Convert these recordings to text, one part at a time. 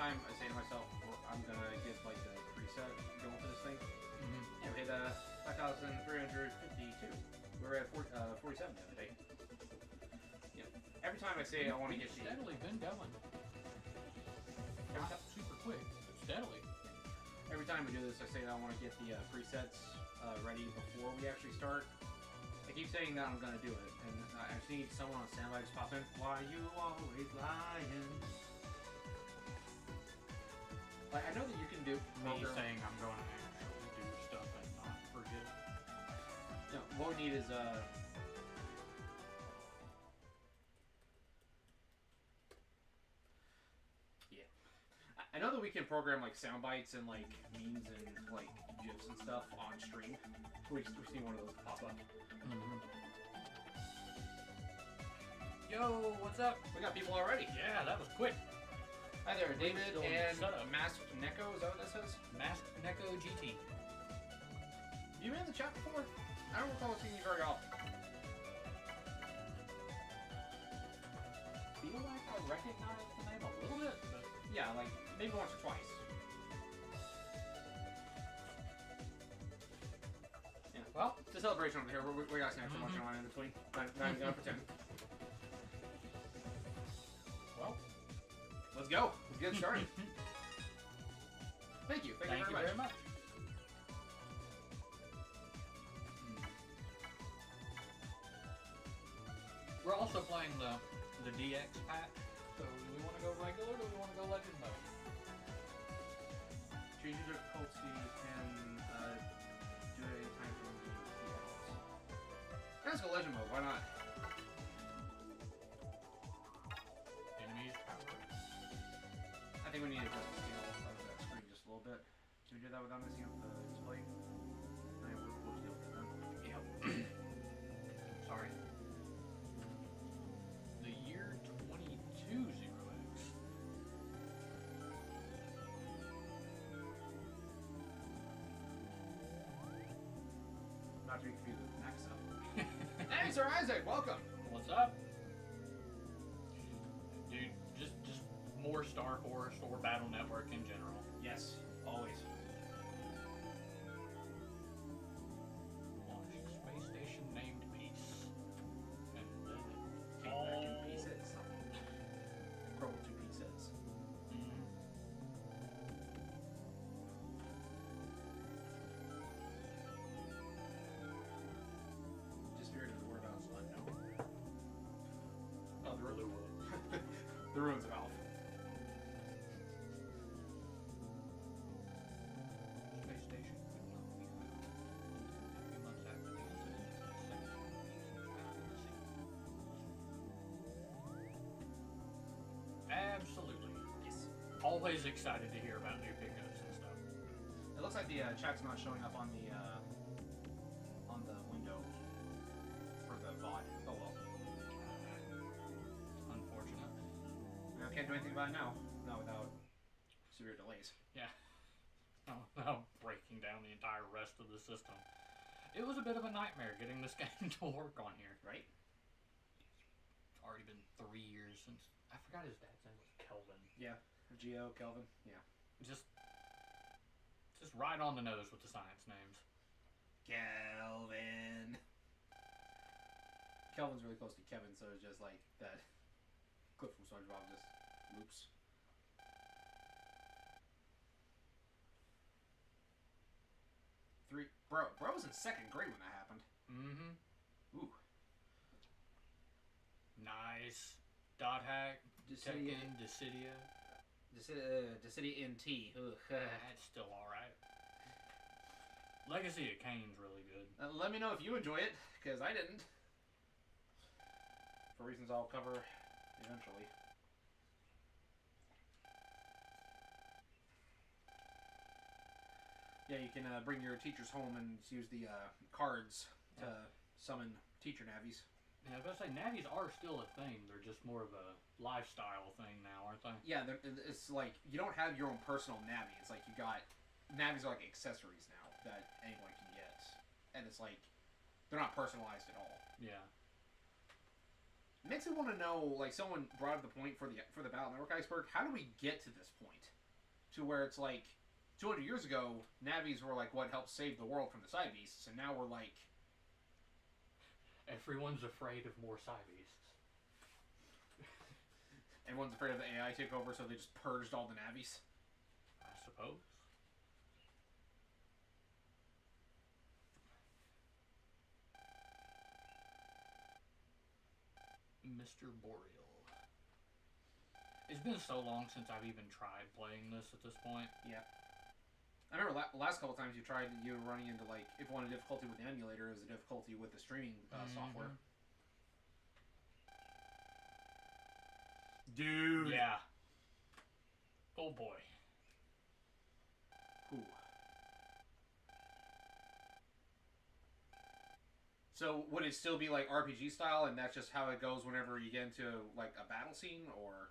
time I say to myself, well, I'm gonna get like the preset going for this thing. Mm-hmm. We hit 5,352. We were at 47 the other day. Yeah. Every time I say I want to get the steadily been going. Not super quick, but steadily. Every time we do this, I say that I want to get the presets ready before we actually start. I keep saying that I'm going to do it, and I just need someone on standby to just pop in. Why you always lying? Like, I know that you can do... Me saying I'm going to actually do stuff and not forget. No, what we need is... Yeah. I know that we can program, like, sound bites and, like, memes and, like, GIFs and stuff on stream. We just need one of those to pop up. Mm-hmm. Yo, what's up? We got people already. Yeah, that was quick. Hi there, David and setup. Masked Neko, is that what that says? Masked Neko GT. You been in the chat before? I don't recall seeing you very often. Feel like I recognize the name a little bit, but Yeah, like maybe once or twice. Yeah. well, It's a celebration over here. We got snacks and watching on in between. Not even gonna pretend. well, Let's go. Let's get started. Thank you. Thank you very much. We're also playing the DX pack. So do we want to go regular or do we want to go legend mode? Change your difficulty and do it anytime from the DX. Let's go legend mode. Why not? Enemies power. I think we need to adjust the scale of that screen just a little bit. Can we do that without messing up the display? I think we'll deal with that. Yep. Sorry. The year 22-0X. Not to be confused with next up. Hey, Sir Isaac, welcome. What's up? Dude, just more Starforce or Battle Network in general. Yes, always. Launch space station named Peace. And then it Came back in pieces. Crumbled to pieces. Disappeared in the whereabouts unknown. Oh, the ruins of Alpha. Space station could not be found. 2 months after the incident, the second piece was found in the sea. Absolutely. Yes. Always excited to hear about new pickups and stuff. It looks like the chat's not showing up on the window for the VOD. Oh well. Unfortunate. I can't do anything about it now. Not without severe delays. Yeah. Oh, breaking down the entire rest of the system. It was a bit of a nightmare getting this game to work on here. Right? It's already been 3 years since... I forgot his dad's name was Kelvin. Yeah. Geo, Kelvin. Yeah. Just right on the nose with the science names. Kelvin. Kelvin's really close to Kevin, so it's just like that clip from SpongeBob just loops. Bro was in 2nd grade when that happened. Mm-hmm. Ooh. Nice. Dot hack. Tekken. Dissidia. Dissidia NT. Ugh. That's still alright. Legacy of Kane's really good. Let me know if you enjoy it, because I didn't. For reasons I'll cover eventually. Yeah, you can bring your teachers home and use the cards to summon teacher navies. Yeah, I was about to say, navies are still a thing. They're just more of a lifestyle thing now, aren't they? Yeah, it's like, you don't have your own personal navi. It's like you got... Navies are like accessories now that anyone can get. And it's like, they're not personalized at all. Yeah. It makes me want to know, like, someone brought up the point for the Battle Network iceberg. How do we get to this point, to where it's like 200 years ago, Navis were like what helped save the world from the Side Beasts, and now we're like everyone's afraid of more Side Beasts. Everyone's afraid of the AI takeover, so they just purged all the Navis. I suppose. Mr. Boreal. It's been so long since I've even tried playing this at this point. Yeah. I remember last couple times you were running into, like, if you wanted difficulty with the emulator, it was the difficulty with the streaming software. Dude! Yeah. Oh boy. Ooh. So, would it still be, like, RPG style, and that's just how it goes whenever you get into, like, a battle scene, or...?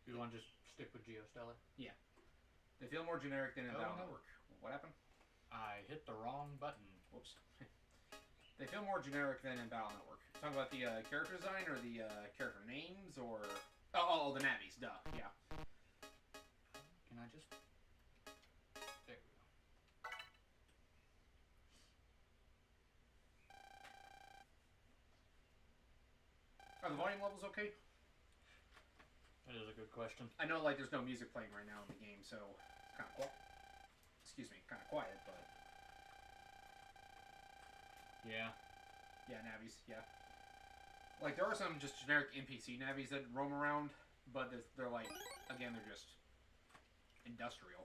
You want to just stick with Geostellar? Yeah. They feel more generic than in Battle no. Network. What happened? I hit the wrong button. Whoops. They feel more generic than in Battle Network. Talking about the character design, or the character names, or... Oh, the Navis, duh, yeah. Can I just... There we go. Are the volume levels okay? That is a good question. I know, like, there's no music playing right now in the game, so it's kind of quiet. Excuse me, kind of quiet, but... Yeah. Yeah, Navis, yeah. Like, there are some just generic NPC Navis that roam around, but they're like, again, they're just industrial.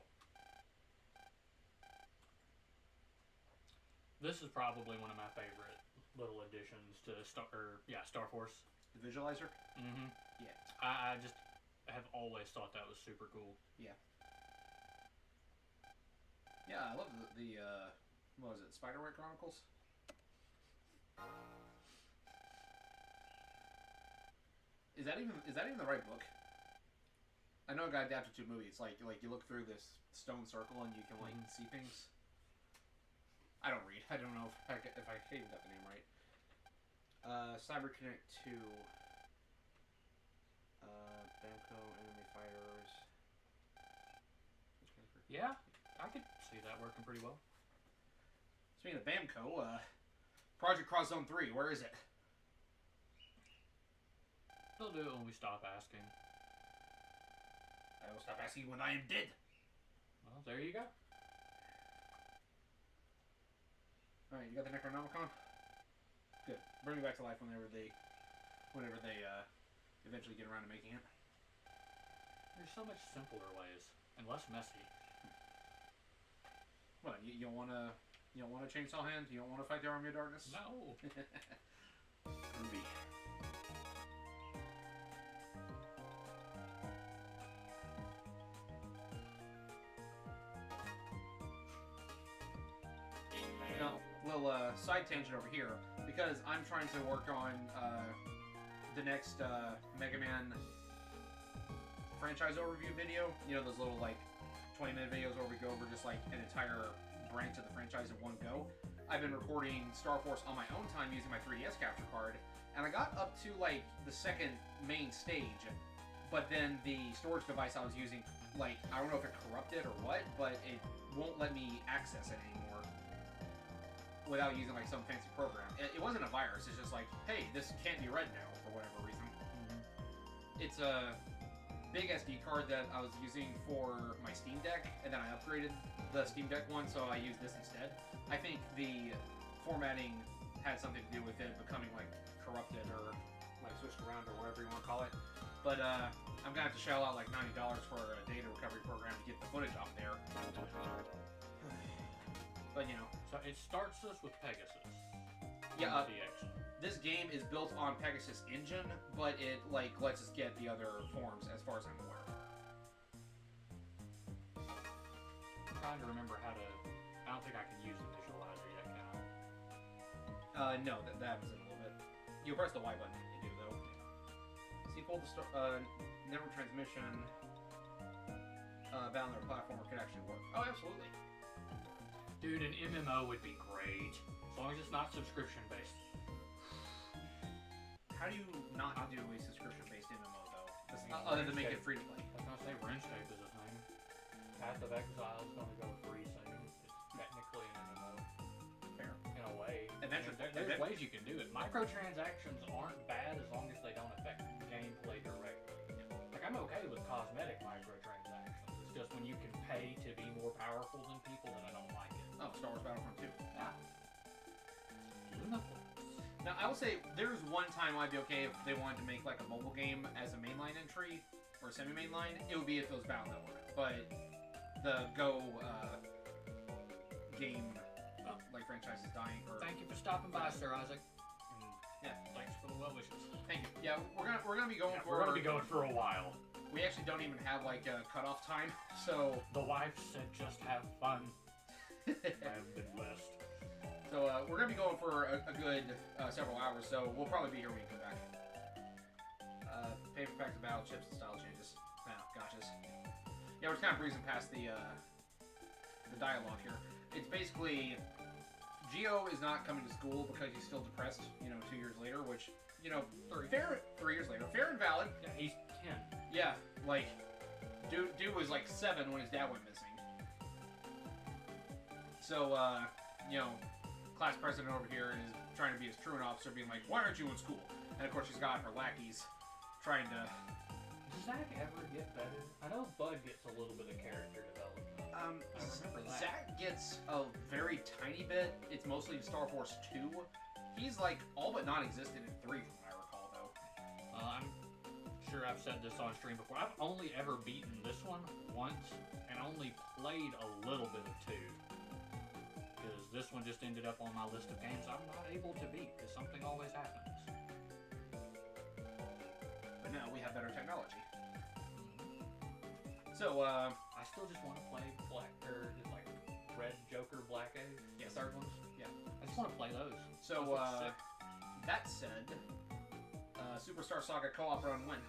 This is probably one of my favorite little additions to Starforce. The visualizer? Mm-hmm. Yeah. I just have always thought that was super cool. Yeah. Yeah, I love the what was it, Spiderweb Chronicles? Is that even the right book? I know it got adapted to a movie. It's like you look through this stone circle and you can like see things. I don't read. I don't know if I even got the name right. CyberConnect 2. Bamco enemy fighters. Yeah, I could see that working pretty well. Speaking of Bamco, Project Cross Zone 3, where is it? They'll do it when we stop asking. I will stop asking when I am dead. Well, there you go. Alright, you got the Necronomicon? Good. Bring me back to life whenever they eventually get around to making it. There's so much simpler ways and less messy. What, you don't wanna chainsaw hand? You don't wanna fight the Army of Darkness? No. Ruby. Now, little side tangent over here, because I'm trying to work on the next MegaMan franchise overview video. You know, those little like 20-minute videos where we go over just like an entire branch of the franchise in one go. I've been recording Starforce on my own time using my 3DS capture card, and I got up to like the second main stage, but then the storage device I was using, like, I don't know if it corrupted or what, but it won't let me access it anymore without using like some fancy program. It wasn't a virus, it's just like, hey, this can't be read now for whatever reason. It's a big SD card that I was using for my Steam Deck, and then I upgraded the Steam Deck one, so I used this instead. I think the formatting had something to do with it becoming like corrupted or like switched around or whatever you want to call it. But I'm gonna have to shell out like $90 for a data recovery program to get the footage off there. But you know, So it starts us with Pegasus. yeah. DX. This game is built on Pegasus engine, but it like lets us get the other forms as far as I'm aware. I'm trying to remember how to. I don't think I can use the visualizer yet, can I? No, that was in a little bit. You press the Y button and you do though. Sequel to network transmission, Valor platformer could actually work. Oh, absolutely. Dude, an MMO would be great. As long as it's not subscription-based. How do you not do a subscription-based MMO, though? Other than make it free to play. I was gonna say RuneScape is a thing. Path of Exile is gonna go free soon. It's technically an MMO. Fair. In a way. Adventure. There's ways you can do it. Microtransactions aren't bad as long as they don't affect gameplay directly. Like, I'm okay with cosmetic microtransactions. It's just when you can pay to be more powerful than people, then I don't like it. Oh, Star Wars Battlefront 2. Yeah. Beautiful. Now, I will say, there's one time I'd be okay if they wanted to make, like, a mobile game as a mainline entry, or a semi-mainline. It would be if it was Battle Network. But the Go game, like, franchise is dying for... Thank you for stopping by, Sir Isaac. And yeah, thanks for the well wishes. Thank you. Yeah, we're gonna be going for... We're gonna be going for a while. We actually don't even have, like, a cutoff time, so... The wife said just have fun. I have been blessed. So, we're gonna be going for a good several hours, so we'll probably be here when you come back. Paper facts of battle chips and style changes. Wow, gotchas. Yeah, we're just kind of breezing past the dialogue here. It's basically... Geo is not coming to school because he's still depressed, 2 years later, which, 3 years later. Fair and valid. Yeah, he's 10. Yeah, like, dude was like 7 when his dad went missing. So, class president over here is trying to be his truant officer, being like, why aren't you in school? And of course she's got her lackeys trying to... Does Zach ever get better? I know Bud gets a little bit of character development. I remember that. Zach gets a very tiny bit. It's mostly in Starforce 2. He's like all but non-existent in 3 from what I recall, though. I'm sure I've said this on stream before. I've only ever beaten this one once, and only played a little bit of 2. Because this one just ended up on my list of games I'm not able to beat, because something always happens. But now we have better technology. So, I still just want to play like Red Joker, Black A, yes. The third ones. Yeah. I just want to play those. So, that said, Superstar Saga co-op run when?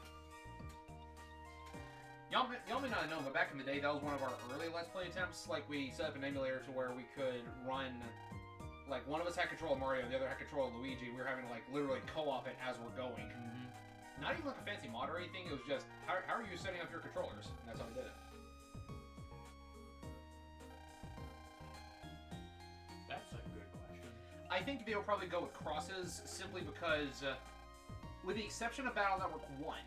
Y'all may not know, but back in the day, that was one of our early Let's Play attempts. Like, we set up an emulator to where we could run, like, one of us had control of Mario, the other had control of Luigi. We were having to, like, literally co-op it as we're going. Not even like a fancy mod or anything, it was just, how are you setting up your controllers? And that's how we did it. That's a good question. I think they'll probably go with crosses, simply because, with the exception of Battle Network 1,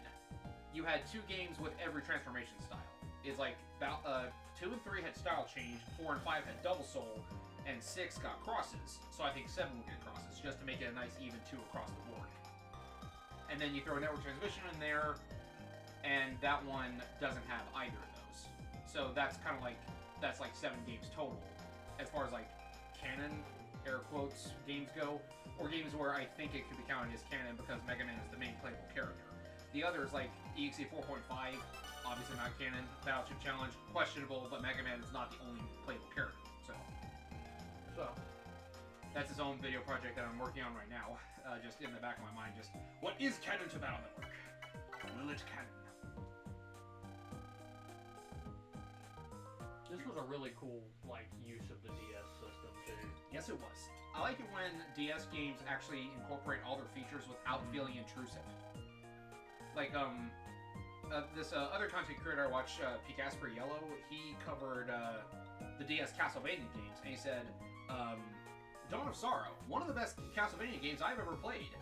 you had 2 games with every transformation style. It's like, 2 and 3 had style change, 4 and 5 had double soul, and 6 got crosses. So I think 7 will get crosses, just to make it a nice even 2 across the board. And then you throw a network transmission in there, and that one doesn't have either of those. So that's kind of like, that's like 7 games total, as far as like canon, air quotes, games go, or games where I think it could be counted as canon because Mega Man is the main playable character. The others, like EXE 4.5, obviously not canon, Battleship Challenge, questionable, but Mega Man is not the only playable character, so. That's his own video project that I'm working on right now. Just in the back of my mind, just, what is canon to Battle Network? Will it canon? This was a really cool, like, use of the DS system, too. Yes, it was. I like it when DS games actually incorporate all their features without feeling intrusive. Like, this other content creator I watch, Picasper Yellow, he covered the DS Castlevania games, and he said, Dawn of Sorrow, one of the best Castlevania games I've ever played.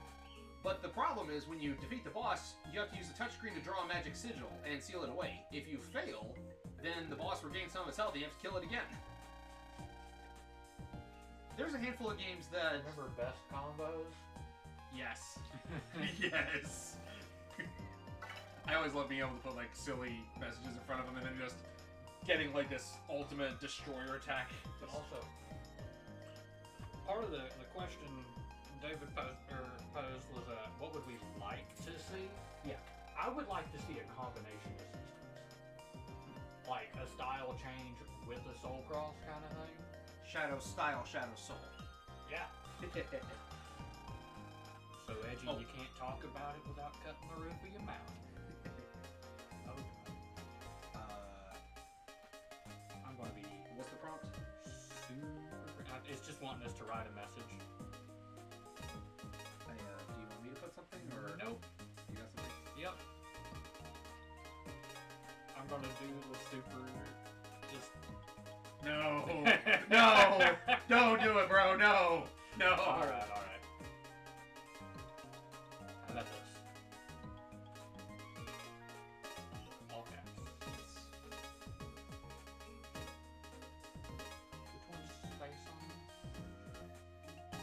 But the problem is, when you defeat the boss, you have to use the touchscreen to draw a magic sigil and seal it away. If you fail, then the boss regains some of its health and you have to kill it again. There's a handful of games that... Remember best combos? Yes. Yes. I always love being able to put, like, silly messages in front of them and then just getting, like, this ultimate destroyer attack. But also... Part of the question David posed was, what would we like to see? Yeah. I would like to see a combination of systems. Like a style change with a soul cross kind of thing. Shadow style, shadow soul. Yeah. So edgy, you can't talk about it without cutting the roof of your mouth. I'm going to be... What's the prompt? Super It's just wanting us to write a message. Hey, do you want me to put something, or Nope. you got something? Yep. I'm gonna do the super. Just. No, no, don't do it, bro. No, no. All right. How about this? All caps. Which one's space on?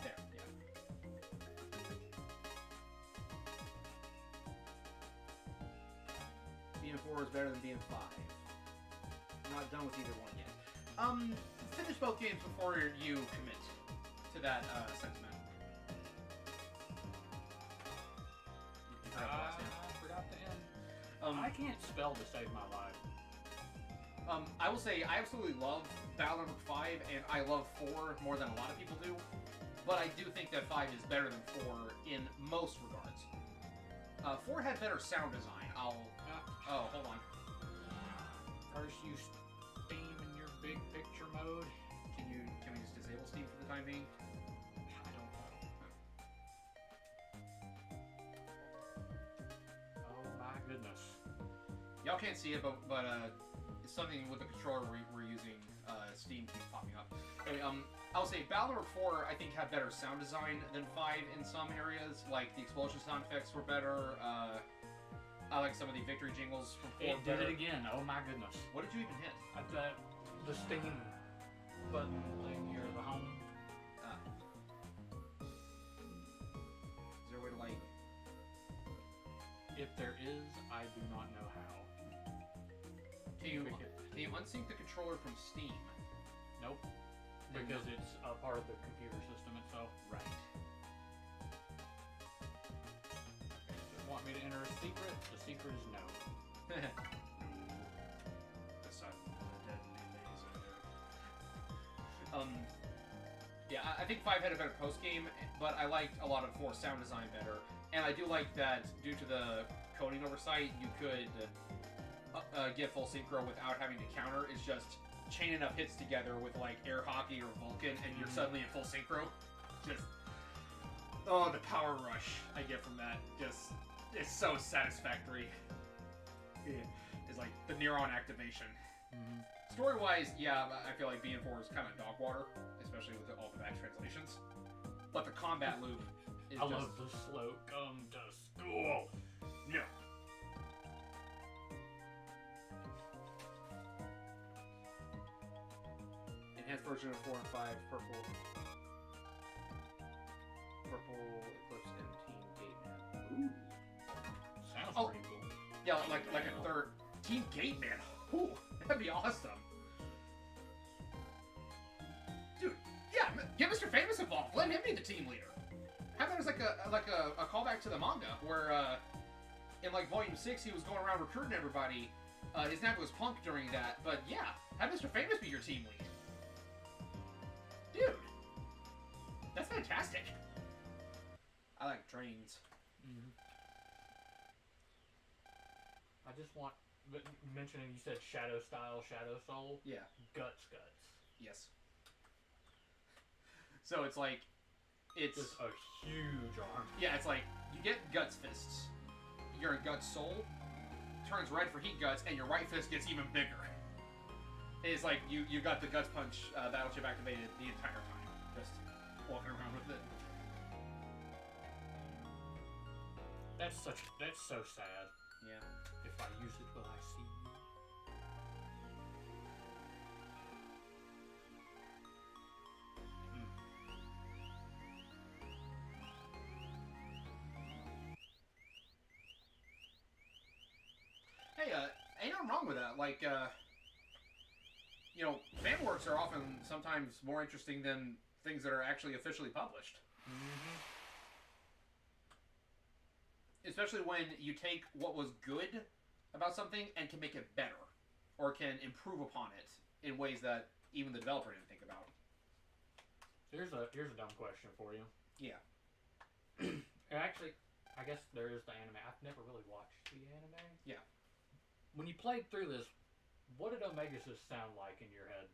There, yeah. BM4 is better than BM5. I'm not done with either one yet. Finish both games before you commit to that sentiment. You forgot the last name. I forgot the end. I can't spell to save my life. I will say I absolutely love Battle Network 5, and I love 4 more than a lot of people do. But I do think that 5 is better than 4 in most regards. 4 had better sound design. Oh, hold on. First, you Steam in your big picture mode. Can we just disable Steam for the time being? I don't know. Oh my goodness. Y'all can't see it, but it's something with the controller we're using. Steam keeps popping up. Anyway, I'll say Battle Network 4 I think had better sound design than 5 in some areas. Like the explosion sound effects were better. I like some of the victory jingles from 4 It did it again. Oh my goodness. What did you even hit? The Steam button thing here, the home. Is there a way to like? If there is, I do not know how. Can you unsync the controller from Steam? Nope. Because it's a part of the computer system itself. Right. Want me to enter a secret? The secret is no. The sun, the deadly laser. Yeah, I think 5 had a better post game, but I liked a lot of 4 sound design better, and I do like that due to the coding oversight, you could get full synchro without having to counter. It's just chain enough hits together with like air hockey or Vulcan, and you're suddenly in full synchro. Just the power rush I get from that just. It's so satisfactory. It's like the neuron activation. Story-wise, yeah, I feel like BN4 is kind of dog water, especially with all the bad translations. But the combat loop is I love the slow come to school. No. Enhanced version of 4 and 5, purple Eclipse and Team Gateman. Ooh. Sounds pretty cool. Yeah, like a third Team Gateman. Ooh, that'd be awesome. Dude, yeah, get Mr. Famous involved. Let him be the team leader. Have that as like a callback to the manga where in like volume 6 he was going around recruiting everybody. His name was Punk during that, but yeah, have Mr. Famous be your team lead. Dude, that's fantastic. I like trains. I just want, mentioning you said Shadow Style, Shadow Soul. Yeah. Guts. Yes. So it's like, it's just a huge arm. Yeah, it's like you get Guts fists. Your Guts Soul turns red for Heat Guts, and your right fist gets even bigger. It's like you got the Guts Punch battle chip activated the entire time, just walking around with it. That's so sad. Yeah. If I use it, will I see you? Hey, ain't nothing wrong with that. Like, you know, fan works are often sometimes more interesting than things that are actually officially published. Especially when you take what was good about something and can make it better, or can improve upon it in ways that even the developer didn't think about. Here's a dumb question for you. Yeah. Actually, I guess there is the anime. I've never really watched the anime. Yeah. When you played through this, what did Omegasys sound like in your head?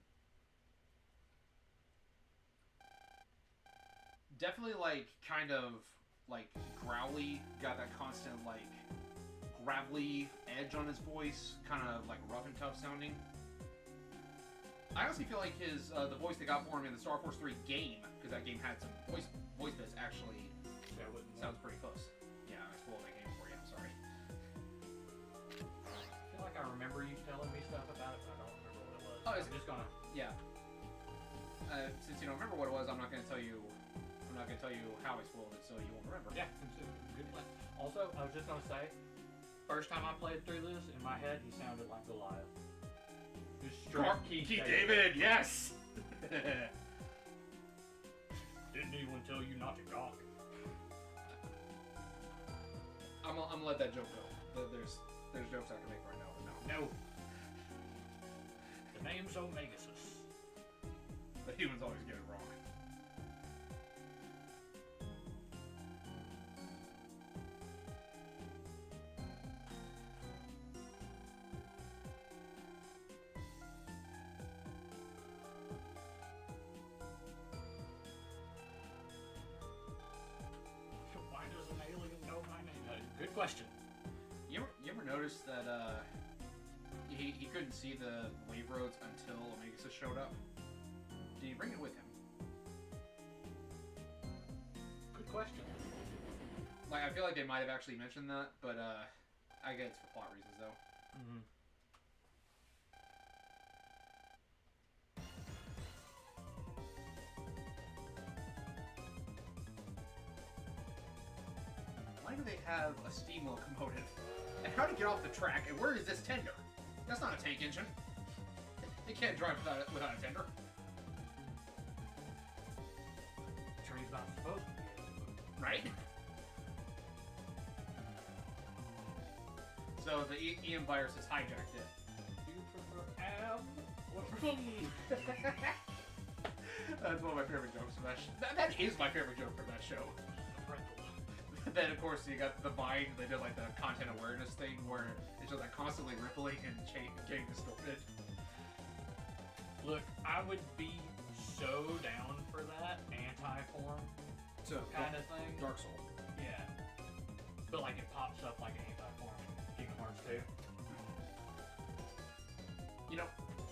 definitely like kind of like growly, got that constant like gravelly edge on his voice, kind of like rough and tough sounding. I honestly feel like his the voice they got for him in the Starforce 3 game, because that game had some voice bits, actually sounds pretty close. Yeah, I spoiled that game for you. I'm sorry. I feel like I remember you telling me stuff about it, but I don't remember what it was. Oh, I'm just gonna. Yeah. Since you don't remember what it was, I'm not gonna tell you. I'm not gonna tell you how I spoiled it, so you won't remember. Yeah, good plan. Also, I was just gonna say, first time I played through this, in my head, he sounded like Goliath. Just straight Keith David, yes. Didn't anyone tell you not to gawk? I'm gonna let that joke go. There's jokes I can make right now, but no. No. The name's Omegasus. The humans always get it wrong. Why does an alien know my name? Good question. You ever notice that he couldn't see the wave roads until Omegasus showed up? Did he bring it with him? Good question. Like, I feel like they might have actually mentioned that, but I guess it's for plot reasons though. Mm-hmm. Why do they have a steam locomotive? And how to get off the track? And where is this tender? That's not a tank engine. They can't drive without a tender. Train's not supposed to be. Right? So the EM virus has hijacked it. Do you prefer am or That's one of my favorite jokes from that show. That is my favorite joke from that show. Then of course you got the Vine. They did like the content awareness thing where it's just like constantly rippling and getting distorted. Look, I would be so down for that anti-form So kind of thing. Dark Soul. Yeah. But like it pops up like an anti-form in Kingdom Hearts 2. You know,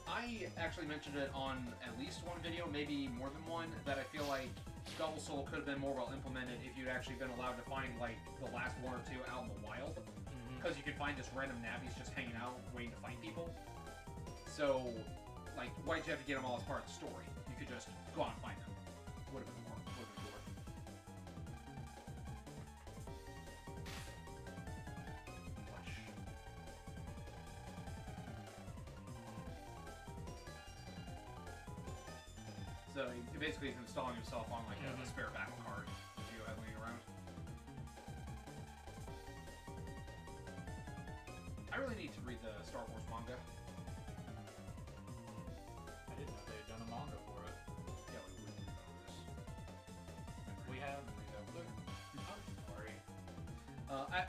I actually mentioned it on at least one video, maybe more than one, that I feel like Double Soul could have been more well implemented if you'd actually been allowed to find like the last one or two out in the wild. Because you could find just random nabbies just hanging out waiting to fight people. So, like, why'd you have to get them all as part of the story? You could just go out and find them. Would have been more. Would have been cooler. So he basically is installing himself on like a spare battle card if you have laying around. I really need to read the Starforce manga. I didn't know they had done a manga for it. Yeah, we would know this. We have. Look, I'm sorry.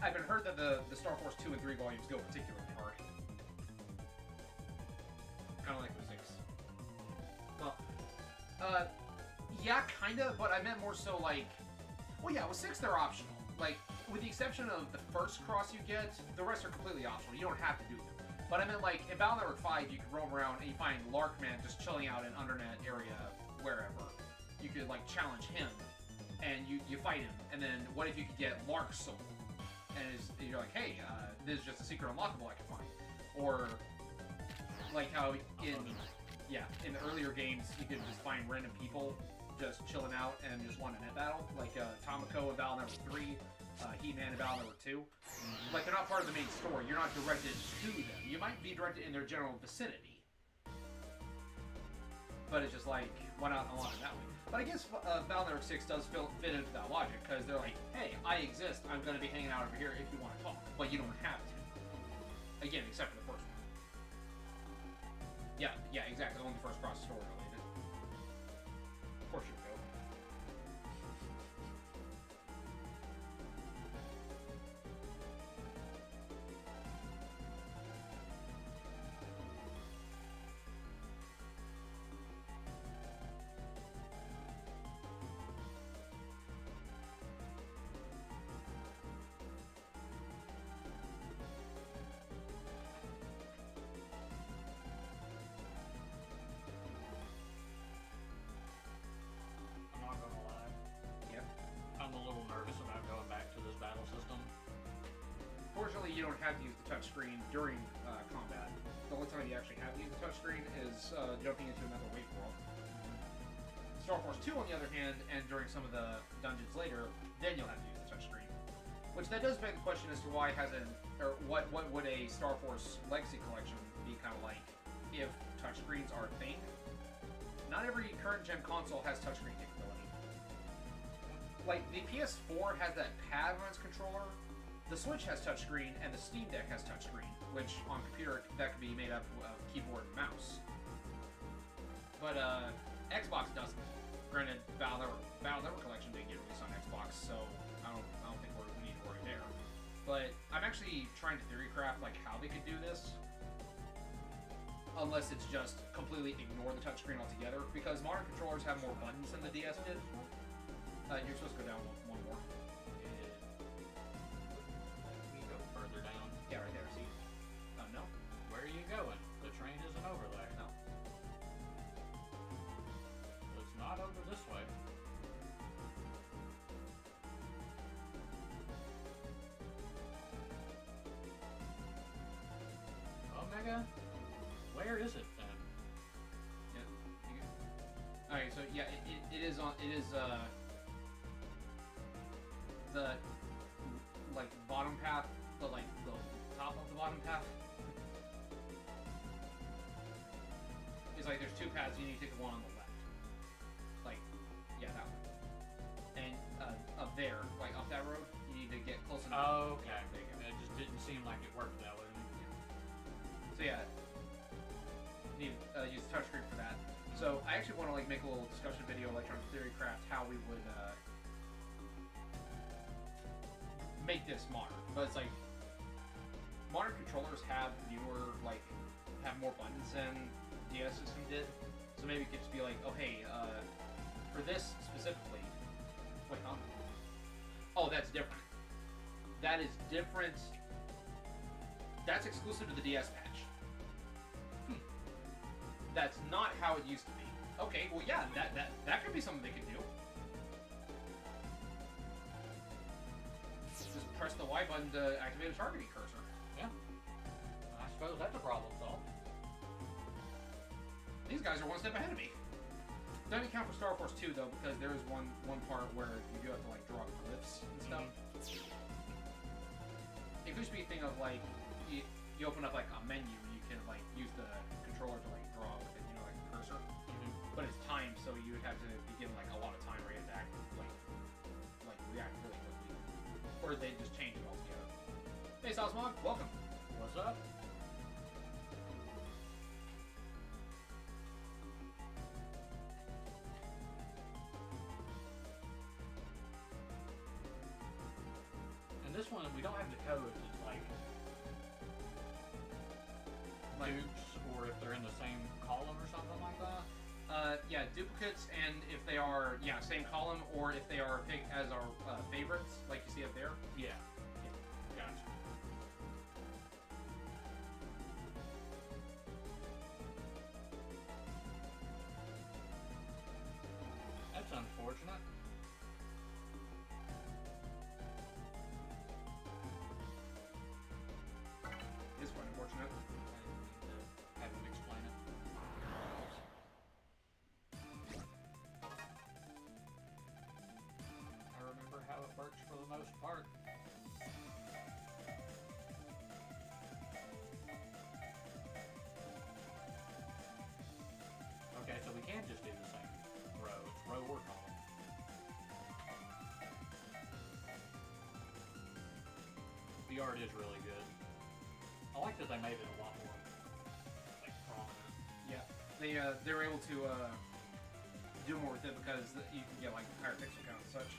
I've been heard that the Starforce 2 and 3 volumes go particularly hard. Kind of like the 6. Well, yeah, kinda, but I meant more so like, well, yeah, with 6 they're optional. Like, with the exception of the first cross you get, the rest are completely optional. You don't have to do them. But I meant like, in Battle Network 5, you could roam around and you find Larkman just chilling out in Undernet area, wherever. You could like challenge him, and you fight him, and then what if you could get Lark Soul? And you're like, hey, this is just a secret unlockable I can find. Or, like how in the earlier games, you could just find random people just chilling out and just want a net battle, like Tomoko in Battle Network 3, He-Man in Battle Network 2. Like, they're not part of the main story. You're not directed to them. You might be directed in their general vicinity. But it's just like, why not unlock it that way? But I guess Battle Network 6 does fit into that logic, because they're like, hey, I exist, I'm going to be hanging out over here if you want to talk. But you don't have to. Again, except for the first one. Yeah, exactly. Only the first cross is story related. Of course you would go. have to use the touchscreen during combat. The only time you actually have to use the touchscreen is jumping into another wave world. Starforce 2, on the other hand, and during some of the dungeons later, then you'll have to use the touchscreen. Which that does beg the question as to why hasn't, or what would a Starforce Legacy Collection be kind of like if touchscreens are a thing? Not every current gen console has touchscreen capability. Like, the PS4 has that pad on its controller, the Switch has touchscreen, and the Steam Deck has touchscreen, which on computer, that could be made up of keyboard and mouse. But, Xbox doesn't. Granted, Battle Network Collection didn't get released on Xbox, so I don't think we need to worry there. But I'm actually trying to theory craft, like, how they could do this. Unless it's just completely ignore the touchscreen altogether, because modern controllers have more buttons than the DS did. You're supposed to go down one more. We go further down. Yeah, right there, see? No. Where are you going? The train isn't over there. No. It's not over this way. Omega? Where is it then? Yeah. Alright, so yeah, it is the like bottom path, the top of the bottom path. It's like there's two paths, you need to take the one on the left. Like, yeah, that one. And up there, like up that road, you need to get close enough. Oh, okay. There you go. It just didn't seem like it worked that way. So yeah, you need to use the touchscreen for that. So I actually want to like make a little discussion video, like trying to theory craft how we would make this modern. But it's like modern controllers have newer, like have more buttons than DS system did. So maybe it could just be like, oh hey, for this specifically, wait, huh? Oh, that's different. That is different. That's exclusive to the DS patch. That's not how it used to be. Okay, well yeah, that could be something they could do. Just press the Y button to activate a targeting cursor. Yeah. I suppose that's a problem solved. These guys are one step ahead of me. Doesn't count for Starforce 2 though, because there is one part where you do have to like draw glyphs and stuff. It could just be a thing of like you open up like a menu and you can like use the controller to like draw with it, you know, like a cursor. But it's timed, so you would have to be given like a lot of time where you have to act like react really quickly, or they just change it altogether. Hey, Sosmog, welcome. What's up? And this one, we don't have the codes. It's like dupes, or if they're in the same column or something like that. Yeah, duplicates, and if they are, yeah, same column, or if they are picked as our favorites, like you see up there. Yeah. Gotcha. That's unfortunate. It's quite unfortunate. I need to have him explain it. I remember how it works for the most part. Okay, so we can just do the same row. It's row or column. The art is really good. I like that they made it a lot more like prominent. Yeah, they were able to do more with it because you can get like higher pixel count and such.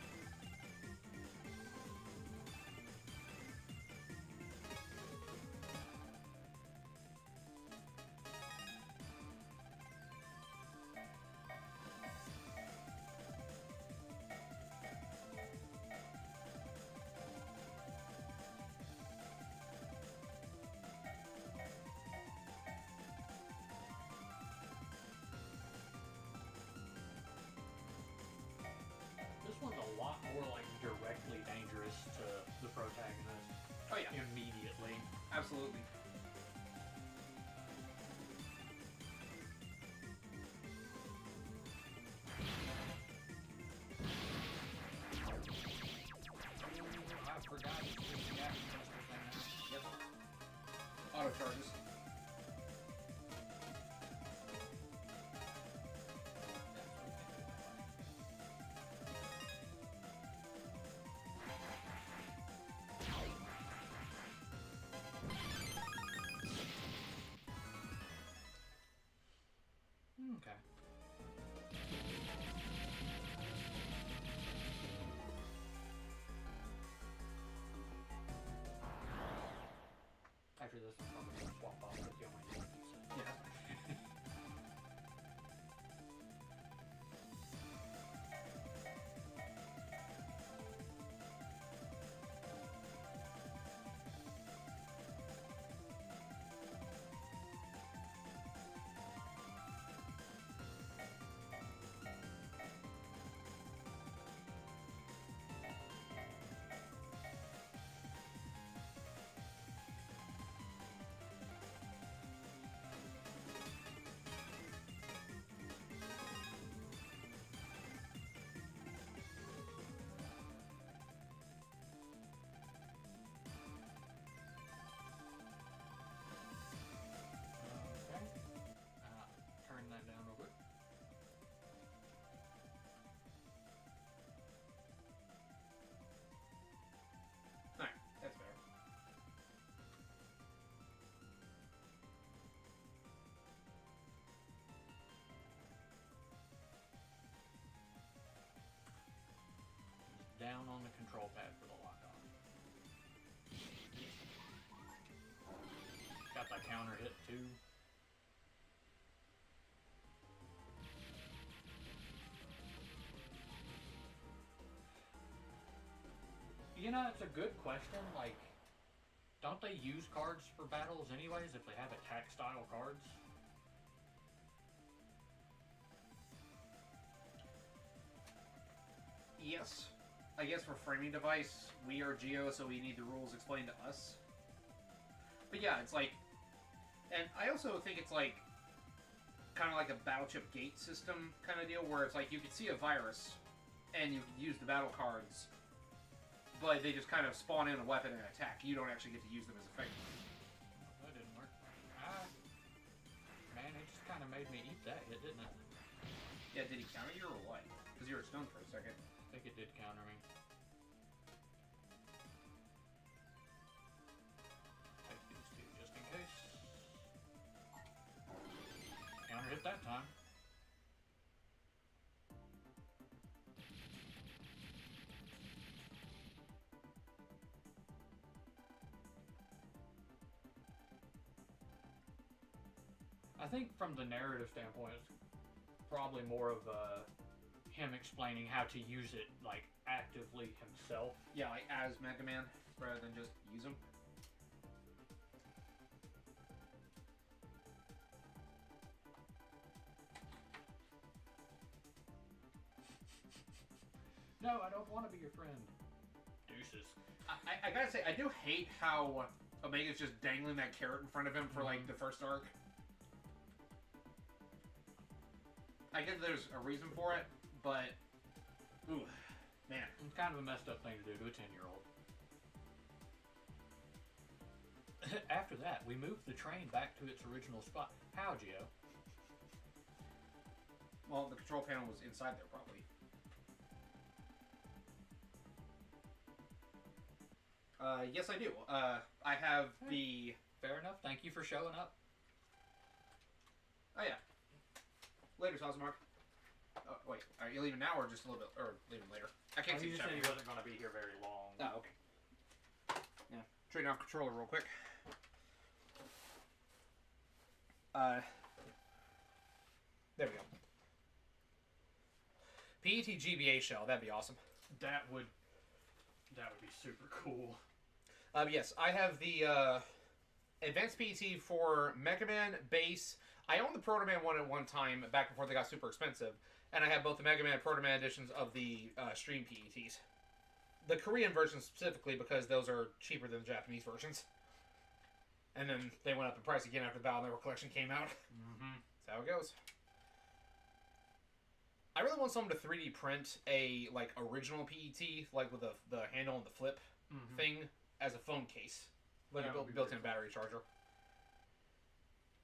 This one's a lot Absolutely. I forgot it's just the action tester thing now. Yep. Auto charges. Okay. After this, I'm probably going to swap off with you on my units. Yeah. Okay. Turn that down real quick. Alright, that's better. Down on the control pad for the lock on. Got that counter hit too. You know, it's a good question. Like, don't they use cards for battles anyways if they have attack style cards? Yes. I guess for framing device, we are Geo, so we need the rules explained to us. But yeah, it's like... And I also think it's like... kind of like a battle chip gate system kind of deal, where it's like you can see a virus, and you can use the battle cards, but they just kind of spawn in a weapon and attack. You don't actually get to use them as effectively. That didn't work. Man, it just kind of made me eat that hit, didn't it? Yeah, did he counter you or what? Because you were stunned for a second. I think it did counter me. Take these two just in case. Counter hit that time. I think from the narrative standpoint, it's probably more of him explaining how to use it, like, actively himself. Yeah, like as MegaMan, rather than just use him. No, I don't want to be your friend. Deuces. I gotta say, I do hate how Omega's just dangling that carrot in front of him for, like, the first arc. I guess there's a reason for it, but... Ooh, man. It's kind of a messed up thing to do to a 10-year-old. After that, we moved the train back to its original spot. How, Geo? Well, the control panel was inside there, probably. Yes, I do. I have the... Fair enough. Thank you for showing up. Oh, yeah. Later, Mark. Oh, wait. Are you leaving now or just a little bit... Or leaving later? I can't see You the said chat. he wasn't going to be here very long. Oh, okay. Yeah. Trading off controller real quick. There we go. PET GBA shell. That'd be awesome. That would be super cool. Yes, I have the Advanced PET for MegaMan base. I owned the Proto Man one at one time back before they got super expensive, and I have both the MegaMan and Proto Man editions of the Stream PETs. The Korean version specifically because those are cheaper than the Japanese versions. And then they went up in price again after the Battle Network collection came out. Mm-hmm. That's how it goes. I really want someone to 3D print a like original PET, like with the handle and the flip thing, as a phone case, like a built-in battery charger.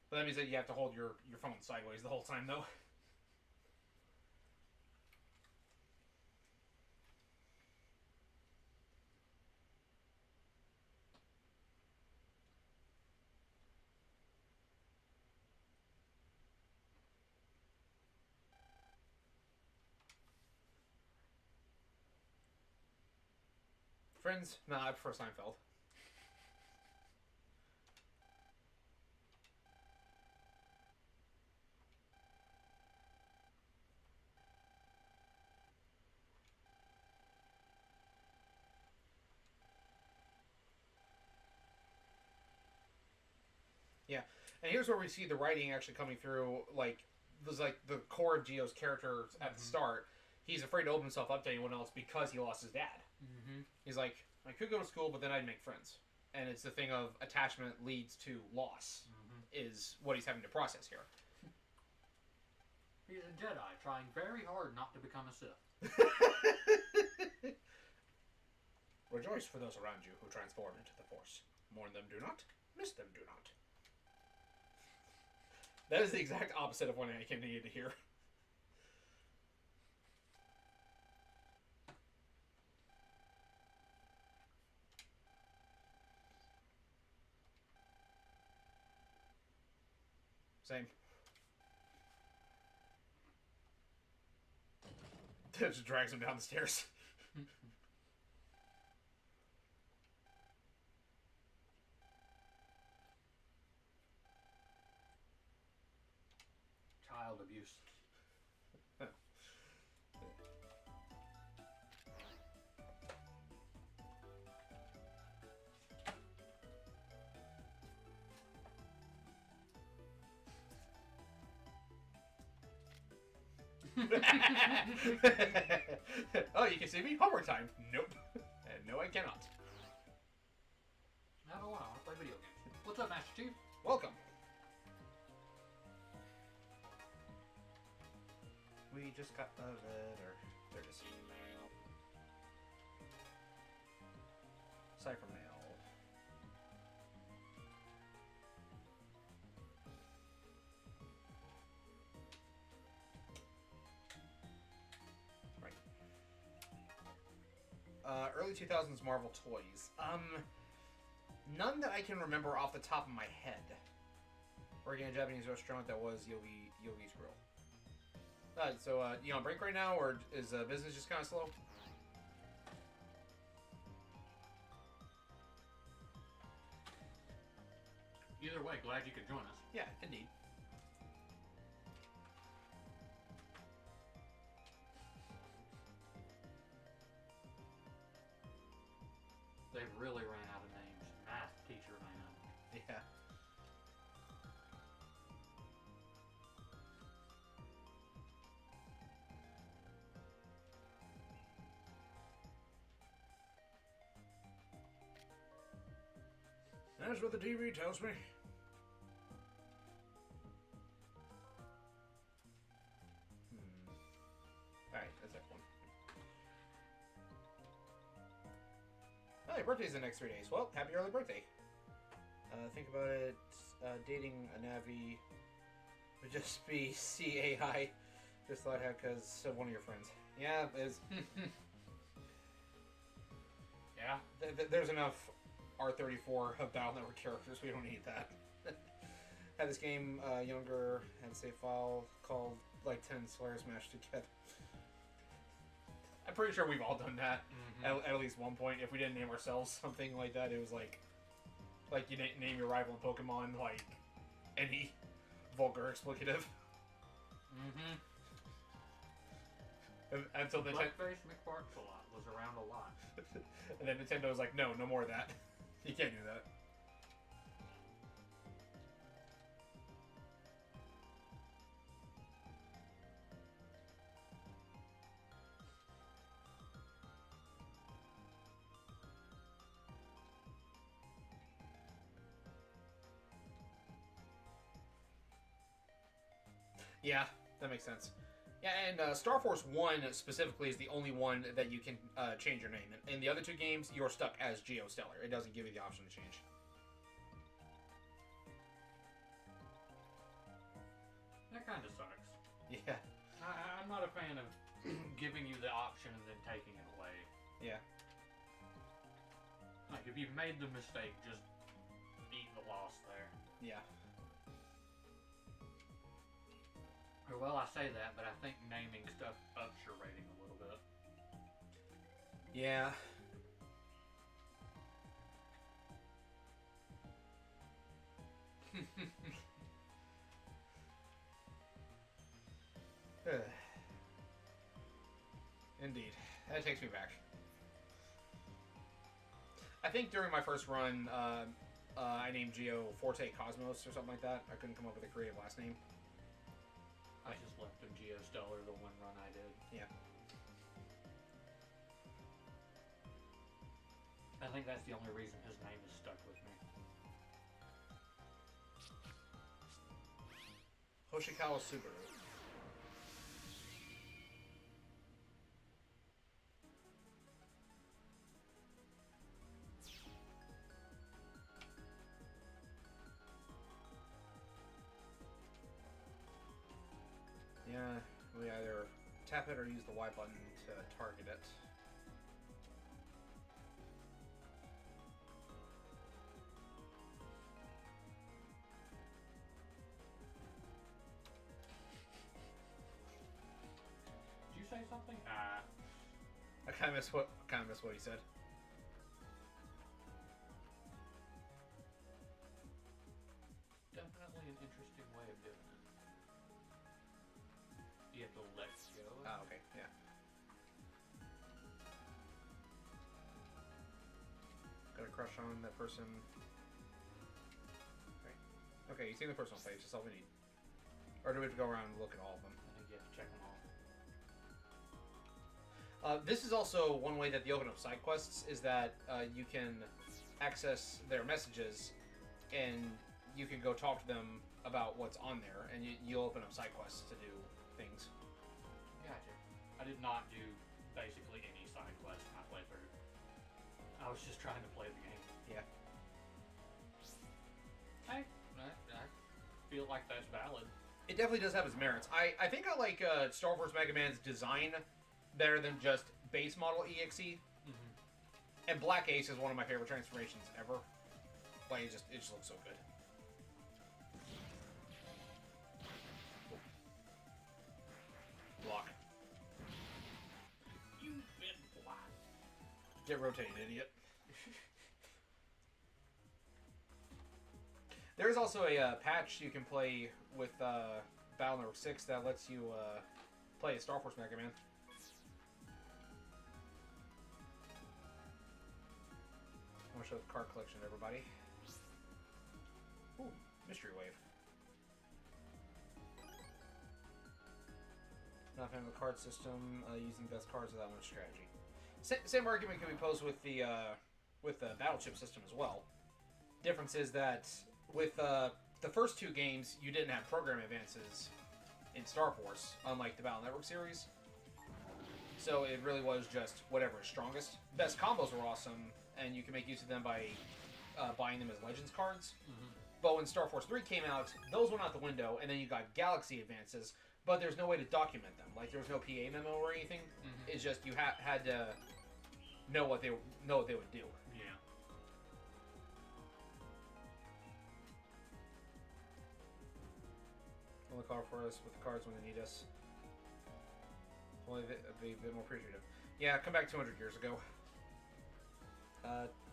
But that means that you have to hold your phone sideways the whole time, though. Friends? Nah, I prefer Seinfeld. Yeah, and here's where we see the writing actually coming through. Like, there's like the core of Gio's character at the start. He's afraid to open himself up to anyone else because he lost his dad. He's like, I could go to school, but then I'd make friends. And it's the thing of attachment leads to loss, is what he's having to process here. He's a Jedi, trying very hard not to become a Sith. Rejoice for those around you who transform into the Force. Mourn them do not, miss them do not. That is the exact opposite of what Anakin needed to hear. Same. Just drags him down the stairs. Child abuse. Oh, you can see me? Homework time. Nope. No, I cannot. I don't want to play video games. What's up, Master Chief? Welcome. We just got a letter. There it is. Cipher mail. Early 2000s Marvel toys. None that I can remember off the top of my head. Working at a Japanese restaurant that was Yogi's Grill. So, you on break right now, or is business just kind of slow? Either way, glad you could join us. Yeah, indeed. They've really ran out of names. Math teacher, man. Yeah. That's what the TV tells me. Alright, that's that one. Oh, your birthday's the next 3 days. Well, happy early birthday. Think about it. Dating a Navi would just be CAI. Just thought how because of one of your friends. Yeah, it's... Yeah. There's enough R34 of Battle Network characters. We don't need that. Had this game younger, had a save file called like 10 Slayers mashed together. I'm pretty sure we've all done that at least one point. If we didn't name ourselves something like that, it was like you name your rival in Pokemon like any vulgar explicative. Until the Blackface McParks-a-lot was around a lot. And then Nintendo was like, no more of that. You can't do that. Yeah, that makes sense. Yeah, and Starforce 1 specifically is the only one that you can change your name. In the other two games, you're stuck as Geostellar. It doesn't give you the option to change. That kind of sucks. Yeah. I'm not a fan of giving you the option and then taking it away. Yeah. Like, if you've made the mistake, just eat the loss there. Yeah. Or, well, I say that, but I think naming stuff ups your rating a little bit. Yeah. Indeed. That takes me back. I think during my first run, I named Geo Forte Cosmos or something like that. I couldn't come up with a creative last name. I just left him Geostellar the one run I did. Yeah. I think that's the only reason his name is stuck with me. Hoshikawa Subaru. Yeah, we either tap it or use the Y button to target it. Did you say something? I kind of missed what he said. Definitely an interesting way of doing it. You have to let go. Ah, okay, yeah. Got a crush on that person. Okay, you see the personal page, that's all we need. Or do we have to go around and look at all of them? I think you have to check them all. This is also one way that they open up side quests, is that you can access their messages and you can go talk to them about what's on there, and you'll open up side quests to do things. Gotcha. I did not do basically any side quests in my playthrough. I was just trying to play the game. Yeah. Hey, I feel like that's valid. It definitely does have its merits. I think I like Starforce MegaMan's design better than just base model EXE. Mm-hmm. And Black Ace is one of my favorite transformations ever. Like, it just looks so good. Block. You've been blocked. Get rotated, idiot. There's also a patch you can play with Battle Network 6 that lets you play as Starforce MegaMan. I'm going to show the card collection to everybody. Ooh, Mystery Wave. Not a fan of the card system, using the best cards without much strategy. Same argument can be posed with the battle chip system as well. Difference is that with the first two games, you didn't have program advances in Starforce, unlike the Battle Network series. So it really was just whatever is strongest. Best combos were awesome, and you can make use of them by buying them as Legends cards. Mm-hmm. But when Starforce 3 came out, those went out the window, and then you got Galaxy advances, but there's no way to document them. Like, there was no PA memo or anything. Mm-hmm. It's just you had to know what they would do. Yeah. Only call for us with the cards when they need us. Only be a bit more appreciative. Yeah, come back 200 years ago.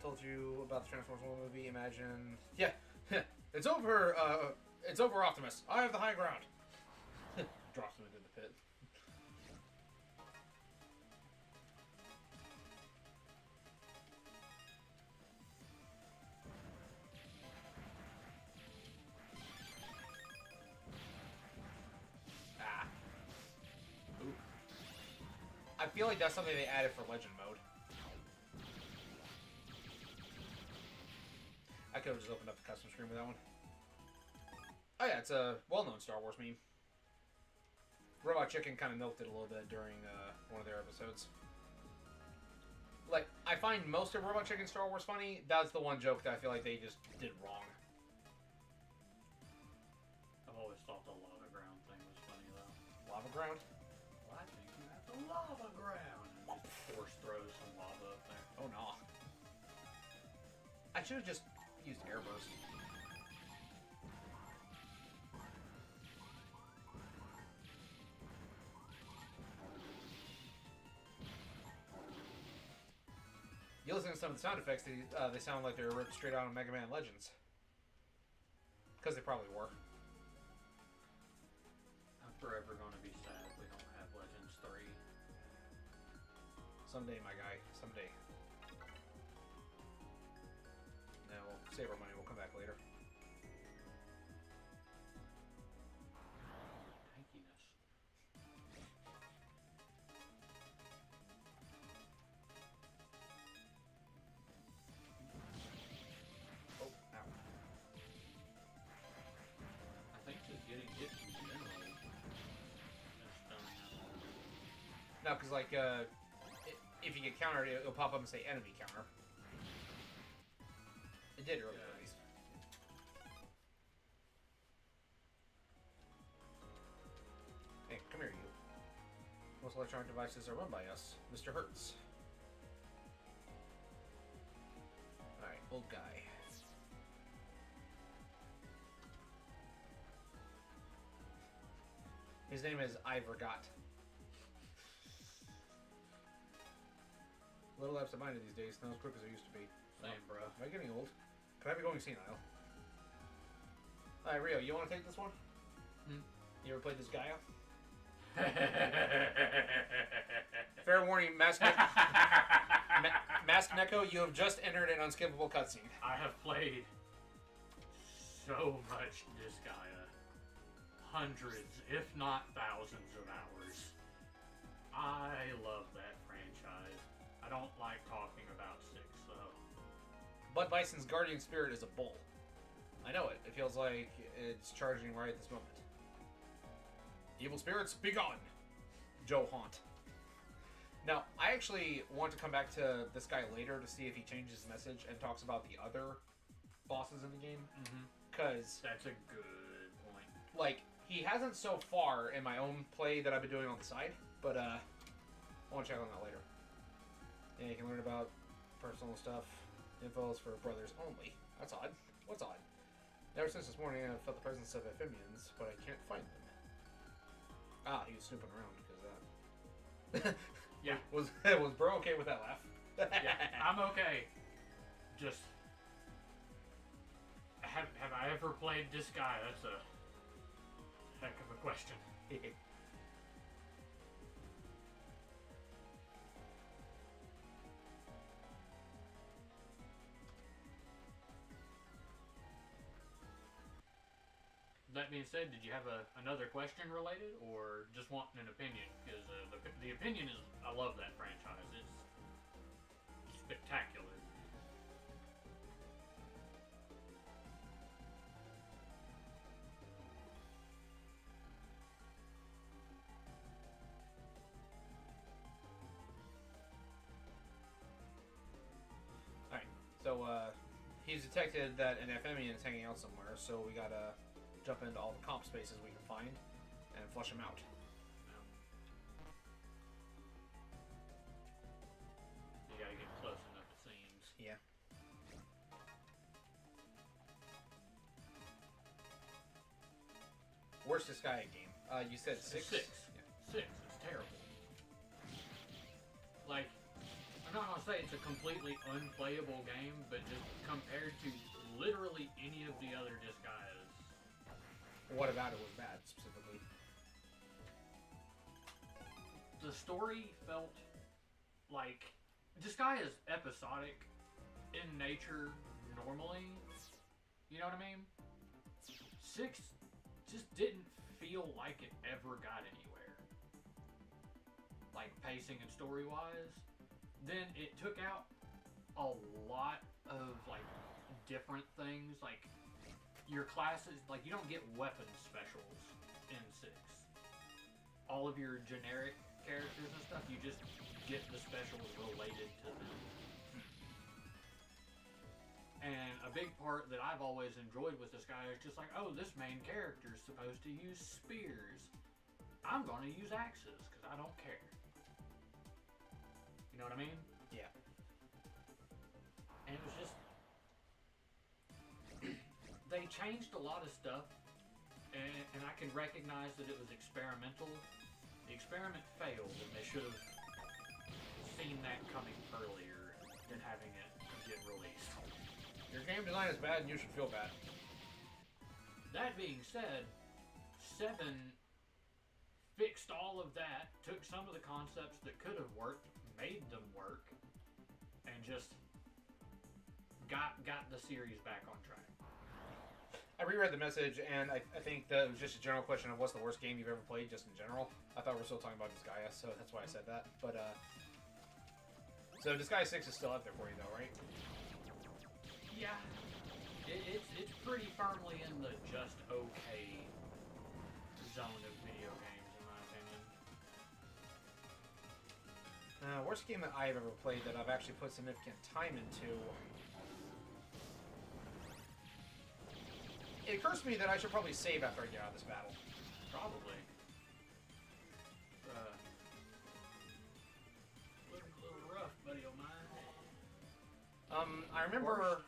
Told you about the Transformers 1 movie. Imagine. Yeah, it's over. It's over, Optimus. I have the high ground. Drops him into the pit. Ah. Ooh. I feel like that's something they added for Legend mode. I could have just opened up the custom screen with that one. Oh yeah, it's a well-known Star Wars meme. Robot Chicken kind of milked it a little bit during one of their episodes. Like, I find most of Robot Chicken Star Wars funny. That's the one joke that I feel like they just did wrong. I've always thought the lava ground thing was funny, though. Lava Ground? Well, I think you have the lava ground. And just force throws some lava up there. Oh, no. I should have just used Airburst. You listen to some of the sound effects, they sound like they're ripped straight out of Mega Man Legends. Because they probably were. I'm forever going to be sad we don't have Legends 3. Someday, my guy. Someday. No, we'll save our money. We'll come back later. Tankiness. Oh, ow. I think just getting hit in general is stunning. No, because, like, if you get countered, it'll pop up and say enemy counter. It did earlier, at least. Hey, come here, you. Most electronic devices are run by us, Mr. Hertz. Alright, old guy. His name is I Forgot. A little absent-minded these days, not as quick as I used to be. Same, bro. Am I getting old? Could I be going senile? Alright, Rio, you want to take this one? Hmm? You ever played this Gaia? Fair warning, Mask Neko, you have just entered an unskippable cutscene. I have played so much Disgaea. Hundreds, if not thousands of hours. I love that franchise. I don't like talking about 6, though. Bud Bison's guardian spirit is a bull. I know it. It feels like it's charging right at this moment. Evil spirits, be gone! Joe Haunt. Now, I actually want to come back to this guy later to see if he changes his message and talks about the other bosses in the game. Because... That's a good point. Like, he hasn't so far in my own play that I've been doing on the side, but I want to check on that later. Yeah, you can learn about personal stuff. Infos for brothers only. That's odd. What's odd? Ever since this morning, I've felt the presence of amphibians, but I can't find them. Ah, he was snooping around because of that. Yeah. Was bro okay with that laugh? Yeah, I'm okay. Just... Have I ever played Disgaea? That's a heck of a question. That being said, did you have another question related, or just wanting an opinion? Because the opinion is, I love that franchise. It's spectacular. Alright, so he's detected that an amphibian is hanging out somewhere, so we gotta jump into all the comp spaces we can find and flush him out. You gotta get close enough, it seems. Yeah. Worst Disgaea game? You said 6? 6. Yeah. 6. It's terrible. Like, I'm not gonna say it's a completely unplayable game, but just compared to literally any of the other Disgaeas. What about it was bad, specifically? The story felt like... Disgaea is episodic in nature normally. You know what I mean? 6 just didn't feel like it ever got anywhere. Like, pacing and story-wise. Then it took out a lot of, like, different things. Like, your classes, like, you don't get weapon specials in 6. all of your generic characters and stuff. You just get the specials related to them. And a big part that I've always enjoyed with this guy is just like, oh, this main character is supposed to use spears. I'm going to use axes because I don't care. You know what I mean? Yeah. And it was just... they changed a lot of stuff, and I can recognize that it was experimental. The experiment failed, and they should have seen that coming earlier than having it get released. Your game design is bad and you should feel bad. That being said, 7 fixed all of that, took some of the concepts that could have worked, made them work, and just got the series back on track. I reread the message, and I think that it was just a general question of what's the worst game you've ever played, just in general. I thought we were still talking about Disgaea, so that's why I said that. But, so Disgaea 6 is still up there for you, though, right? Yeah. It's pretty firmly in the just okay zone of video games, in my opinion. Worst game that I've ever played that I've actually put significant time into... It occurs to me that I should probably save after I get out of this battle. Probably. Looking a little rough, buddy of mine. I remember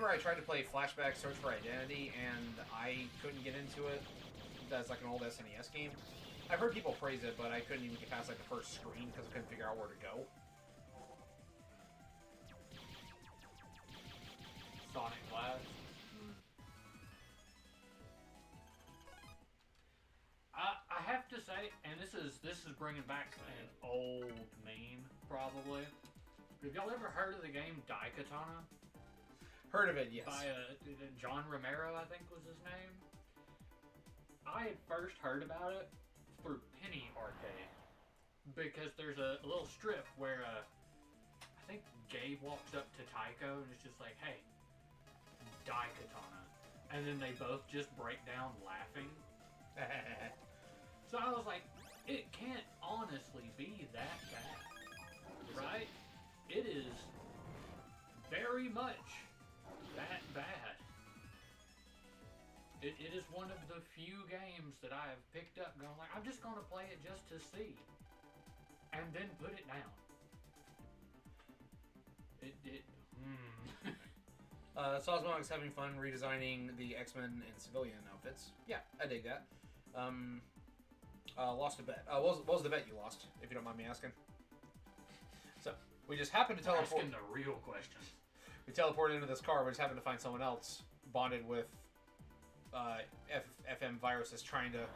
I tried to play Flashback Search for Identity, and I couldn't get into it. That's like an old SNES game. I've heard people praise it, but I couldn't even get past like the first screen because I couldn't figure out where to go. Sonic Blast. I have to say, and this is bringing back an old meme, probably. Have y'all ever heard of the game Daikatana? Heard of it, yes. By John Romero, I think was his name. I had first heard about it through Penny Arcade, because there's a little strip where I think Gabe walks up to Taiko and is just like, "Hey, Daikatana," and then they both just break down laughing. So I was like, it can't honestly be that bad, right? It is very much that bad. It is one of the few games that I have picked up going like, I'm just going to play it just to see, and then put it down. Sosmonic's having fun redesigning the X-Men and civilian outfits. Yeah, I dig that. Lost a bet. What was the bet you lost, if you don't mind me asking? So, we just happened to teleport... Asking the real questions. We teleported into this car, we just happened to find someone else bonded with FM viruses trying to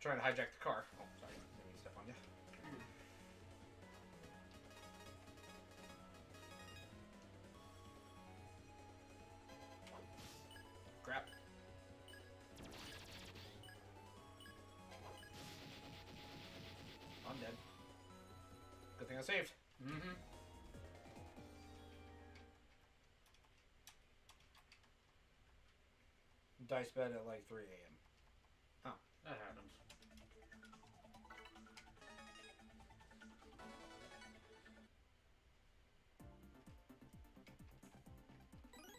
hijack the car. Oh, sorry. Let me step on you. Crap. I'm dead. Good thing I saved. Mm-hmm. Dice bet at like 3 a.m. Oh, that happens.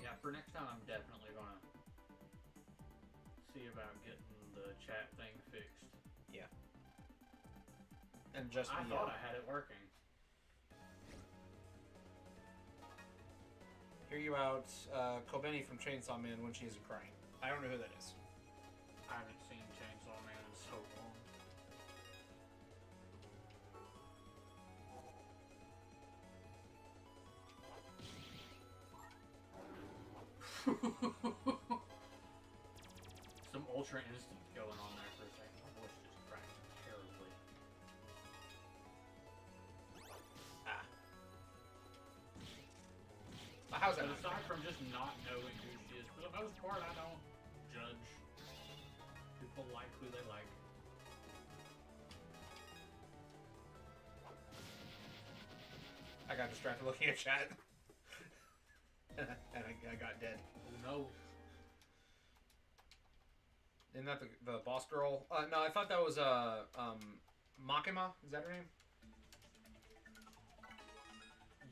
Yeah, for next time I'm definitely gonna see about getting the chat thing fixed. Yeah. And just I thought I had it working. Hear you out, Kobeni from Chainsaw Man when she isn't crying. I don't know who that is. I haven't seen Chainsaw Man in so long. Some Ultra Instinct going on there for a second. My voice just cracked terribly. How's that? But aside from just not knowing who she is, for the most part, I don't judge. People like who they like. I got distracted looking at chat. And I got dead. Oh no. Isn't that the boss girl? No, I thought that was Makima. Is that her name?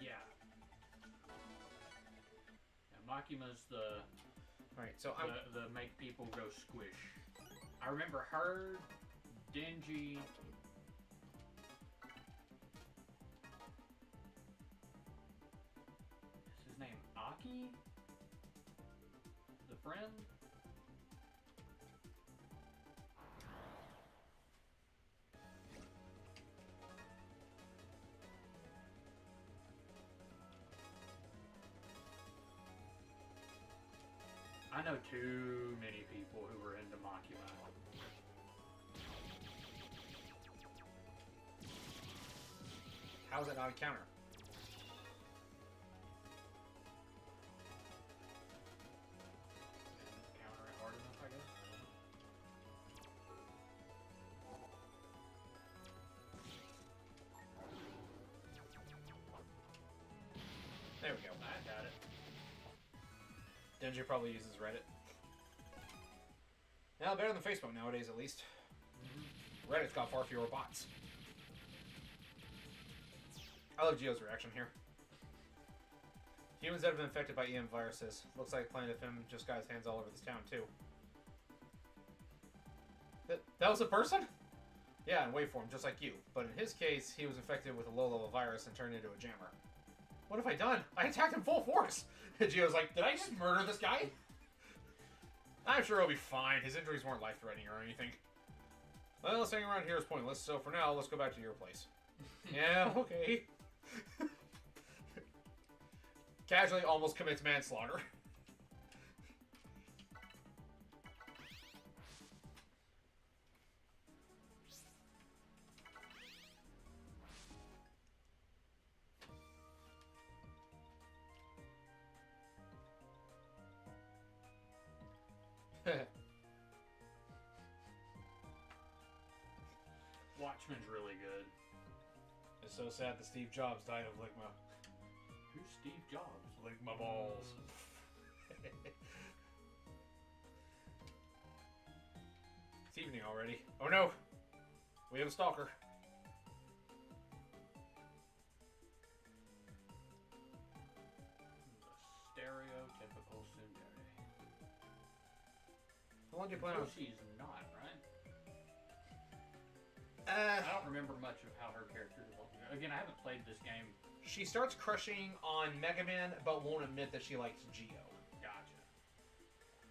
Yeah. Makima's the Alright, so the make people go squish. I remember her, Denji. Is his name Aki? The friend? I know too many people who were into Makima. How is it not a counter? Counter it hard enough, I guess. There we go. I got it. Denji probably uses Reddit. Now, better than Facebook nowadays, at least. Reddit's got far fewer bots. I love Gio's reaction here. Humans that have been infected by EM viruses. Looks like Planet FM just got his hands all over this town, too. That was a person? Yeah, in waveform, just like you. But in his case, he was infected with a low-level virus and turned into a jammer. What have I done? I attacked him full force! Gio's like, did I just murder this guy? I'm sure he'll be fine. His injuries weren't life-threatening or anything. Well, staying around here is pointless, so for now, let's go back to your place. Yeah, okay. Casually almost commits manslaughter. Watchmen's really good. It's so sad that Steve Jobs died of ligma. Who's Steve Jobs? Ligma balls. It's evening already. Oh no! We have a stalker. The stereotypical tsundere. How long do you plan on? She's not, right? Uh, I don't remember much of how her character developed. Again, I haven't played this game. she starts crushing on MegaMan, but won't admit that she likes Gio. Gotcha.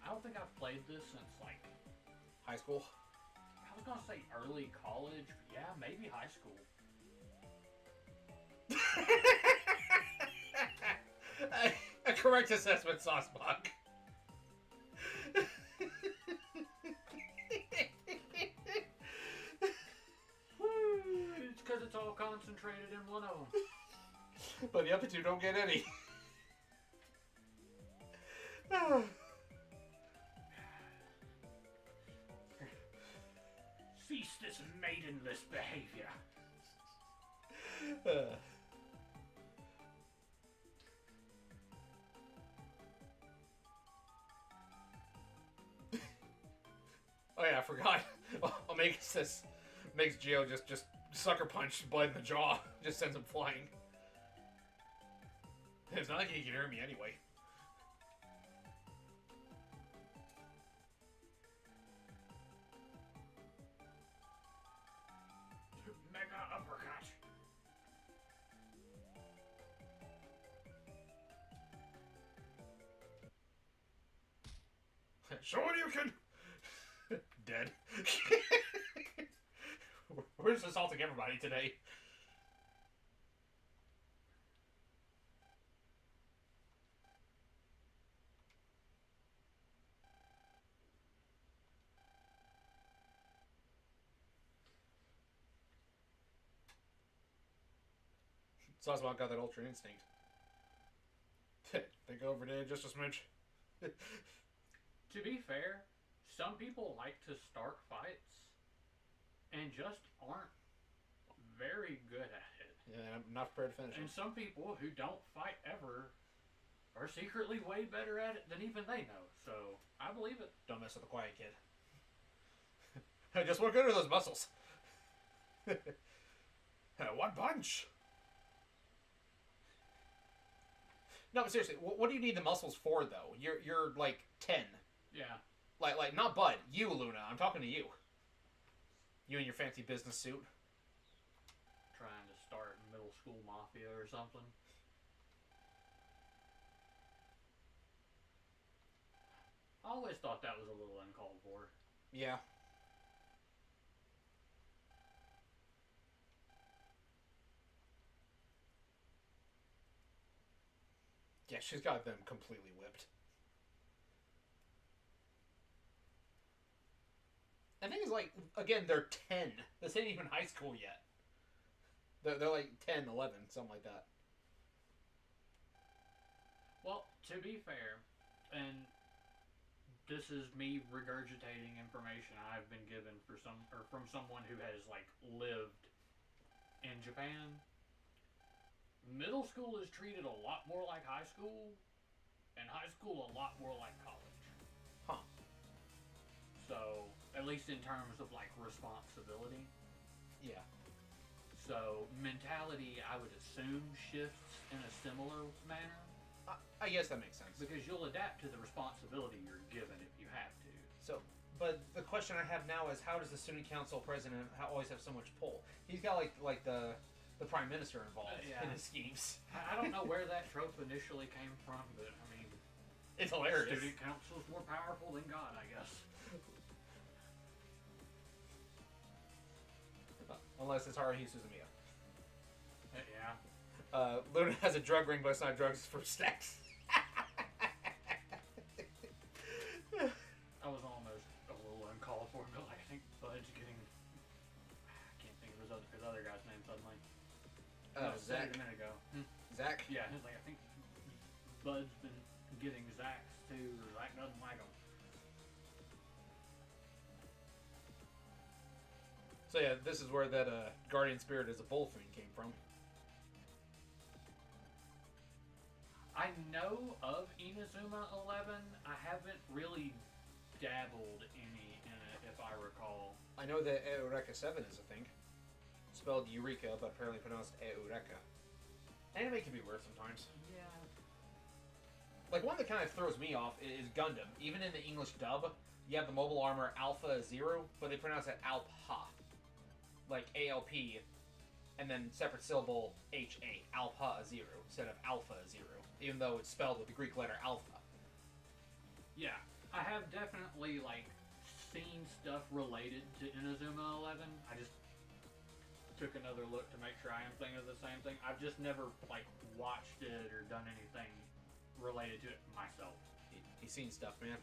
I don't think I've played this since, like, High school. I was gonna say early college. Yeah, maybe high school. A correct assessment, Saucebach. It's because it's all concentrated in one of them. But the other two don't get any. Cease this maidenless behavior. Oh yeah, I forgot. Makes Gio just sucker punch Bud in the jaw. Just sends him flying. It's not like he can hear me anyway. Mega uppercut. Show what you can. Dead. We're just assaulting everybody today. Sasbot got that ultra instinct. Think over there just a smidge. To be fair, some people like to start fights and just aren't very good at it. Yeah, I'm not prepared to finish And it. some people who don't fight ever are secretly way better at it than even they know. So, I believe it. Don't mess with the quiet kid. Just what good are those muscles? One punch. No, but seriously, what do you need the muscles for, though? You're like 10. Yeah. Like not Bud. You, Luna. I'm talking to you. You in your fancy business suit. Trying to start middle school mafia or something. I always thought that was a little uncalled for. Yeah. Yeah, she's got them completely whipped. The thing is, like, again, they're 10. This ain't even high school yet. They're like 10, 11, something like that. Well, to be fair, and this is me regurgitating information I've been given from someone who has like lived in Japan. Middle school is treated a lot more like high school, and high school a lot more like college. Huh. So, at least in terms of like responsibility. Yeah. So, mentality, I would assume, shifts in a similar manner. I guess that makes sense. Because you'll adapt to the responsibility you're given if you have to. So, but the question I have now is, how does the student council president always have so much pull? He's got like the prime minister involved in his schemes. I don't know where that trope initially came from, but I mean, It's hilarious. student council's more powerful than God, I guess. Unless it's Haruhi Suzumiya. Yeah. Luna has a drug ring, but it's not drugs, it's for sex. I was almost a little uncalled for, but I think Bud's getting... I can't think of his other guy's name suddenly. No, said it a minute ago. Zach? Yeah, he's like, I think Bud's been getting Zach's too, or Zach doesn't like him. So yeah, this is where that guardian spirit as a bull thing came from. I know of Inazuma 11. I haven't really dabbled any in it, if I recall. I know that Eureka 7 is a thing. Spelled Eureka, but apparently pronounced Eureka. Anime can be weird sometimes. Yeah. Like, one that kind of throws me off is Gundam. Even in the English dub, you have the mobile armor Alpha Zero, but they pronounce it Alpha. Like ALP, and then separate syllable HA, Alpha Zero, instead of Alpha Zero, even though it's spelled with the Greek letter Alpha. Yeah. I have definitely, like, seen stuff related to Inazuma 11. I just took another look to make sure I am thinking of the same thing. I've just never, like, watched it or done anything related to it myself. He's seen stuff, man.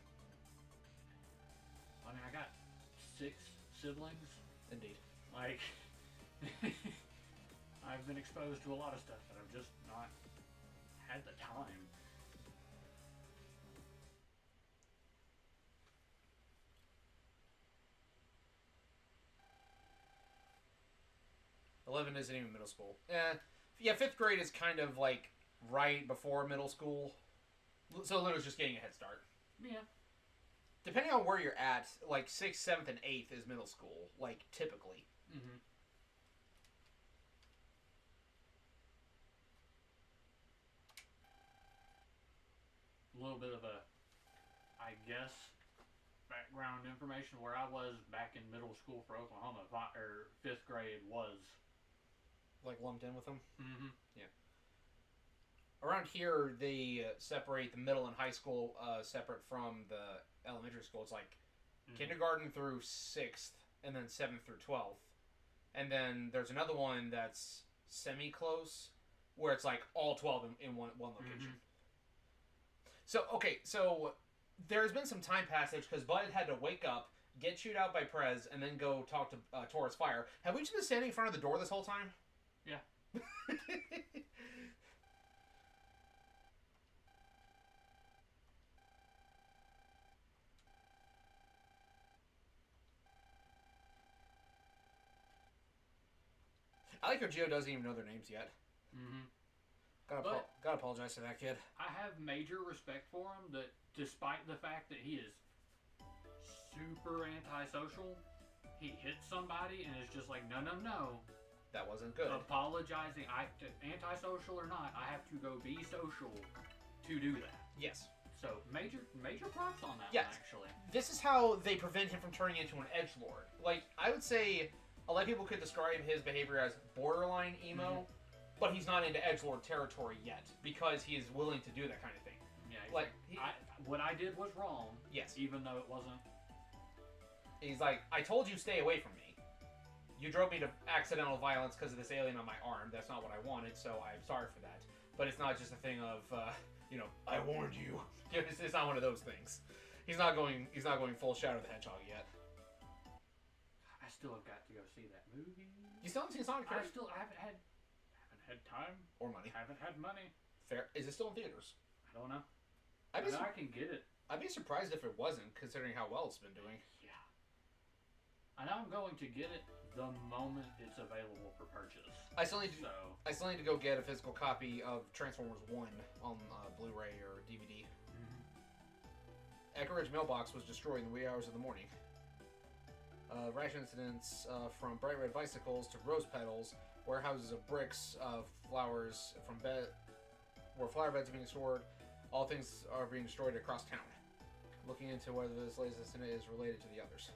I mean, I got 6 siblings. Indeed. Like, I've been exposed to a lot of stuff, but I've just not had the time. $11 isn't even middle school. Yeah, 5th grade is kind of like right before middle school. So Luna's just getting a head start. Yeah. Depending on where you're at, like 6th, 7th, and 8th is middle school, like typically. Mm-hmm. A little bit of a, I guess, background information where I was back in middle school for Oklahoma, or 5th grade was. Like lumped in with them? Mm-hmm. Yeah. Around here, they separate the middle and high school separate from the elementary school. It's like kindergarten through 6th, and then 7th through 12th. And then there's another one that's semi-close, where it's like all 12 in one location. So, okay, so there's been some time passage, because Bud had to wake up, get chewed out by Prez, and then go talk to Taurus Fire. Have we just been standing in front of the door this whole time? Yeah. I like how Gio doesn't even know their names yet. Mm-hmm. Gotta apologize to that kid. I have major respect for him, that despite the fact that he is super antisocial, he hits somebody and it's just like, no, no, no. That wasn't good. Apologizing, antisocial or not, I have to go be social to do that. Yes. So major props on that Yes. one, actually. This is how they prevent him from turning into an edgelord. Like, I would say a lot of people could describe his behavior as borderline emo, but he's not into edgelord territory yet because he is willing to do that kind of thing. Yeah, like what I did was wrong. Yes. Even though it wasn't. He's like, I told you stay away from me. You drove me to accidental violence because of this alien on my arm. That's not what I wanted, so I'm sorry for that. But it's not just a thing of, I warned you. It's not one of those things. He's not going full Shadow the Hedgehog yet. I still have got to go see that movie. You still haven't seen Sonic 3? I haven't had time or money. Haven't had money. Fair. Is it still in theaters? I don't know. I can get it. I'd be surprised if it wasn't, considering how well it's been doing. Yeah. And I'm going to get it the moment it's available for purchase. I still need to go get a physical copy of Transformers 1 on Blu-ray or DVD. Echo Ridge mailbox was destroyed in the wee hours of the morning. Rash incidents from bright red bicycles to rose petals, warehouses of bricks, flowers where flower beds are being stored. All things are being destroyed across town. Looking into whether this latest incident is related to the others.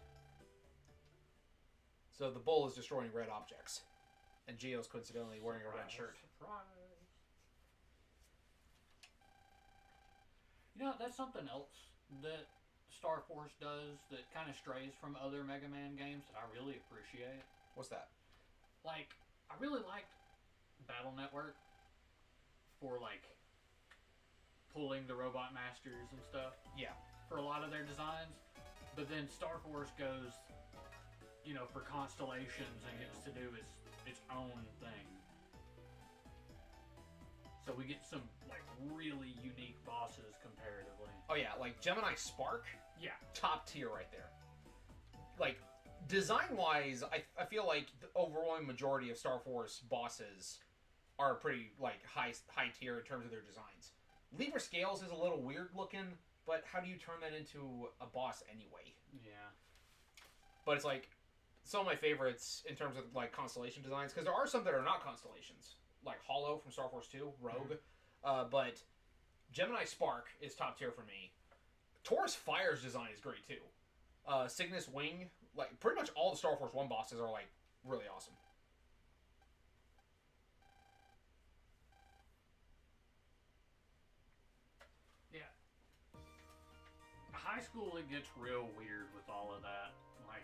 So the bull is destroying red objects, and Geo's coincidentally wearing a red shirt. Surprise! You know, that's something else that Starforce does that kind of strays from other Mega Man games that I really appreciate. What's that? Like, I really liked Battle Network for, like, pulling the Robot Masters and stuff. Yeah. For a lot of their designs. But then Starforce goes, for constellations and gets to do its own thing. So we get some, like, really unique bosses comparatively. Oh yeah, like Gemini Spark? Yeah. Top tier right there. Like, design-wise, I feel like the overwhelming majority of Starforce bosses are pretty, like, high tier in terms of their designs. Libra Scales is a little weird looking, but how do you turn that into a boss anyway? Yeah. But it's like, some of my favorites in terms of, like, constellation designs, because there are some that are not constellations, like Hollow from Star Force 2, Rogue, but Gemini Spark is top tier for me. Taurus Fire's design is great too. Cygnus Wing, like, pretty much all the Star Force 1 bosses are, like, really awesome. Yeah. High school, it gets real weird with all of that. Like...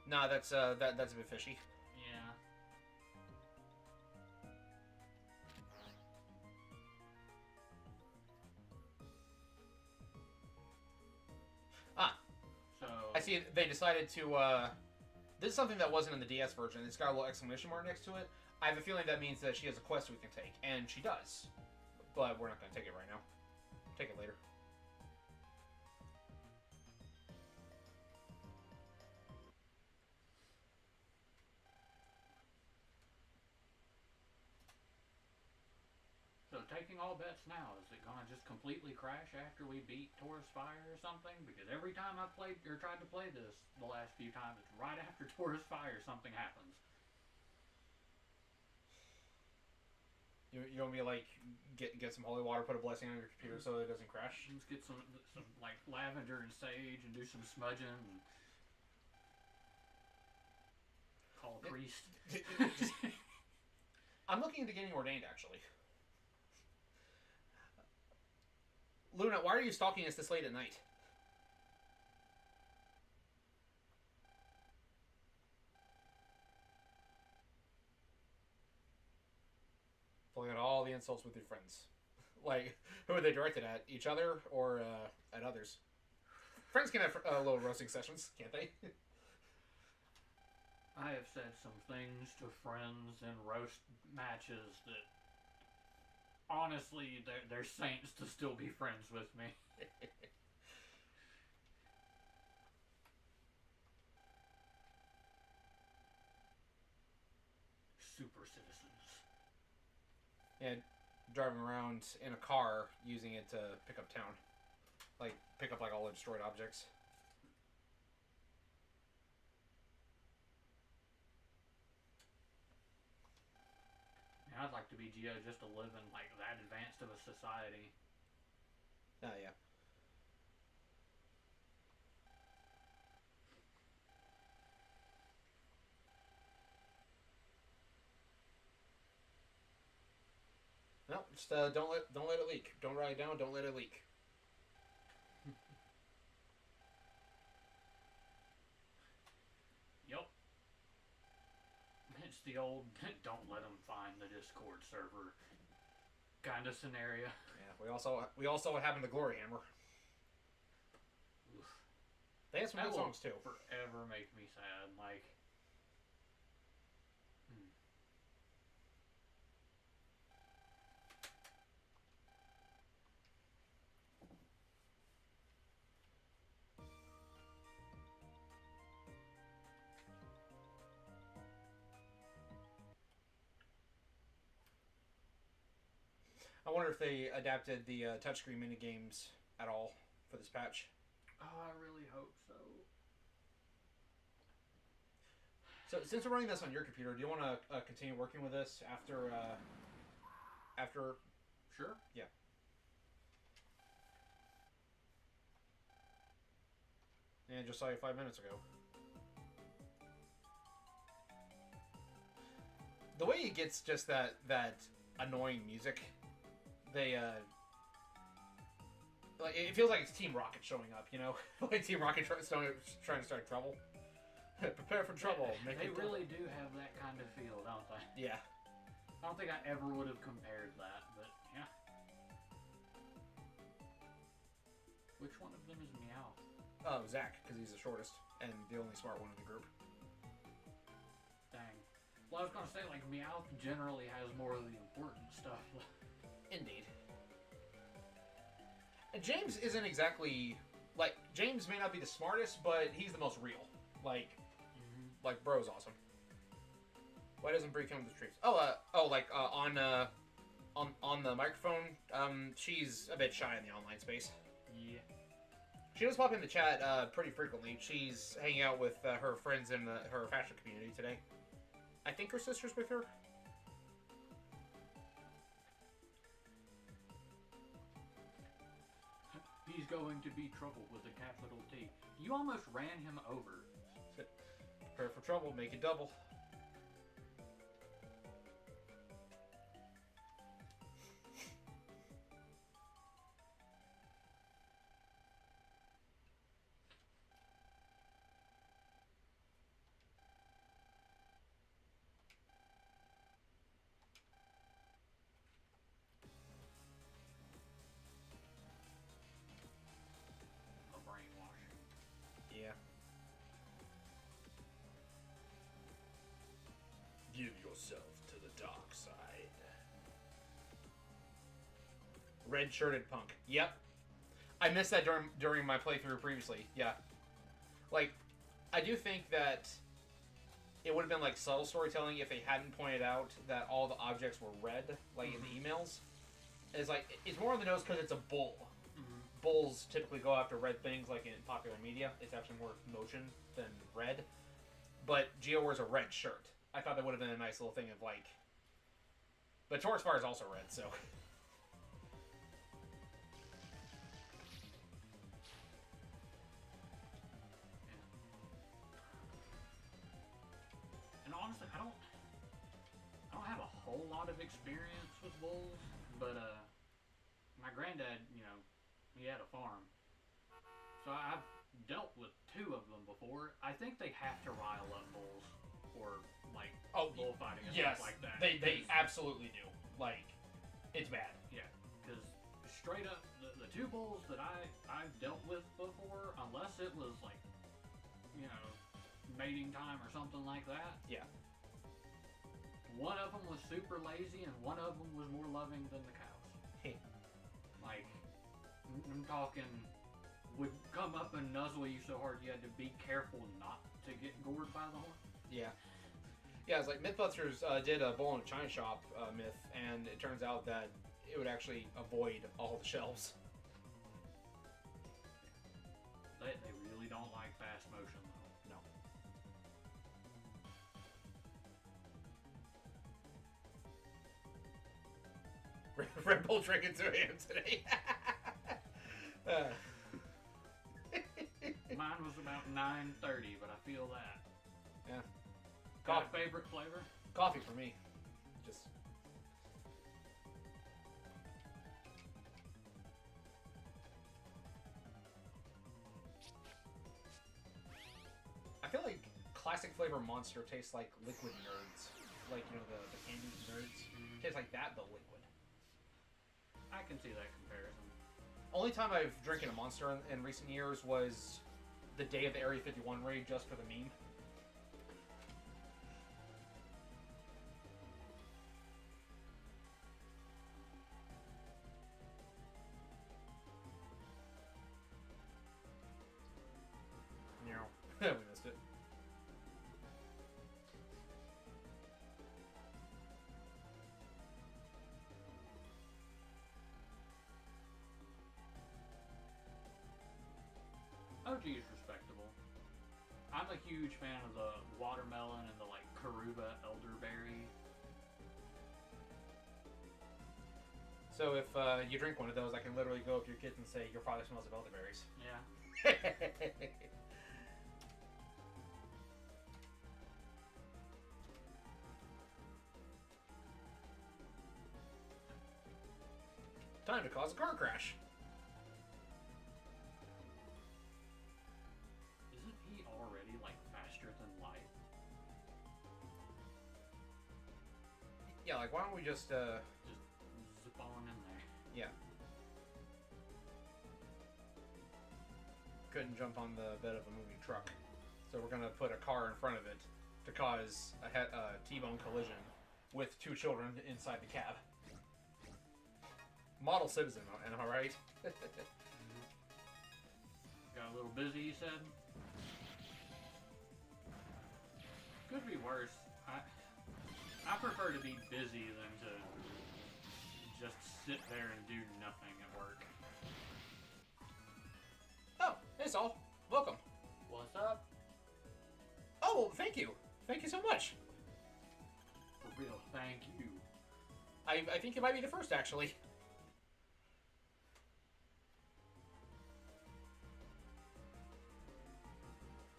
No, that's a bit fishy. Yeah. So... I see they decided to, this is something that wasn't in the DS version. It's got a little exclamation mark next to it. I have a feeling that means that she has a quest we can take, and she does. But we're not going to take it right now. Take it later. So taking all bets now, is it gonna just completely crash after we beat Taurus Fire or something? Because every time I've played or tried to play this the last few times, it's right after Taurus Fire something happens. You want me to, like, get some holy water, put a blessing on your computer so it doesn't crash? Let's get some like lavender and sage and do some smudging and call a priest. I'm looking into getting ordained, actually. Luna, why are you stalking us this late at night? Pulling out all the insults with your friends. Like, who are they directed at? Each other or at others? Friends can have little roasting sessions, can't they? I have said some things to friends in roast matches that honestly, they're saints to still be friends with me. Super citizens. And driving around in a car, using it to pick up town. like pick up like all the destroyed objects. Yeah, I'd like to be Geo just to live in like that advanced of a society. Oh yeah. No, just don't let it leak. Don't write it down. Don't let it leak. Yep. It's the old don't let them find the Discord server kind of scenario. Yeah, we all saw what happened to Glory Hammer. Oof. They had some good songs too. Forever make me sad. Like. I wonder if they adapted the touchscreen minigames at all for this patch. Oh, I really hope so. So, since we're running this on your computer, do you want to continue working with this after? Sure. Yeah. And just saw you 5 minutes ago. The way it gets just that annoying music, they like it feels like it's Team Rocket showing up, you know, like Team Rocket trying to start trouble. Prepare for trouble. They really do have that kind of feel, don't they? Yeah. I don't think I ever would have compared that, but yeah. Which one of them is Meow? Oh, Zach, because he's the shortest and the only smart one in the group. Dang. Well, I was gonna say, like, Meowth generally has more of the important stuff. Indeed. And James isn't exactly like James may not be the smartest, but he's the most real. Like, bro's awesome. Why doesn't Bree come to the streams? On the microphone. She's a bit shy in the online space. Yeah. She does pop in the chat pretty frequently. She's hanging out with her friends in her fashion community today. I think her sister's with her. He's going to be trouble with a capital T. You almost ran him over. Prepare for trouble, make it double. Yeah. Give yourself to the dark side. Red-shirted punk. Yep. I missed that during my playthrough previously. Yeah. Like, I do think that it would have been like subtle storytelling if they hadn't pointed out that all the objects were red, like in the emails. It's like, it's more on the nose because it's a bull. Bulls typically go after red things, like in popular media. It's actually more motion than red. But Geo wears a red shirt. I thought that would have been a nice little thing of like... But Taurus Fire is also red, so... And honestly, I don't have a whole lot of experience with bulls, but my granddad, you know, he had a farm. So I've dealt with 2 of them before. I think they have to rile up bulls for, like, bullfighting and stuff like that. They absolutely do. Like, it's bad. Yeah, because straight up, the 2 bulls that I've dealt with before, unless it was, like, you know, mating time or something like that. Yeah. One of them was super lazy and one of them was more loving than the cows. Hey. Like, I'm talking, would come up and nuzzle you so hard you had to be careful not to get gored by the horn. Yeah. Yeah, it's like Mythbusters did a bull in a china shop myth, and it turns out that it would actually avoid all the shelves. They really don't like fast motion, though. No. Red Bull drinking 2 a.m. today. Mine was about 9:30, but I feel that. Yeah. Got a favorite flavor? Coffee for me. Just. I feel like classic flavor Monster tastes like liquid nerds. Like, you know, the candy nerds. Tastes like that, but liquid. I can see that comparison. Only time I've drinking a Monster in recent years was the day of the Area 51 raid just for the meme. We missed it. OG is respectable. I'm a huge fan of the watermelon and the like Karuba elderberry. So if you drink one of those, I can literally go up to your kids and say, your father smells of elderberries. Yeah. Time to cause a car crash. Isn't he already like faster than light? Yeah, like why don't we just Just zip on in there. yeah. Couldn't jump on the bed of a moving truck. So we're gonna put a car in front of it to cause a T-bone collision with 2 children inside the cab. Model citizen, am I right? Got a little busy, he said. Could be worse. I prefer to be busy than to just sit there and do nothing at work. Oh, hey Saul. Welcome. What's up? Oh, thank you. Thank you so much. For real, thank you. I think you might be the first, actually.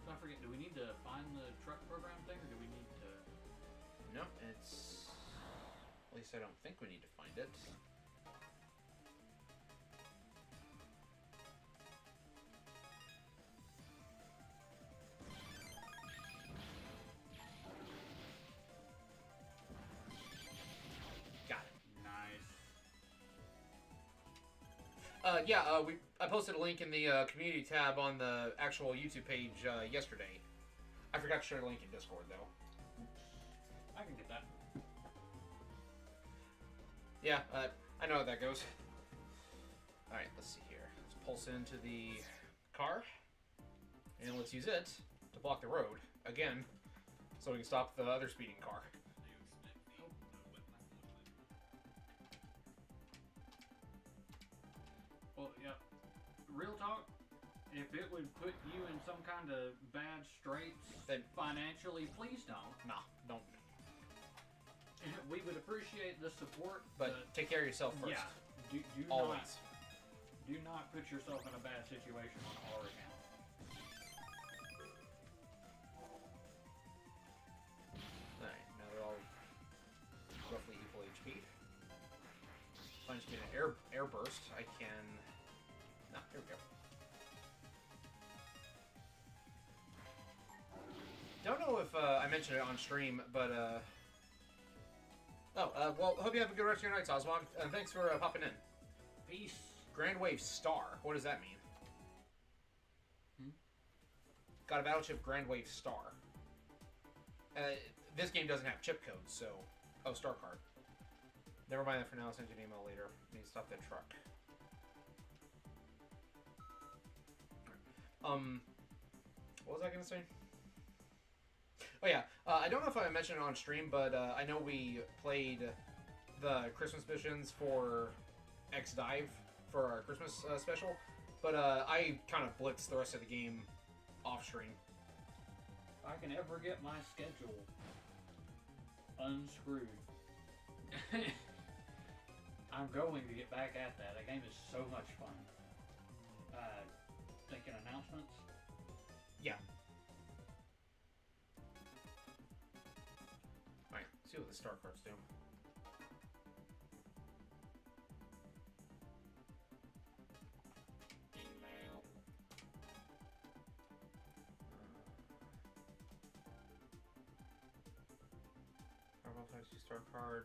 So I forget, do we need to find the truck program thing, or do we need to... No, it's... At least I don't think we need to find it. Got it. Nice. I posted a link in the community tab on the actual YouTube page yesterday. I forgot to share the link in Discord, though. I can get that. Yeah, I know how that goes. Alright, let's see here. Let's pulse into the car. And let's use it to block the road, again, so we can stop the other speeding car. Well, yeah. Real talk, if it would put you in some kind of bad straits Then- financially, please don't. Nah, don't. We would appreciate the support, But take care of yourself first. yeah, do Always. do not put yourself in a bad situation on our account. Alright, now they're all roughly equal HP. If I just get an air burst, I can... No, here we go. Don't know if I mentioned it on stream, but well, hope you have a good rest of your night, Oswald. And thanks for popping in. Peace. Grand Wave Star. What does that mean? Got a battleship Grand Wave Star. This game doesn't have chip codes, so... Oh, Star card. Never mind that for now. I'll send you an email later. Need to stop that truck. What was I going to say? Oh yeah, I don't know if I mentioned it on stream, but I know we played the Christmas missions for X-Dive for our Christmas special, But I kind of blitz the rest of the game off stream. If I can ever get my schedule unscrewed, I'm going to get back at that. That game is so much fun. Thinking announcements? Yeah. Alright, see what the star cards do. Star card.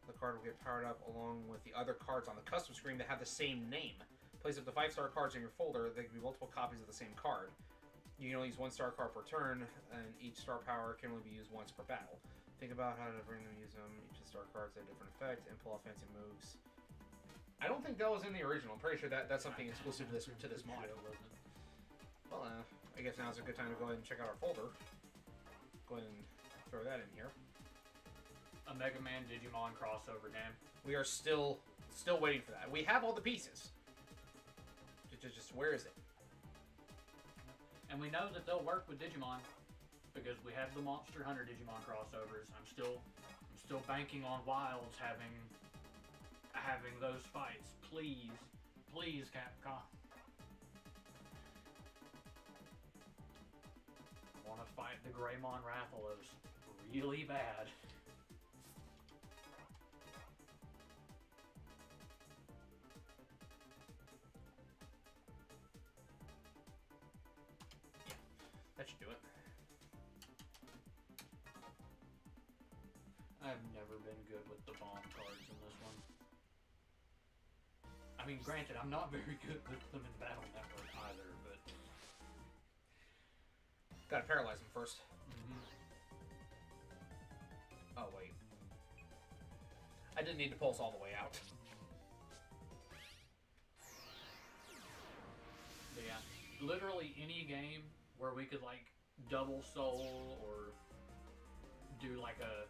The card will get powered up along with the other cards on the custom screen that have the same name. Place up to 5-star cards in your folder. There can be multiple copies of the same card. You can only use 1 star card per turn, and each star power can only be used once per battle. Think about how to bring them, use them. Each of the star cards have a different effect and pull off fancy moves. I don't think that was in the original. I'm pretty sure that's something exclusive to this mod. Well, I guess now's a good time to go ahead and check out our folder. Go ahead and throw that in here. A MegaMan Digimon crossover game. We are still waiting for that. We have all the pieces. Just where is it? And we know that they'll work with Digimon because we have the Monster Hunter Digimon crossovers. I'm still banking on Wilds having those fights. Please, please, Capcom. I want to fight the Greymon Rathalos really bad. That should do it. I've never been good with the bomb cards in this one. I mean, granted, I'm not very good with them in Battle Network either, but... Gotta paralyze them first. Mm-hmm. Oh, wait. I didn't need to pulse all the way out. But yeah, literally any game where we could like double soul or do like a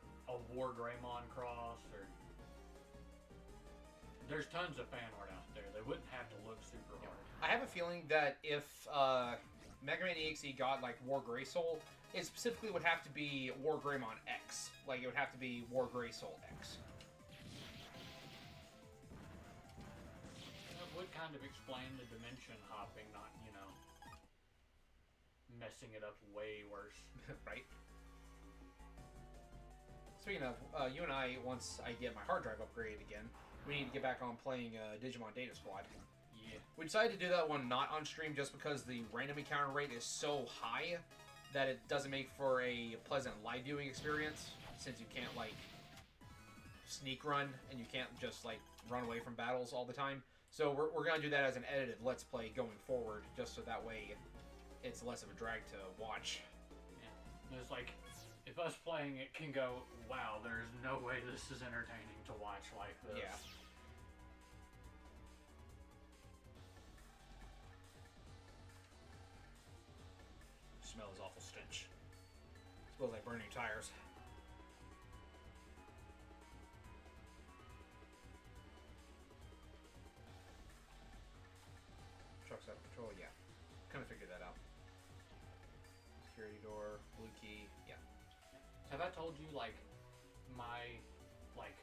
War Greymon cross, or there's tons of fan art out there. They wouldn't have to look super hard. I have a feeling that if Mega Man EXE got like War Grey Soul, it specifically would have to be War Greymon X. Like it would have to be War Grey Soul X. It would kind of explain the dimension hopping, not, you know, messing it up way worse. Right? Speaking of, you and I, once I get my hard drive upgraded again, we need to get back on playing Digimon Data Squad. Yeah. We decided to do that one not on stream just because the random encounter rate is so high that it doesn't make for a pleasant live viewing experience, since you can't, like, sneak run, and you can't just, like, run away from battles all the time. So we're going to do that as an edited Let's Play going forward, just so that way it's less of a drag to watch. Yeah. It's like, if us playing it can go, wow, there's no way this is entertaining to watch like this. Yeah. Smell is awful stench. Smells like burning tires. Trucks out of control, yeah. Kind of figured that out. Security door, blue key, yeah. Have I told you, like, my, like,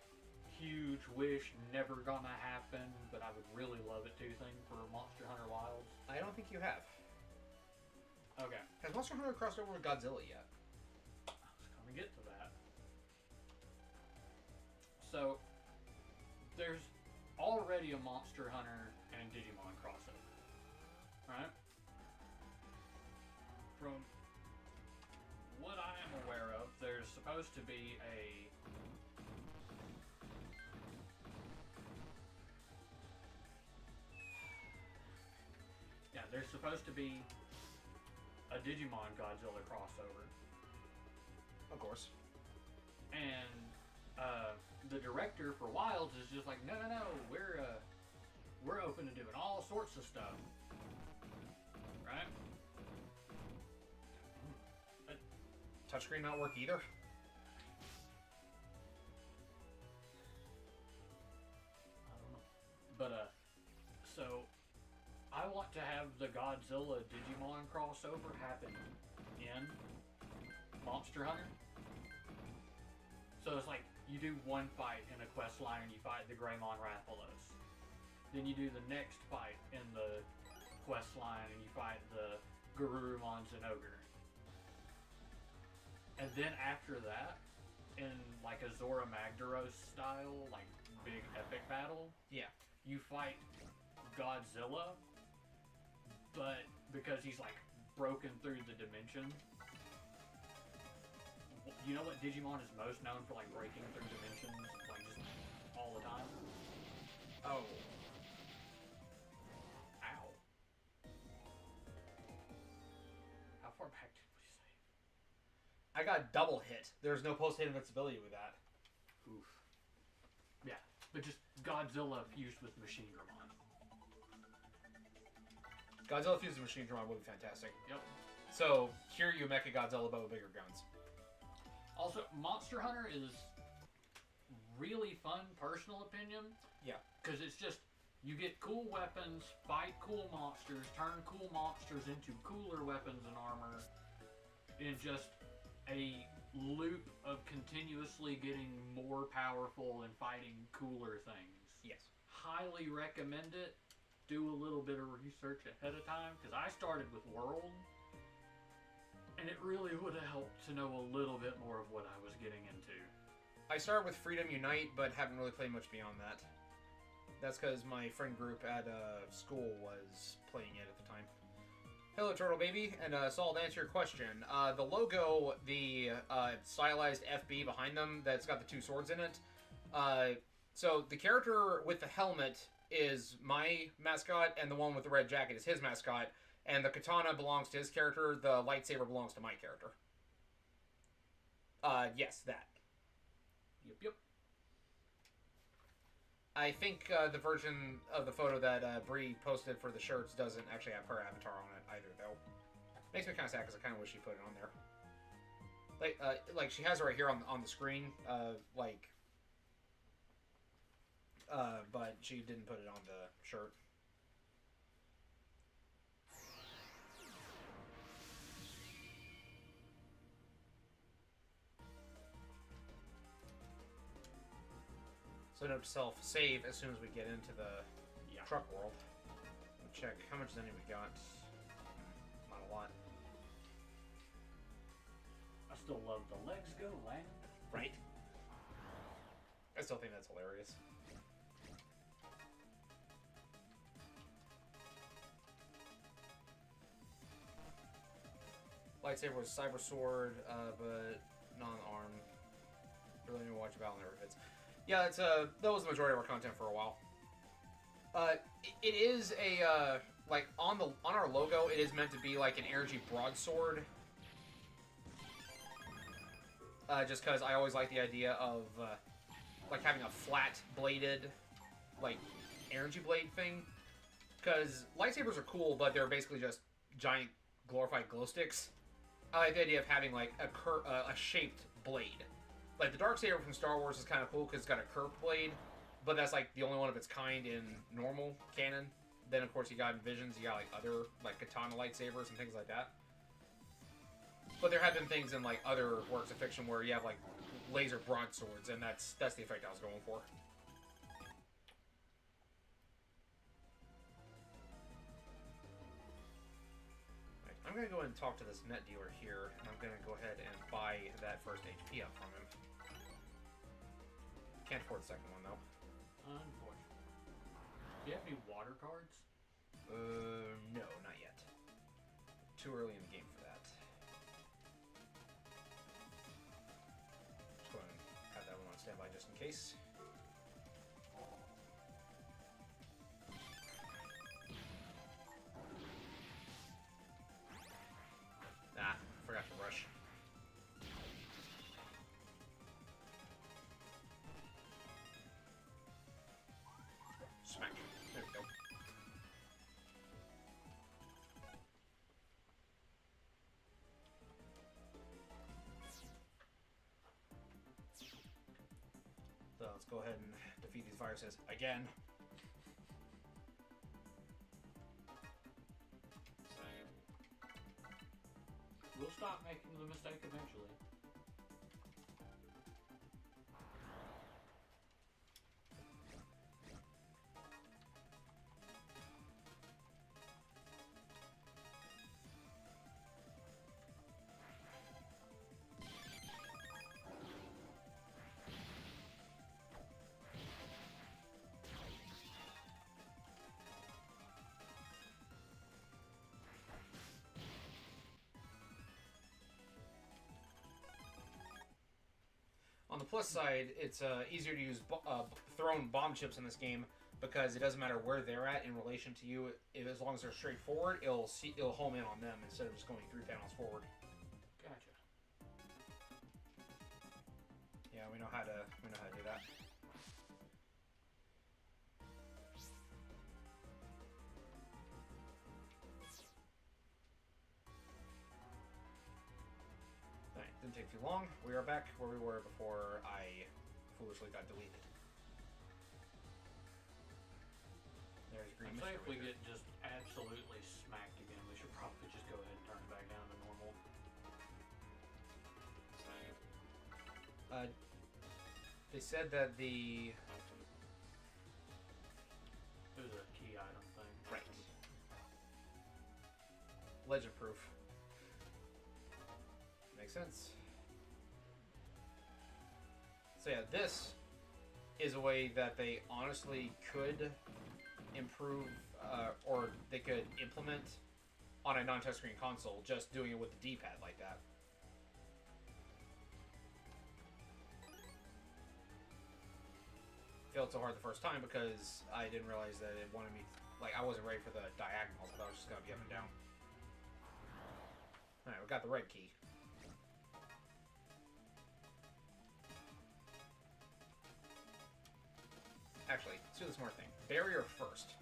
huge wish never gonna happen, but I would really love it to thing for Monster Hunter Wilds? I don't think you have. Okay. Has Monster Hunter crossed over with Godzilla yet? I was gonna get to that. So, there's already a Monster Hunter and Digimon crossover, right? From what I am aware of, there's supposed to be a... Yeah, there's supposed to be a Digimon Godzilla crossover. Of course. And the director for Wilds is just like, no, we're open to doing all sorts of stuff, right? Touchscreen not work either? I don't know, but so I want to have the Godzilla Digimon crossover happen in Monster Hunter. So it's like you do one fight in a quest line and you fight the Greymon Rathalos. Then you do the next fight in the quest line and you fight the Garurumon Zenogre. And then after that, in like a Zora Magdaros style, like big epic battle, Yeah. you fight Godzilla, but because he's like broken through the dimension. You know what Digimon is most known for, like breaking through dimensions, like just all the time? Oh. Ow. How far back did we say? I got double hit. There's no post-hit invincibility with that. Oof. Yeah, but just Godzilla fused with Machine Dramon. Godzilla fused with Machine Dramon would be fantastic. Yep. So, Kiryu Mecha Godzilla but with bigger guns. Also, Monster Hunter is really fun, personal opinion. Yeah. Because it's just, you get cool weapons, fight cool monsters, turn cool monsters into cooler weapons and armor, in just a loop of continuously getting more powerful and fighting cooler things. Yes. Highly recommend it. Do a little bit of research ahead of time, because I started with World, and it really would have helped to know a little bit more of what I was getting into. I started with Freedom Unite, but haven't really played much beyond that. That's because my friend group at school was playing it at the time. Hello, Turtle Baby, and Saul, to answer your question, the logo, the stylized FB behind them that's got the two swords in it, so the character with the helmet is my mascot, and the one with the red jacket is his mascot, and the katana belongs to his character, the lightsaber belongs to my character. Yes, that. Yep. I think the version of the photo that Bree posted for the shirts doesn't actually have her avatar on it either, though. Makes me kind of sad because I kind of wish she put it on there. Like she has it right here on the screen, but she didn't put it on the shirt. So note to self, save as soon as we get into the truck world. We'll check how much zenny we got. Not a lot. I still love the legs go, Lang. Right? I still think that's hilarious. Lightsaber was Cyber Sword, but non-arm. Really need to watch Battle Never Hits. Yeah, it's that was the majority of our content for a while. It is a like on our logo, it is meant to be like an energy broadsword. Just because I always like the idea of like having a flat bladed like energy blade thing. Because lightsabers are cool, but they're basically just giant glorified glow sticks. I like the idea of having like a shaped blade. Like the Darksaber from Star Wars is kind of cool because it's got a curved blade, but that's like the only one of its kind in normal canon. Then of course you got in Visions, you got like other like katana lightsabers and things like that. But there have been things in like other works of fiction where you have like laser broadswords, and that's the effect I was going for. Right, I'm gonna go ahead and talk to this net dealer here, and I'm gonna go ahead and buy that first HP up from him. Can't afford the second one though. Unfortunately. Do you have any water cards? No, not yet. Too early in the game for that. Just go ahead and have that one on standby just in case. Ah, forgot to rush. Smack. There we go. So let's go ahead and defeat these viruses again. We'll stop making the mistake eventually. On the plus side, it's easier to use thrown bomb chips in this game because it doesn't matter where they're at in relation to you. As long as they're straightforward, it'll home in on them instead of just going 3 panels forward. Gotcha. Yeah, we know how to do that. Alright, didn't take too long. We are back where we were before I foolishly got deleted. There's green. I'd say if we get just absolutely smacked again, we should probably just go ahead and turn it back down to normal. They said that the... It was a key item thing. Right. Legend proof. Makes sense. So yeah, this is a way that they honestly could improve, or they could implement on a non-touchscreen console, just doing it with the D-pad like that. Failed so hard the first time because I didn't realize that it wanted me, like, I wasn't ready for the diagonals. I thought it was just going to be up and down. Alright, we got the red key. Actually, let's do the smart thing. Barrier first.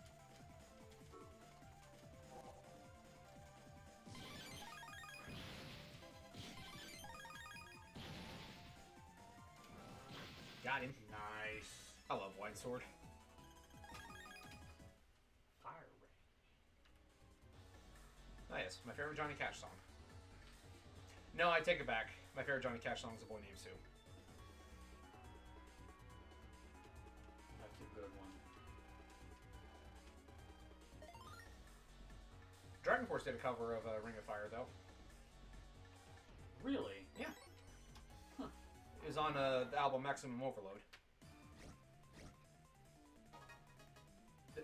Got him. Nice. I love Wide Sword. Fire ring. Oh yes, my favorite Johnny Cash song. No, I take it back. My favorite Johnny Cash song is A Boy Named Sue. That's a good one. Dragon Force did a cover of Ring of Fire, though. Really? Yeah. Huh. It was on the album Maximum Overload.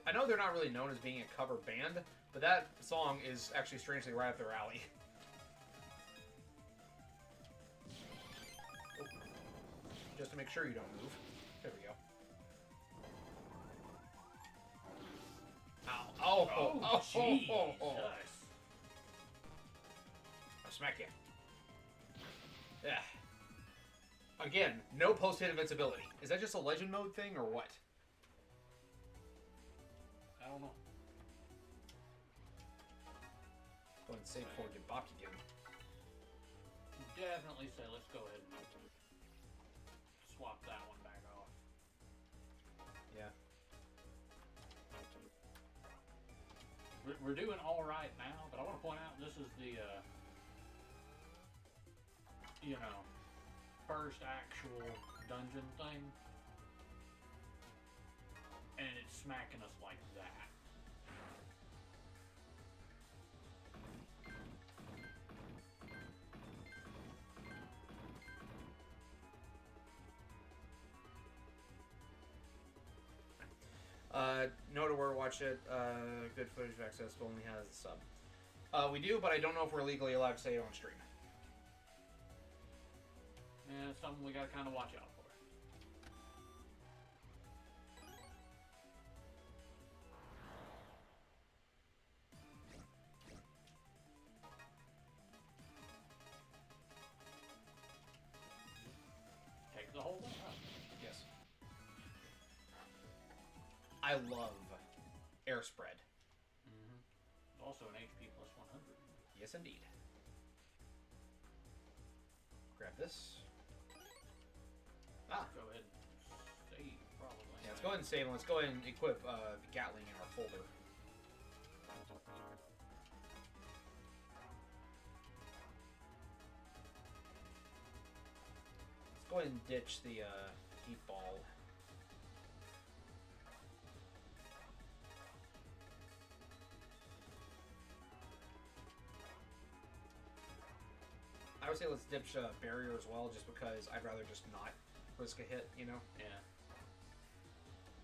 I know they're not really known as being a cover band, but that song is actually strangely right up their alley. Just to make sure you don't move. There we go. Ow. Oh, Jesus. I'll smack you. Yeah. Again, no post-hit invincibility. Is that just a legend mode thing or what? I don't know. Go ahead and save before we get bopped again. Definitely say let's go ahead and swap that one back off. Yeah. We're doing all right now, but I want to point out this is the, you know, first actual dungeon thing, and it's smacking us like that. Know to where to watch it. Good footage of access, but only has a sub. We do, but I don't know if we're legally allowed to say it on stream. Yeah, it's something we gotta kind of watch out for. Take the whole thing out. Yes. I love air spread. Mm-hmm. Also an HP plus 100. Yes, indeed. Grab this. Ah. Go ahead and save, probably. Yeah, let's go ahead and save and let's go ahead and equip the Gatling in our folder. go ahead and ditch the heat ball. I would say let's ditch barrier as well, just because I'd rather just not risk a hit, you know? Yeah.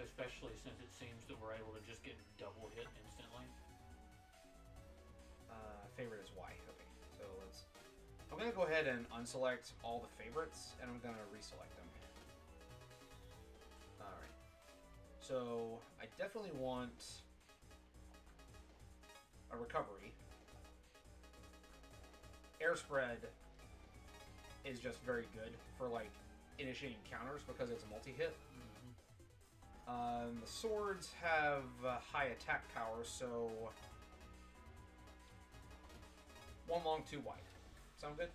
Especially since it seems that we're able to just get double hit instantly. Favorite is Y. Okay, so let's... I'm going to go ahead and unselect all the favorites, and I'm going to reselect them. Alright. So, I definitely want a recovery. Air spread is just very good for, like, initiating counters because it's a multi-hit. The swords have high attack power, so 1 long, 2 wide. Sound good?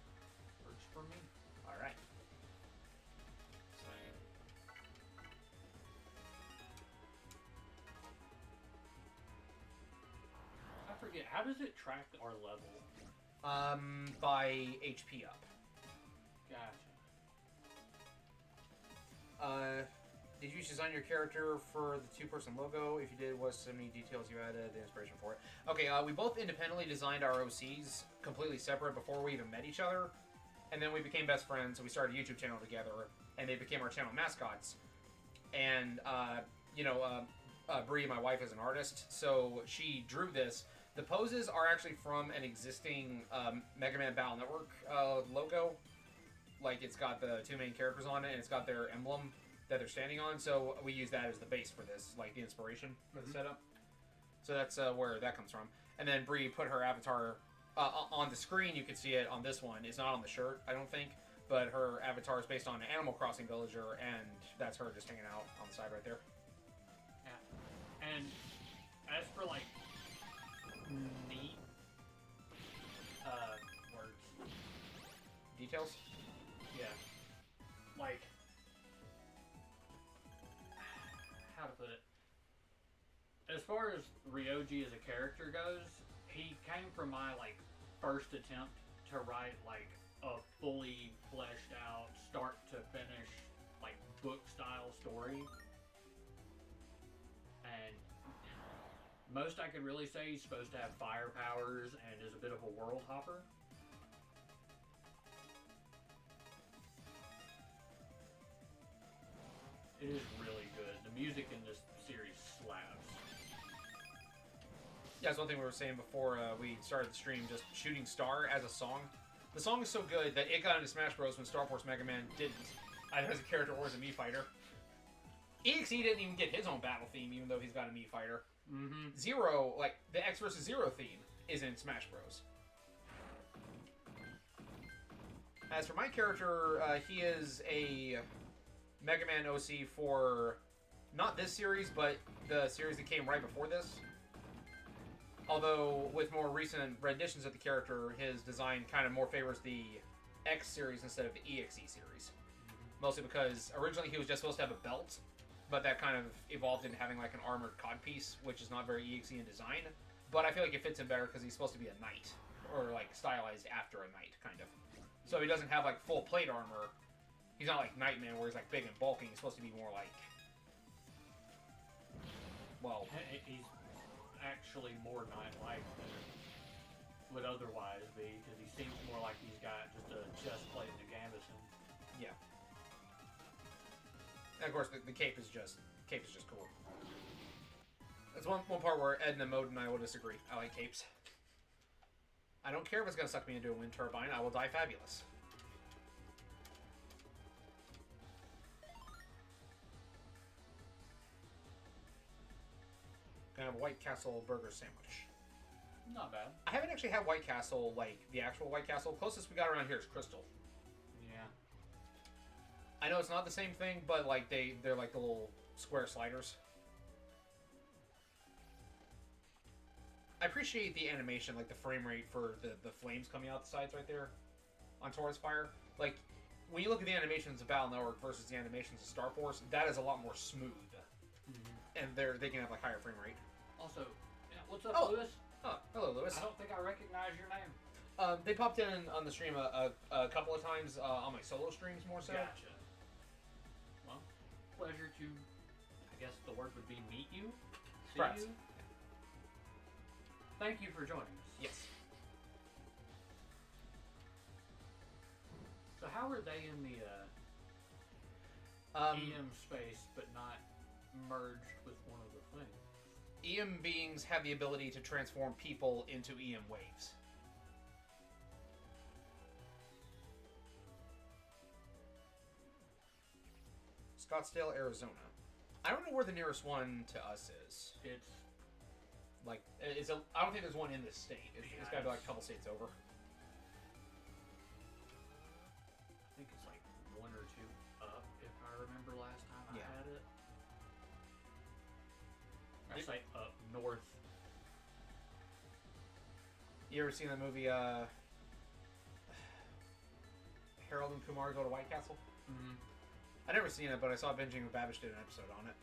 Works for me. Alright. I forget, how does it track our level? By HP up. Gotcha. Did you design your character for the 2-person logo? If you did, what so many details you added, the inspiration for it? Okay, we both independently designed our OCs completely separate before we even met each other. And then we became best friends, and we started a YouTube channel together, and they became our channel mascots. And, Bree, my wife, is an artist, so she drew this. The poses are actually from an existing MegaMan Battle Network logo. Like, it's got the 2 main characters on it, and it's got their emblem that they're standing on, so we use that as the base for this, like the inspiration for the setup. So that's where that comes from. And then Bree put her avatar on the screen. You can see it on this one. It's not on the shirt, I don't think, but her avatar is based on an Animal Crossing villager, and that's her just hanging out on the side right there. Yeah. And as for, like, neat words. Details? Yeah. Like, how to put it? As far as Ryouji as a character goes, he came from my, like, first attempt to write, like, a fully fleshed out, start to finish, like, book-style story. And most I could really say he's supposed to have fire powers and is a bit of a world hopper. It is really good. The music in this series slaps. Yeah, that's one thing we were saying before we started the stream, just Shooting Star as a song. The song is so good that it got into Smash Bros. When Starforce MegaMan didn't, either as a character or as a Mii fighter. EXE didn't even get his own battle theme, even though he's got a Mii fighter. Mm-hmm. Zero, like, the X vs. Zero theme is in Smash Bros. As for my character, he is a MegaMan OC for not this series, but the series that came right before this. Although, with more recent renditions of the character, his design kind of more favors the X series instead of the EXE series. Mostly because originally he was just supposed to have a belt, but that kind of evolved into having like an armored codpiece, which is not very EXE in design. But I feel like it fits him better because he's supposed to be a knight, or like stylized after a knight, kind of. So he doesn't have like full plate armor. He's not like Nightman where he's like big and bulking. He's supposed to be more like, well, He's actually more knight-like than it would otherwise be, because he seems more like he's got just a chest plate and a gambeson. yeah. And of course, the cape is just cool. That's one part where Ed and Mode and I will disagree. I like capes. I don't care if it's gonna suck me into a wind turbine. I will die fabulous. Gonna have a White Castle burger sandwich. Not bad. I haven't actually had White Castle, like the actual White Castle. Closest we got around here is Crystal. Yeah. I know it's not the same thing, but like they're like the little square sliders. I appreciate the animation, like the frame rate for the flames coming out the sides right there on Taurus Fire. Like, when you look at the animations of Battle Network versus the animations of Starforce, that is a lot more smooth. Mm-hmm. And they can have like higher frame rate. Also, yeah, what's up, Oh. Lewis? Oh, hello, Lewis. I don't think I recognize your name. They popped in on the stream a couple of times on my solo streams more so. Gotcha. pleasure to, I guess the word would be meet you. See Correct. you. Thank you for joining us. Yes. So how are they in the EM space, but not merged with one of the things? EM beings have the ability to transform people into EM waves. Scottsdale, Arizona. I don't know where the nearest one to us is. It's Like, I don't think there's one in this state. It's got to be like a couple states over. I think it's like 1 or 2 up, if I remember last time I Yeah. had it. I say up north. You ever seen the movie Harold and Kumar Go to White Castle? Mm-hmm. I never seen it, but I saw Binging with Babish did an episode on it.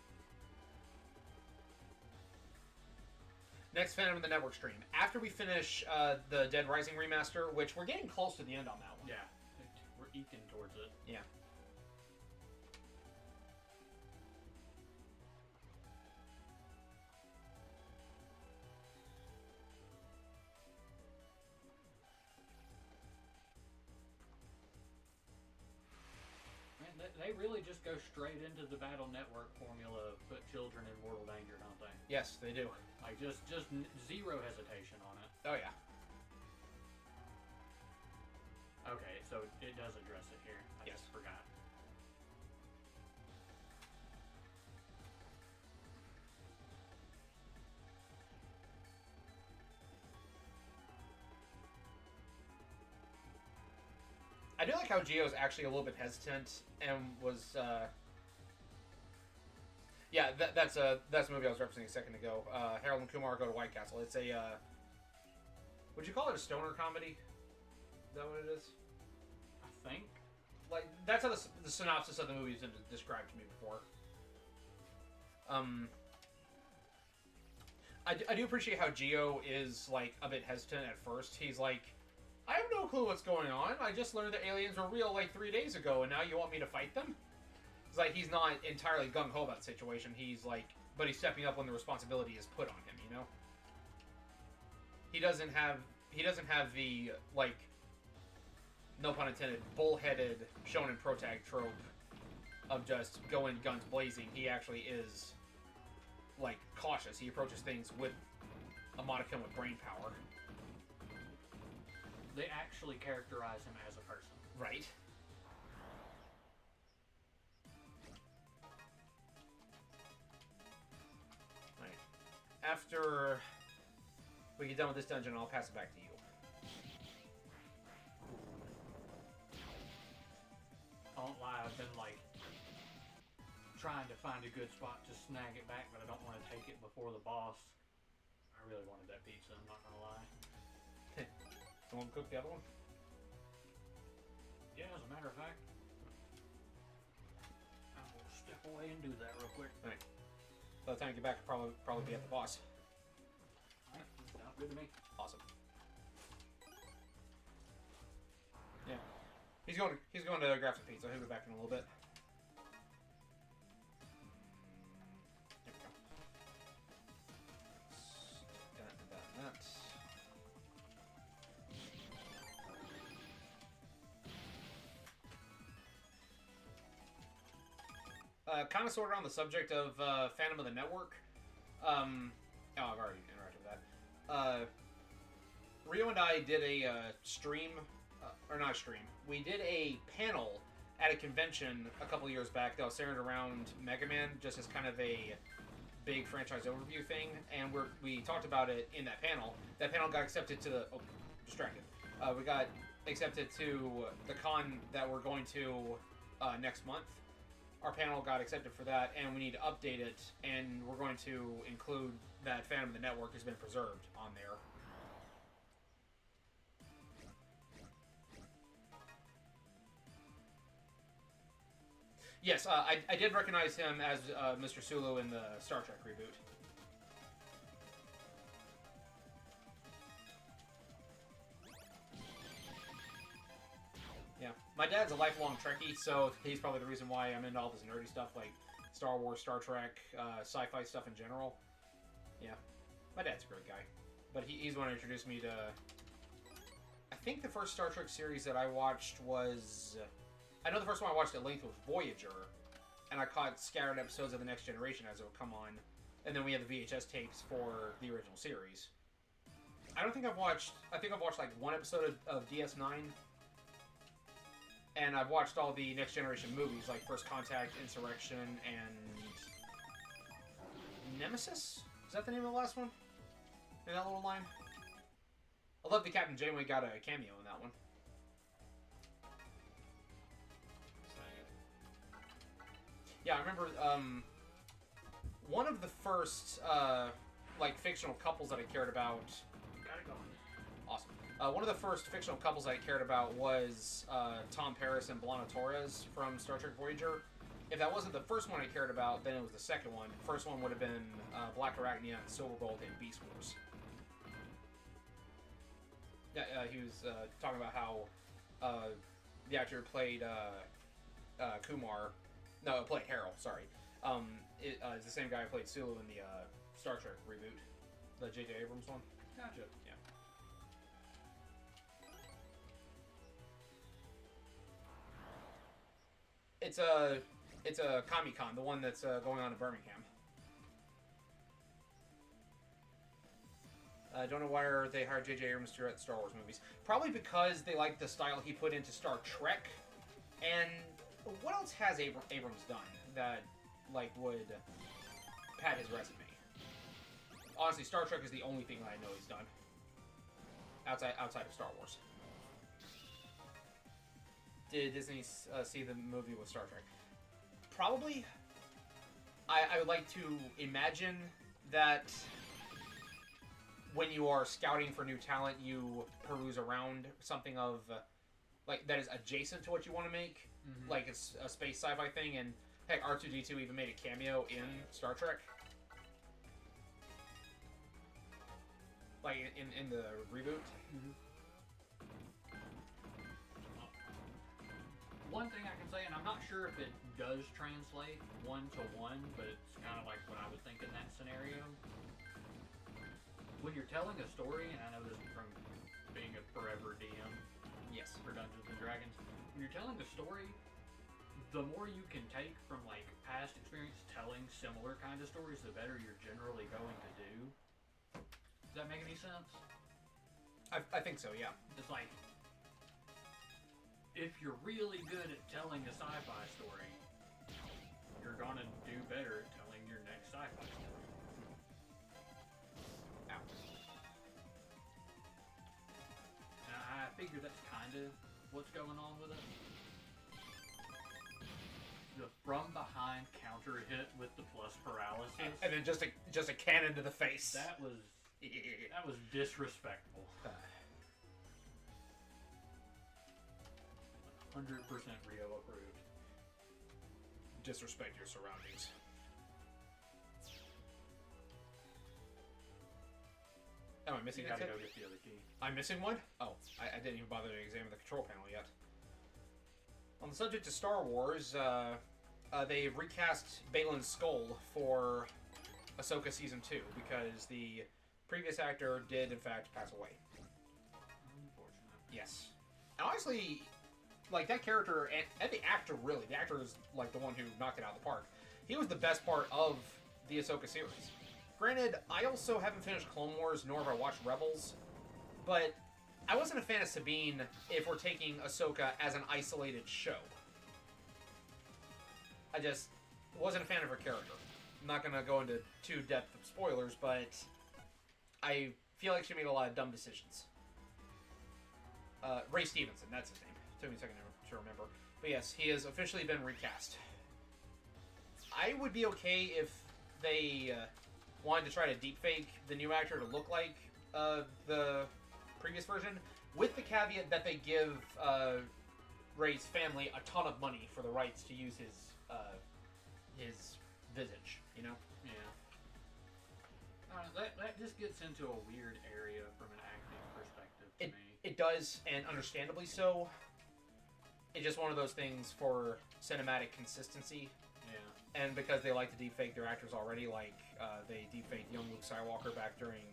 Next Phantom of the Network stream. After we finish the Dead Rising remaster, which we're getting close to the end on that one. Yeah, we're eking towards it. Yeah. Man, they really just go straight into the Battle Network formula, put children in mortal danger, don't they? Yes, they do. Like, just zero hesitation on it. Oh, yeah. Okay, so it does address it here. I Yes. just forgot. I do like how Gio's actually a little bit hesitant and was, yeah, that's the movie I was referencing a second ago. Harold and Kumar Go to White Castle. It's a, would you call it a stoner comedy? Is that what it is? I think. Like, that's how the synopsis of the movie has been described to me before. I do appreciate how Gio is, like, a bit hesitant at first. He's like, I have no clue what's going on. I just learned that aliens were real, like, 3 days ago, and now you want me to fight them? It's like, he's not entirely gung-ho about the situation. He's like, but he's stepping up when the responsibility is put on him, you know? He doesn't have the, like, no pun intended, bullheaded shonen protag trope of just going guns blazing. He actually is, like, cautious. He approaches things with a modicum of brain power. They actually characterize him as a person. Right. Right. After we get done with this dungeon, I'll pass it back to you. I won't lie, I've been like trying to find a good spot to snag it back, but I don't want to take it before the boss. I really wanted that pizza, I'm not gonna lie. Someone cook the other one? Yeah, as a matter of fact, I will step away and do that real quick. Right. By the time you get back, I'll probably be at the boss. Alright, sounds good to me. Awesome. Yeah. He's going to grab some pizza. He'll be back in a little bit. There we go. That. Kind of sort of on the subject of Phantom of the Network. I've already interacted with that. Rio and I did a stream, or not a stream. We did a panel at a convention a couple years back that was centered around MegaMan, just as kind of a big franchise overview thing, and we talked about it in that panel. That panel got accepted to the... Oh, distracted. We got accepted to the con that we're going to next month. Our panel got accepted for that, and we need to update it, and we're going to include that Phantom of the Network has been preserved on there. Yes, I did recognize him as Mr. Sulu in the Star Trek reboot. Yeah, my dad's a lifelong Trekkie, so he's probably the reason why I'm into all this nerdy stuff. Like, Star Wars, Star Trek, sci-fi stuff in general. Yeah, my dad's a great guy, but he's the one who introduced me to. I think the first Star Trek series that I watched was. I know the first one I watched at length was Voyager, and I caught scattered episodes of The Next Generation as it would come on, and then we had the VHS tapes for the original series. I think I've watched like one episode of DS9, and I've watched all the Next Generation movies like First Contact, Insurrection, and Nemesis. Is that the name of the last one? In that little line. I love that Captain Janeway got a cameo in that one. Yeah, I remember one of the first like fictional couples that I cared about. Got it going. Awesome. One of the first fictional couples I cared about was Tom Paris and B'Elanna Torres from Star Trek Voyager. If that wasn't the first one I cared about, then it was the second one. The first one would have been Black Arachnia and Silverbolt in Beast Wars. Yeah, he was talking about how the actor who played Kumar. No, played Harold, sorry. It's the same guy who played Sulu in the Star Trek reboot. The J.J. Abrams one. Gotcha. Yeah. It's a Comic-Con, the one that's going on in Birmingham. I don't know why they hired J.J. Abrams to direct Star Wars movies. Probably because they like the style he put into Star Trek. And what else has Abrams done that like would pad his resume? Honestly, Star Trek is the only thing that I know he's done outside of Star Wars. Did Disney see the movie with Star Trek? Probably. I would like to imagine that when you are scouting for new talent, you peruse around something of like that is adjacent to what you want to make. Mm-hmm. Like it's a space sci-fi thing, and heck, R2-D2 even made a cameo in Star Trek. Like in the reboot. Mm-hmm. One thing I can say, and I'm not sure if it does translate one-to-one, but it's kind of like what I would think in that scenario. When you're telling a story, and I know this from being a forever DM, yes, for Dungeons and Dragons, when you're telling a story, the more you can take from like past experience telling similar kind of stories, the better you're generally going to do. Does that make any sense? I think so, yeah. It's like, if you're really good at telling a sci-fi story, you're gonna do better at telling your next sci-fi story. Ow. And I figure that's kind of what's going on with it. The from behind counter hit with the plus paralysis, and then just a cannon to the face. That was disrespectful. 100% Rio approved. Disrespect your surroundings. Am I missing You that? gotta go get the other key. I'm missing one? Oh, I didn't even bother to examine the control panel yet. On the subject of Star Wars, they've recast Balin's skull for Ahsoka Season 2 because the previous actor did, in fact, pass away. Unfortunate. Yes. And honestly, like, that character, and the actor, really, the actor is, like, the one who knocked it out of the park. He was the best part of the Ahsoka series. Granted, I also haven't finished Clone Wars, nor have I watched Rebels, but I wasn't a fan of Sabine if we're taking Ahsoka as an isolated show. I just wasn't a fan of her character. I'm not going to go into too depth of spoilers, but I feel like she made a lot of dumb decisions. Ray Stevenson, that's his name. Took me a second to remember. But yes, he has officially been recast. I would be okay if they wanted to try to deepfake the new actor to look like the previous version, with the caveat that they give Ray's family a ton of money for the rights to use his visage, you know? Yeah. That just gets into a weird area from an acting perspective to me. It does, and understandably so. It's just one of those things for cinematic consistency. Yeah. And because they like to deepfake their actors already, like they deepfaked young Luke Skywalker back during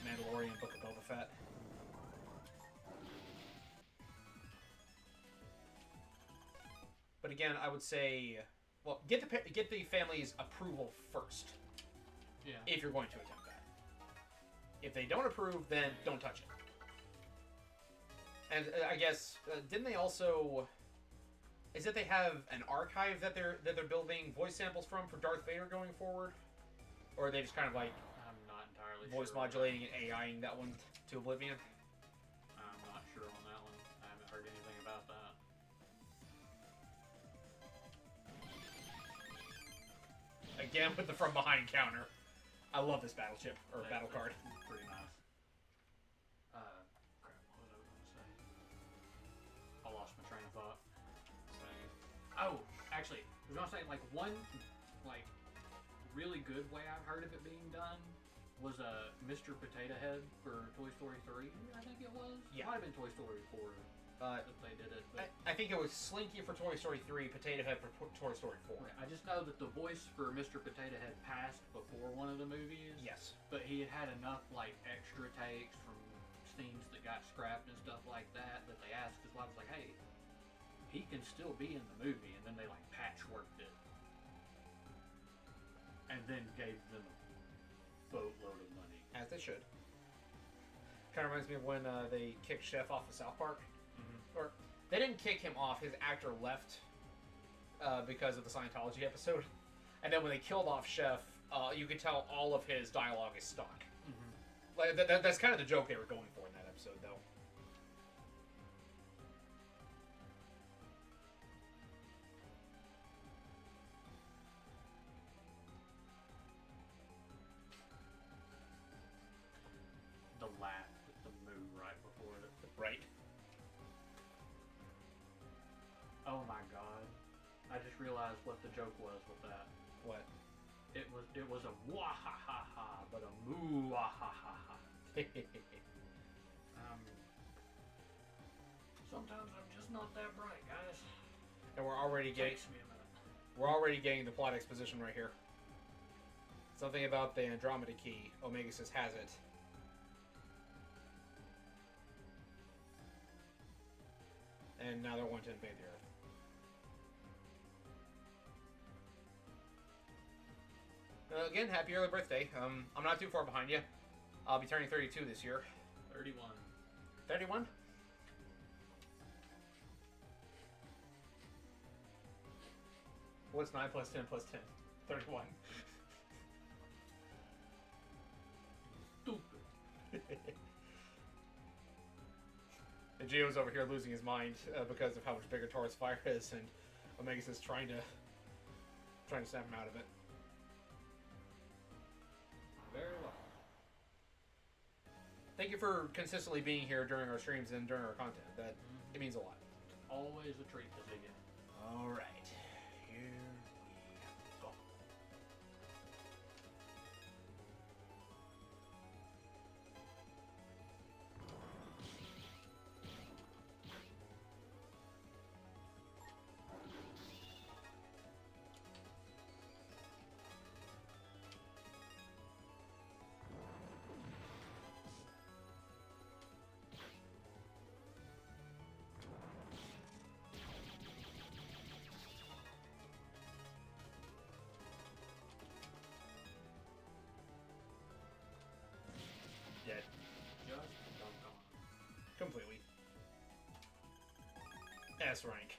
Mandalorian Book of Boba Fett. But again, I would say, well, get the family's approval first. Yeah. If you're going to attempt that. If they don't approve, then don't touch it. And I guess didn't they also? Is it they have an archive that they're building voice samples from for Darth Vader going forward, or are they just kind of like I'm not entirely voice sure. modulating and AIing that one to oblivion? I'm not sure on that one. I haven't heard anything about that. Again with the from behind counter. I love this battleship or That- battle card. that's Pretty nice. Crap. What was I going to say? I lost my train of thought. Oh, actually, I was gonna say like one really good way I've heard of it being done was Mr. Potato Head for Toy Story 3. I think it was. Yeah. Might have been Toy Story 4 that they did it. But I think it was Slinky for Toy Story 3, Potato Head for Toy Story 4. I just know that the voice for Mr. Potato Head passed before one of the movies. Yes. But he had enough like extra takes from scenes that got scrapped and stuff like that they asked his wife, was like, hey, he can still be in the movie, and then they like patchworked it, and then gave them a boatload of money. As they should. Kind of reminds me of when they kicked Chef off of South Park. Mm-hmm. Or they didn't kick him off. His actor left because of the Scientology episode. And then when they killed off Chef, you could tell all of his dialogue is stock. Mm-hmm. Like that's kind of the joke they were going for in that episode, though. The laugh with the moo right before it. Right. Oh my god! I just realized what the joke was with that. What? It was a wah ha ha ha, but a moo wah ha ha ha. Sometimes I'm just not that bright, guys. And we're already It getting takes me a minute. the plot exposition right here. Something about the Andromeda key. Omega says has it. And now they're wanting to invade the Earth. Again, happy early birthday. I'm not too far behind you. I'll be turning 32 this year. 31. 31? What's 9 plus 10 plus 10? 31. Stupid. And Geo's over here losing his mind because of how much bigger Taurus Fire is, and Omega's is trying to snap him out of it. Very well. Thank you for consistently being here during our streams and during our content. That it means a lot. Always a treat to dig in. All right, here we go. Dead. Just dunked on. Completely. S rank.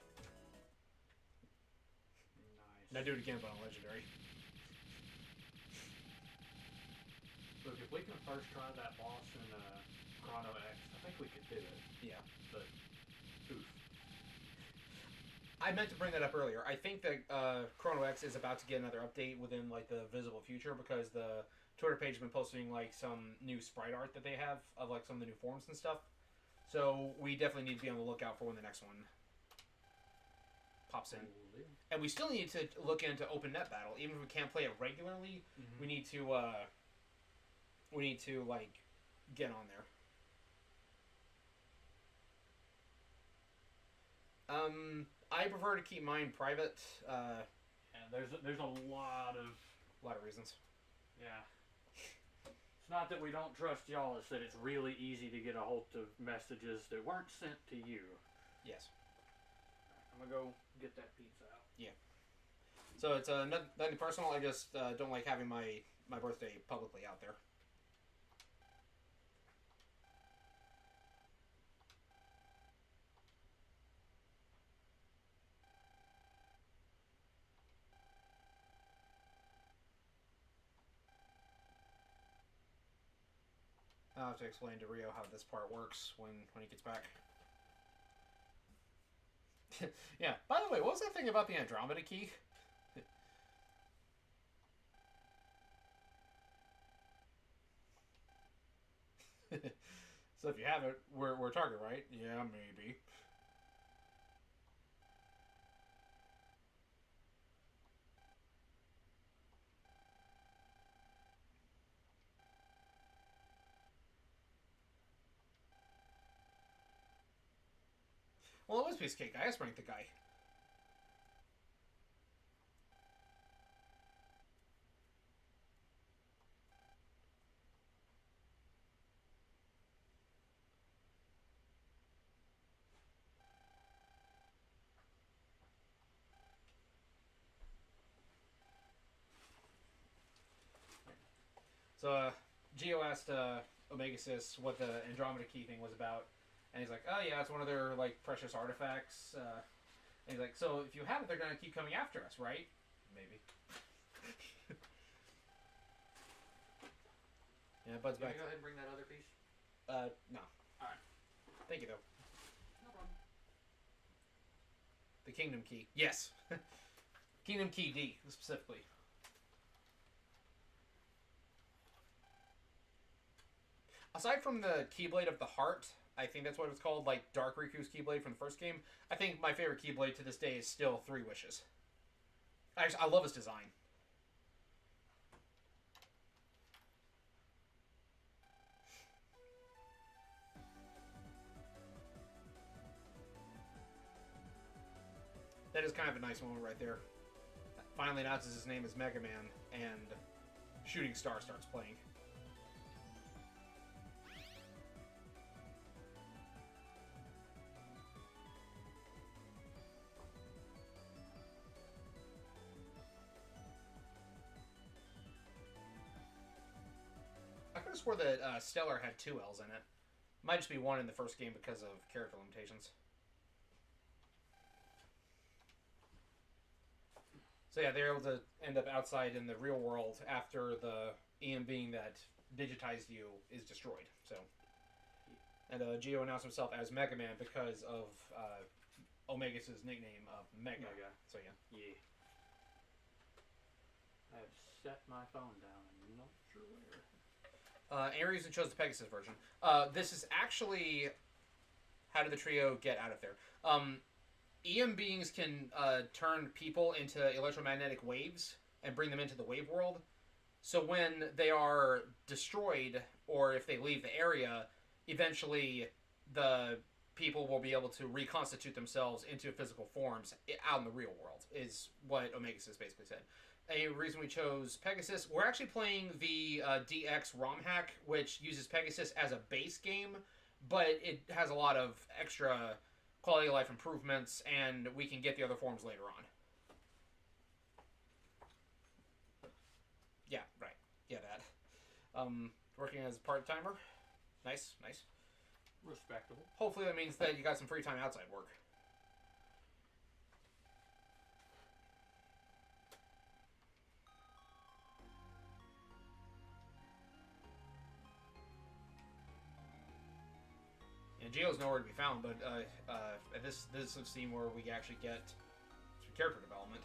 Nice. Now do it again, but on legendary. Look, if we can first try that boss in Chrono X, I think we could do it. Yeah. But, oof. I meant to bring that up earlier. I think that Chrono X is about to get another update within like the visible future because the Twitter page has been posting like some new sprite art that they have of like some of the new forms and stuff. So we definitely need to be on the lookout for when the next one pops in. And we still need to look into open net battle, even if we can't play it regularly. Mm-hmm. We need to like get on there. I prefer to keep mine private. Yeah, there's a lot of reasons. yeah. It's not that we don't trust y'all. It's that it's really easy to get a hold of messages that weren't sent to you. Yes. I'm gonna go get that pizza out. Yeah. So it's nothing personal. I just don't like having my birthday publicly out there. I'll have to explain to Rio how this part works when he gets back. Yeah. By the way, what was that thing about the Andromeda key? So if you have it, we're target, right? Yeah, maybe. Well, it was a piece of cake. I S-ranked the guy. So, Geo asked Omega Sis what the Andromeda key thing was about, and he's like, "Oh yeah, it's one of their like precious artifacts." And he's like, "So if you have it, they're gonna keep coming after us, right?" Maybe. Yeah, Bud's Can back. you go ahead and bring that other piece? No. All right. Thank you though. No problem. The Kingdom Key. Yes. Kingdom Key D specifically. Aside from the Keyblade of the Heart, I think that's what it's called, like Dark Riku's Keyblade from the first game, I think my favorite Keyblade to this day is still Three Wishes. I love his design. That is kind of a nice moment right there. Finally announces his name as MegaMan, and Shooting Star starts playing. I could have swore that Stellar had 2 L's in it. Might just be 1 in the first game because of character limitations. So yeah, they're able to end up outside in the real world after the EM being that digitized you is destroyed. So, and Geo announced himself as Mega Man because of Omega's nickname of Mega. So yeah. Yeah. I have set my phone down. I'm not sure where. Aries and chose the Pegasus version. This is actually how did the trio get out of there? EM beings can turn people into electromagnetic waves and bring them into the wave world. So when they are destroyed, or if they leave the area, eventually the people will be able to reconstitute themselves into physical forms out in the real world, is what Omega Sis basically said. A reason we chose Pegasus, we're actually playing the DX ROM hack, which uses Pegasus as a base game, but it has a lot of extra quality of life improvements, and we can get the other forms later on. Yeah, right. Yeah, that. Working as a part-timer. Nice, nice. Respectable. Hopefully that means that you got some free time outside work. And Geo's nowhere to be found, but this is a scene where we actually get some character development.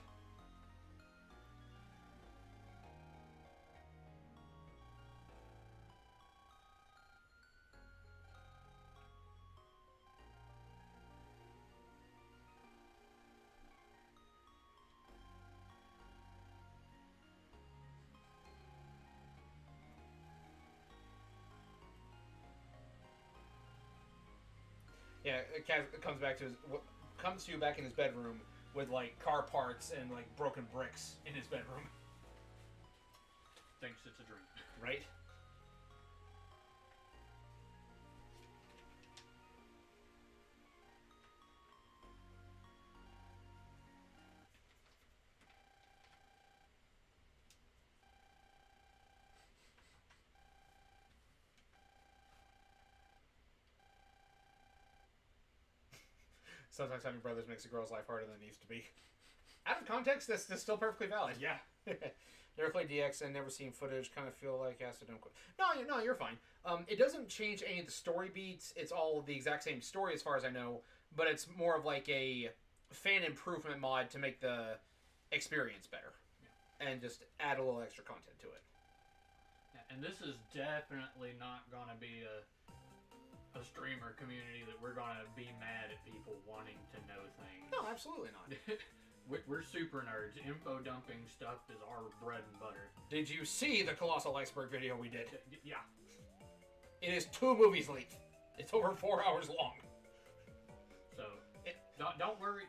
Yeah, it comes back to comes to you back in his bedroom with like car parts and like broken bricks in his bedroom. Thinks it's a dream. Right? Sometimes having brothers makes a girl's life harder than it needs to be. Out of context, this is still perfectly valid. Yeah. Never played DX and never seen footage. Kind of feel like acid. Don't quit. No, you're fine. It doesn't change any of the story beats. It's all the exact same story as far as I know, but it's more of like a fan improvement mod to make the experience better, and just add a little extra content to it. Yeah, and this is definitely not gonna be a streamer community that we're gonna be mad at people wanting to know things. No, absolutely not. We're super nerds. Info dumping stuff is our bread and butter. Did you see the Colossal Iceberg video we did? Yeah. It is 2 movies length. It's over 4 hours long. So, don't worry.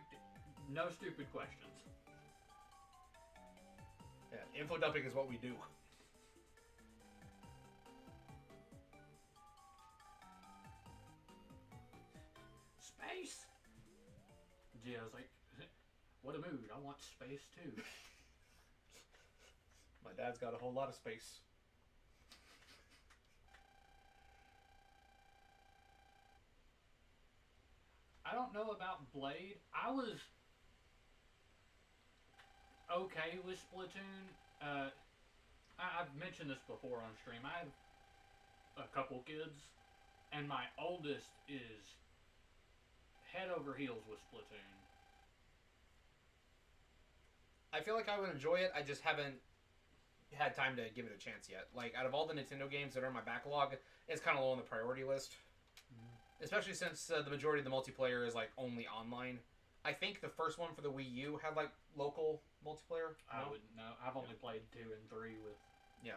No stupid questions. Yeah, info dumping is what we do. Space! Gio's like, what a mood. I want space too. My dad's got a whole lot of space. I don't know about Blade. I was okay with Splatoon. I've mentioned this before on stream. I have a couple kids, and my oldest is head over heels with Splatoon. I feel like I would enjoy it. I just haven't had time to give it a chance yet. Like, out of all the Nintendo games that are in my backlog, it's kind of low on the priority list. Mm-hmm. Especially since the majority of the multiplayer is, like, only online. I think the first one for the Wii U had, like, local multiplayer. I wouldn't know. I've only played 2 and 3 with... Yeah.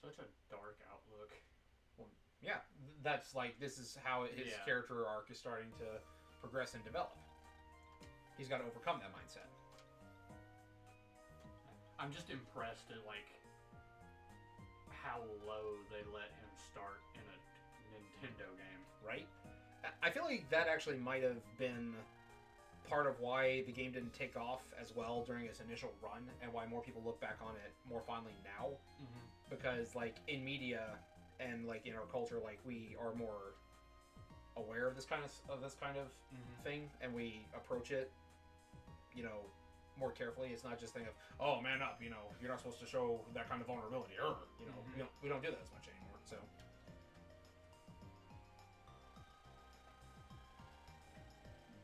Such a dark outlook. Well, yeah, that's like, this is how his character arc is starting to progress and develop. He's got to overcome that mindset. I'm just impressed at, like, how low they let him start in a Nintendo game. Right? I feel like that actually might have been part of why the game didn't take off as well during its initial run, and why more people look back on it more fondly now. Mm-hmm. Because, like, in media and, like, in our culture, like, we are more aware of this kind of Mm-hmm. thing, and we approach it, you know, more carefully. It's not just a thing of, oh, man up, you know, you're not supposed to show that kind of vulnerability. You know, Mm-hmm. we don't do that as much anymore. So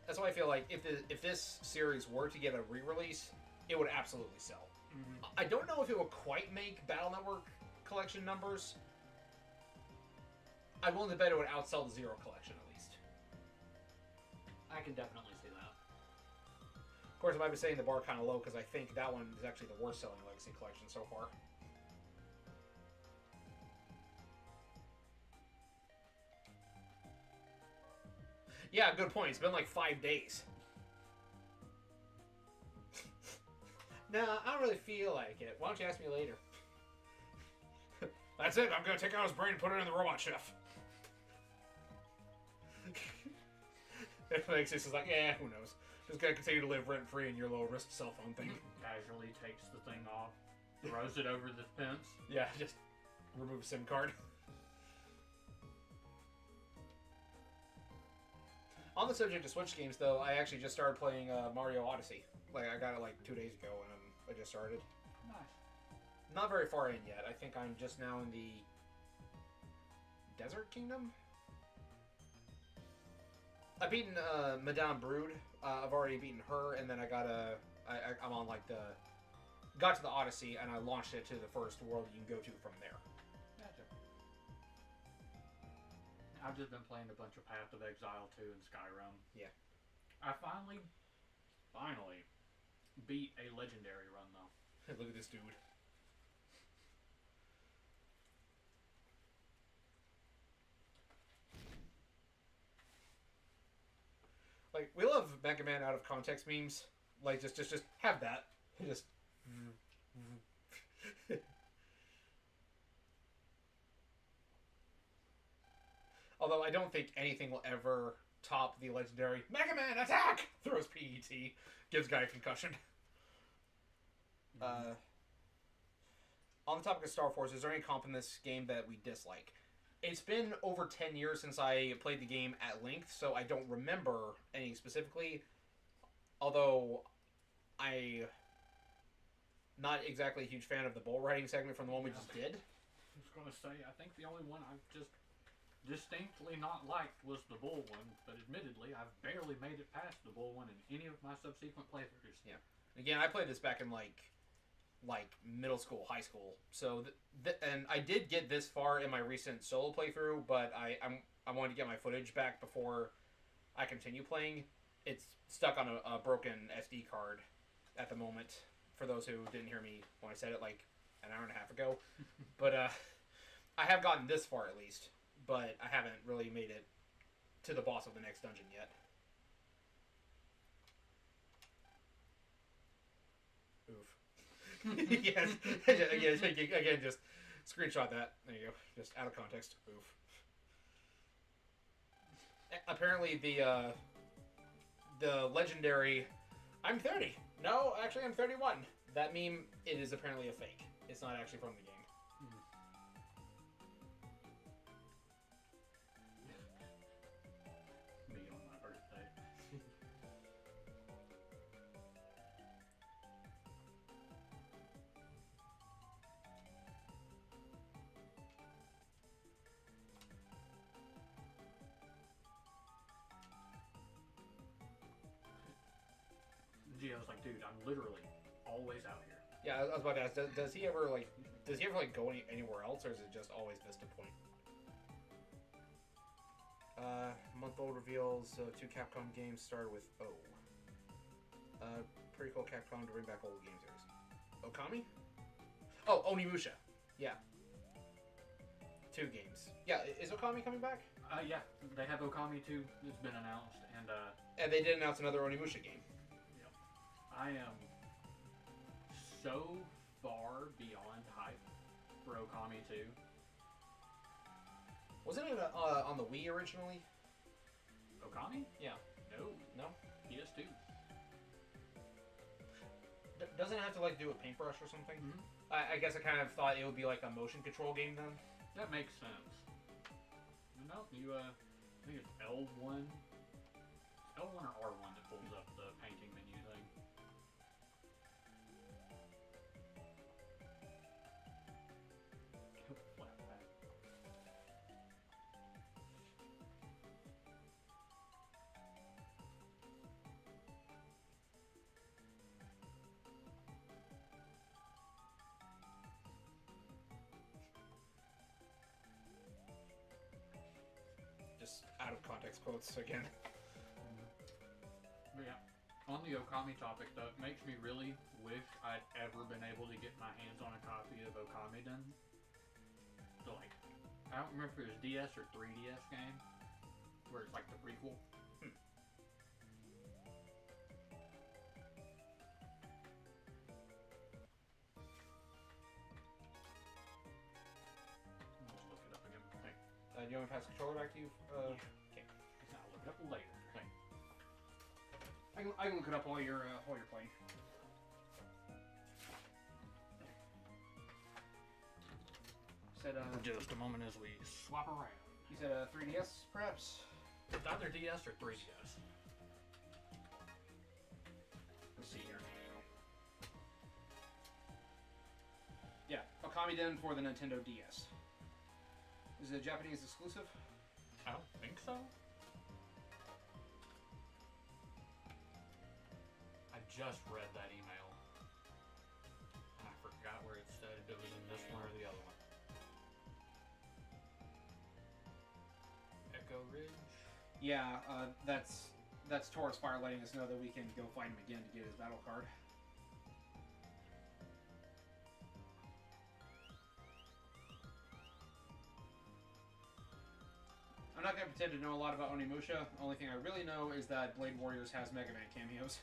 that's why I feel like if this series were to get a re-release, it would absolutely sell. Mm-hmm. I don't know if it would quite make Battle Network collection numbers. I'm willing to bet it would outsell the Zero collection at least. I can definitely see that. Of course, I might be saying the bar kind of low because I think that one is actually the worst selling Legacy collection so far. Yeah, good point. It's been like 5 days. No, I don't really feel like it. Why don't you ask me later? That's it. I'm going to take out his brain and put it in the robot chef. It makes this like, yeah, who knows? Just going to continue to live rent-free in your low-risk cell phone thing. Casually takes the thing off, throws it over the fence. Yeah, just remove a SIM card. On the subject of Switch games, though, I actually just started playing Mario Odyssey. Like, I got it like 2 days ago, and I just started. Nice. Not very far in yet. I think I'm just now in the Desert Kingdom? I've beaten Madame Brood. I've already beaten her, and then I'm on like got to the Odyssey, and I launched it to the first world you can go to from there. Gotcha. I've just been playing a bunch of Path of Exile 2 and Skyrim. Yeah. I finally beat a legendary run though. Look at this dude. Like, we love MegaMan out of context memes. Like, just have that. Just. Although I don't think anything will ever top the legendary MegaMan attack! Throws PET, gives guy a concussion. On the topic of Starforce, is there any comp in this game that we dislike? It's been over 10 years since I played the game at length, so I don't remember any specifically. Although, I'm not exactly a huge fan of the bull riding segment from the one we just did. I was going to say, I think the only one I've just distinctly not liked was the bull one, but admittedly, I've barely made it past the bull one in any of my subsequent playthroughs. Yeah. Again, I played this back in like middle school, high school. So, and I did get this far in my recent solo playthrough, but I wanted to get my footage back before I continue playing. It's stuck on a broken SD card at the moment, for those who didn't hear me when I said it like an hour and a half ago. But I have gotten this far at least, but I haven't really made it to the boss of the next dungeon yet. Oof. Yes. Again, just screenshot that. There you go. Just out of context. Oof. Apparently, the legendary "I'm 30." No, actually, I'm 31. That meme, it is apparently a fake. It's not actually from the game. Me on my birthday. Gio's like, dude, I'm literally always out here. Yeah, I was about to ask. Does he ever go anywhere else, or is it just always Vista Point? Month-old reveals 2 Capcom games started with O. Pretty cool Capcom to bring back old game series. Okami? Oh, Onimusha. Yeah. 2 games. Yeah, is Okami coming back? Yeah, they have Okami 2. It's been announced, and they did announce another Onimusha game. I am so far beyond hype for Okami 2. Wasn't it on the Wii originally? Okami? Yeah. No. PS2. Doesn't it have to like do a paintbrush or something? Mm-hmm. I guess I kind of thought it would be like a motion control game then. That makes sense. No, you I think it's L1. L1 or R1 that pulls up the painting menu thing. Flat pack. Just out of context quotes again. But yeah, on the Okami topic though, it makes me really wish I'd ever been able to get my hands on a copy of Okami then. So like, I don't remember if it was DS or 3DS game, where it's like the prequel. Let's look it up again. Hey, Do you want me to pass the controller back to you? yeah. Okay. I'll look it up later. Hey. I can look it up while you're playing. Said Just a moment as we swap around. you said 3DS perhaps. It's either DS or 3DS. Let's see here. Yeah, Okami Den for the Nintendo DS. Is it a Japanese exclusive? I don't think so. I just read that email. And I forgot where it said if it was in this one or the other one. Echo Ridge. Yeah, that's Taurus Fire letting us know that we can go find him again to get his battle card. I'm not going to pretend to know a lot about Onimusha. The only thing I really know is that Blade Warriors has MegaMan cameos.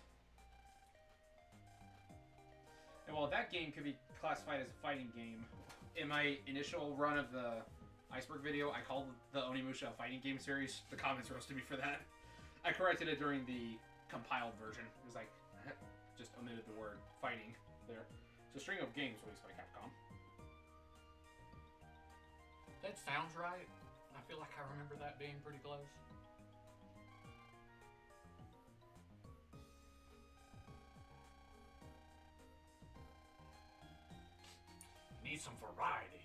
And while that game could be classified as a fighting game, in my initial run of the Iceberg video, I called the Onimusha a fighting game series. The comments roasted me for that. I corrected it during the compiled version. It was like, just omitted the word fighting there. It's a string of games released by Capcom. That sounds right. I feel like I remember that being pretty close. Need some variety.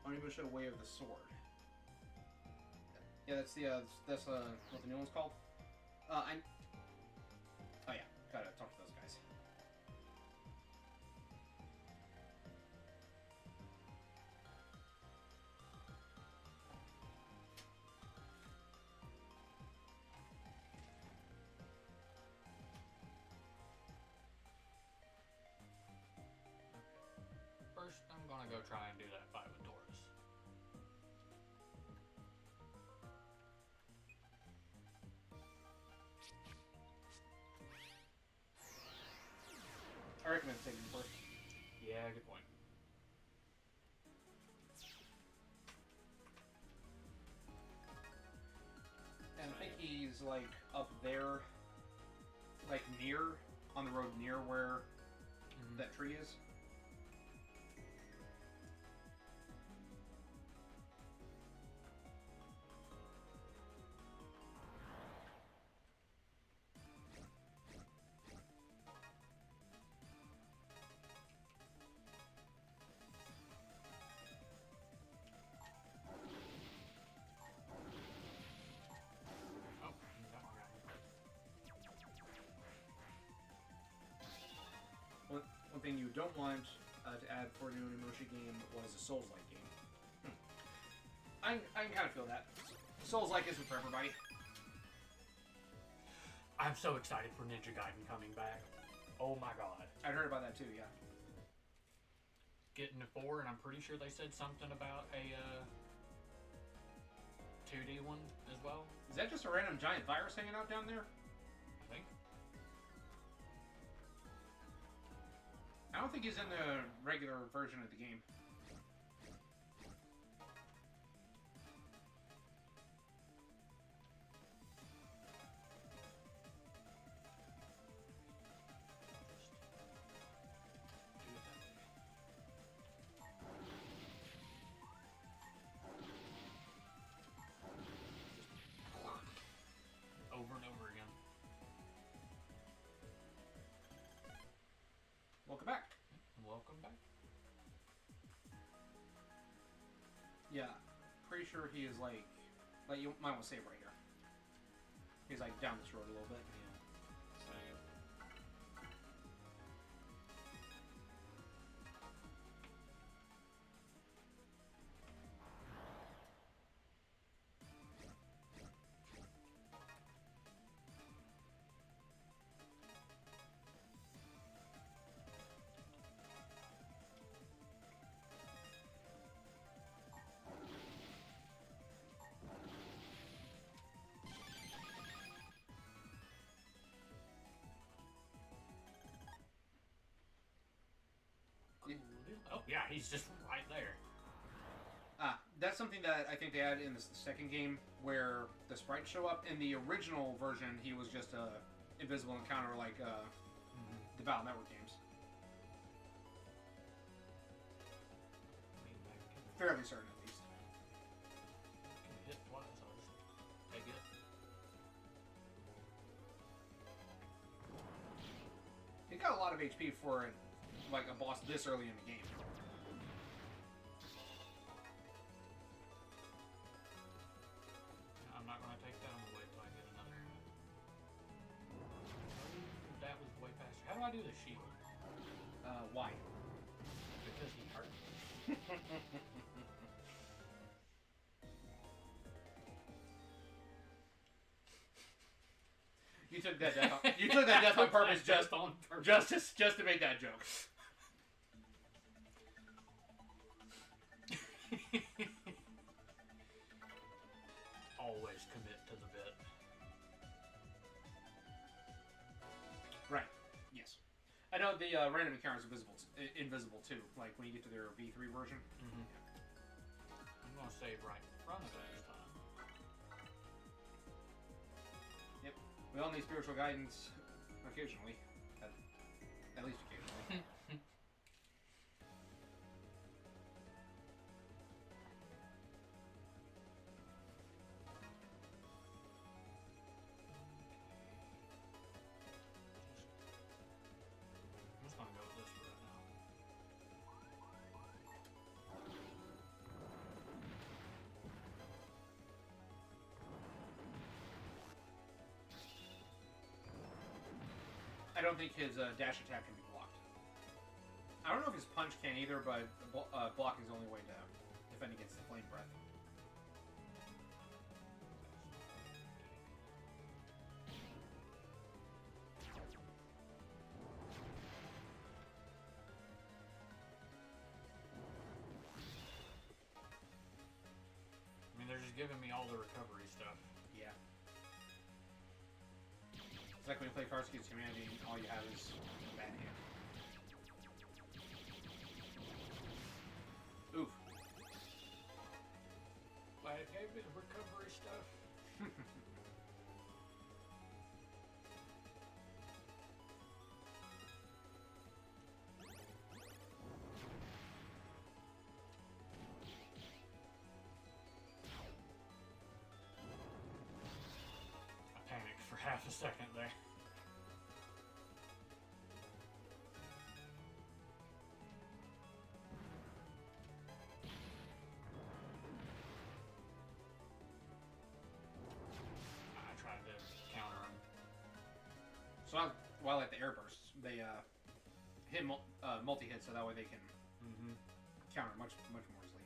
Onimusha Way of the Sword. Yeah, that's what the new one's called. Oh yeah, gotta talk to those guys. First, I'm gonna go try and do that fight with Taurus. I recommend taking him first. Yeah, good point. And I think he's like up there, like near, on the road near where that tree is. Oh, that one got me. One thing you don't want to add for a new Onimusha game was a Souls-like game. I can kind of feel that. Souls-like isn't for everybody. I'm so excited for Ninja Gaiden coming back. Oh my god. I'd heard about that too, yeah. Getting to 4, and I'm pretty sure they said something about a 2D one as well. Is that just a random giant virus hanging out down there? I think. I don't think he's in the regular version of the game. Do it that way. Over and over again. Welcome back. Welcome back. Yeah, pretty sure he is like you might want to save right here. He's like down this road a little bit. Yeah. Same. Oh yeah, he's just right there. That's something that I think they added in the second game, where the sprites show up. In the original version, he was just a invisible encounter like the Battle Network games. Fairly certain, at least. Can hit twice, I'll just take it. He got a lot of HP for like a boss this early in the game. I'm not going to take that. I'm going to wait till I get another. That was way faster. How do I do the shield? Why? Because he hurt me. You took that death. You took that death on purpose, just on purpose. just to make that joke. Always commit to the bit. Right. Yes. I know the random encounters are invisible too. Like when you get to their V3 version. Mm-hmm. I'm gonna save right in front of it this time. Yep. We all need spiritual guidance occasionally. At least occasionally. I'm just gonna go with this for right now. I don't think his dash attack can be blocked. I don't know if his punch can either, but blocking is the only way to defend against the flame breath. I mean, they're just giving me all the recovery stuff. Yeah. It's like when you play Cards Against Humanity and all you have is a bad hand. Oof. But it gave me the recovery stuff. I panicked for half a second there. I tried to counter him. So while at the air bursts, they hit multi-hit, so that way they can counter much more easily.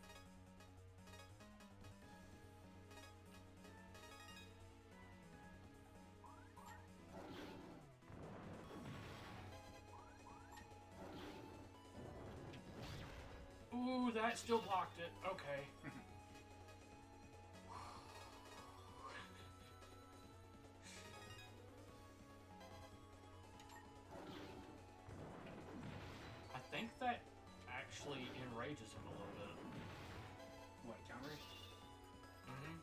Ooh, that still blocked it. Okay. I think that actually enrages him a little bit. What, countering? Mm-hmm.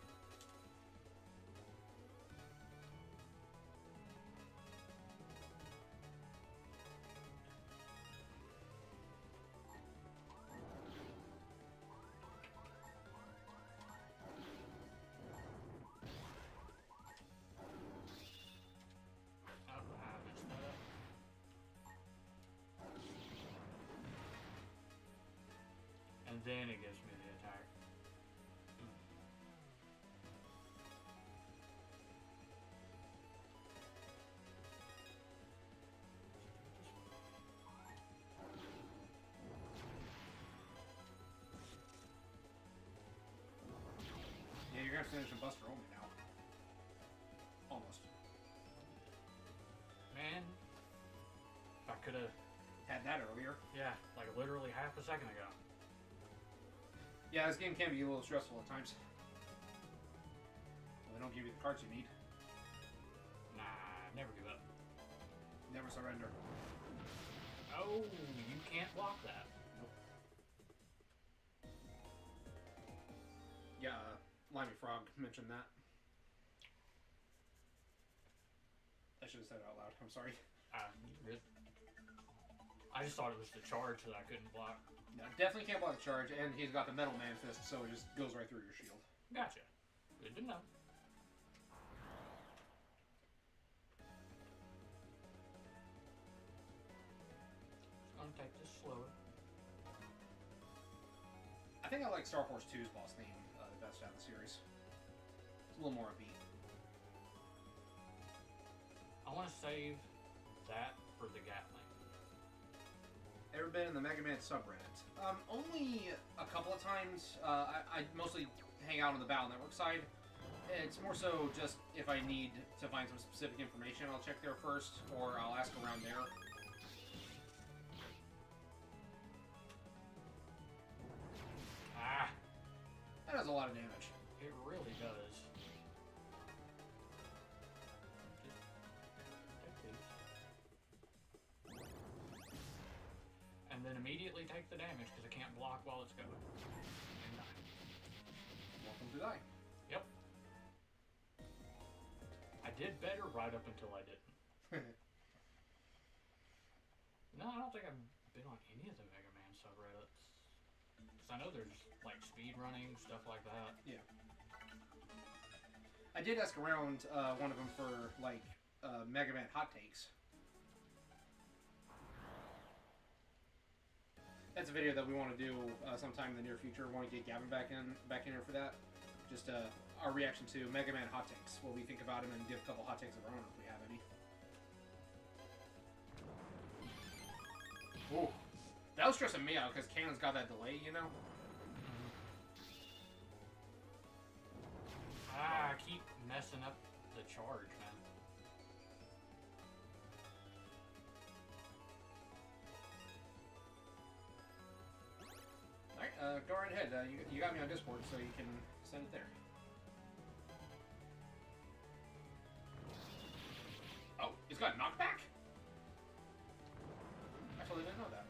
Oh, I messed that up. And then it gives me the attack. Yeah, you're gonna have to finish a Buster only now. Almost. Man, if I could have, Had that earlier. yeah, like literally half a second ago. Yeah, this game can be a little stressful at times. Well, they don't give you the cards you need. Nah, never give up. Never surrender. Oh, you can't block that. Yeah, Limey Frog mentioned that. I should have said it out loud. I'm sorry. Good. I just thought it was the charge that I couldn't block. No, definitely can't block the charge, and he's got the Metal Man Fist, so it just goes right through your shield. Gotcha. Good to know. Just gonna take this slower. I think I like Starforce 2's boss theme the best out of the series. It's a little more upbeat. I want to save that for the Gatling. Ever been in the MegaMan subreddit? Only a couple of times. I mostly hang out on the Battle Network side. It's more so just if I need to find some specific information, I'll check there first, or I'll ask around there. Ah! That does a lot of damage. It really does. Take these. And then immediately take the damage because I can't block while it's going. And die. Welcome to die. Yep. I did better right up until I didn't. No, I don't think I've been on any of the Mega Man subreddits. Because I know there's like speed running, stuff like that. Yeah. I did ask around one of them for like Mega Man hot takes. That's a video that we want to do sometime in the near future. We want to get Gavin back in here for that. Just our reaction to Mega Man hot takes, what we think about him, and give a couple hot takes of our own if we have any. Ooh, that was stressing me out because Cannon's got that delay, you know. Ah, I keep messing up the charge, man. Alright, go right ahead. You got me on Discord, so you can send it there. Oh, it's got knockback? I totally didn't know that.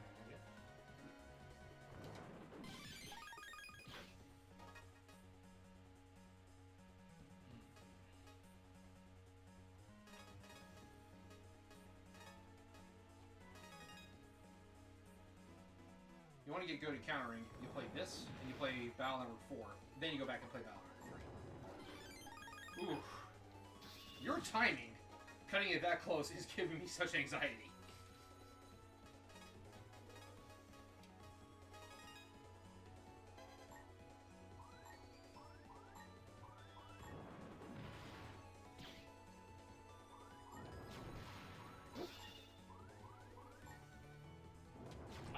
You want to get good at countering, you play this, and you play Battle Network 4. Then you go back and play Battle Network 3. Oof. Your timing, cutting it that close, is giving me such anxiety.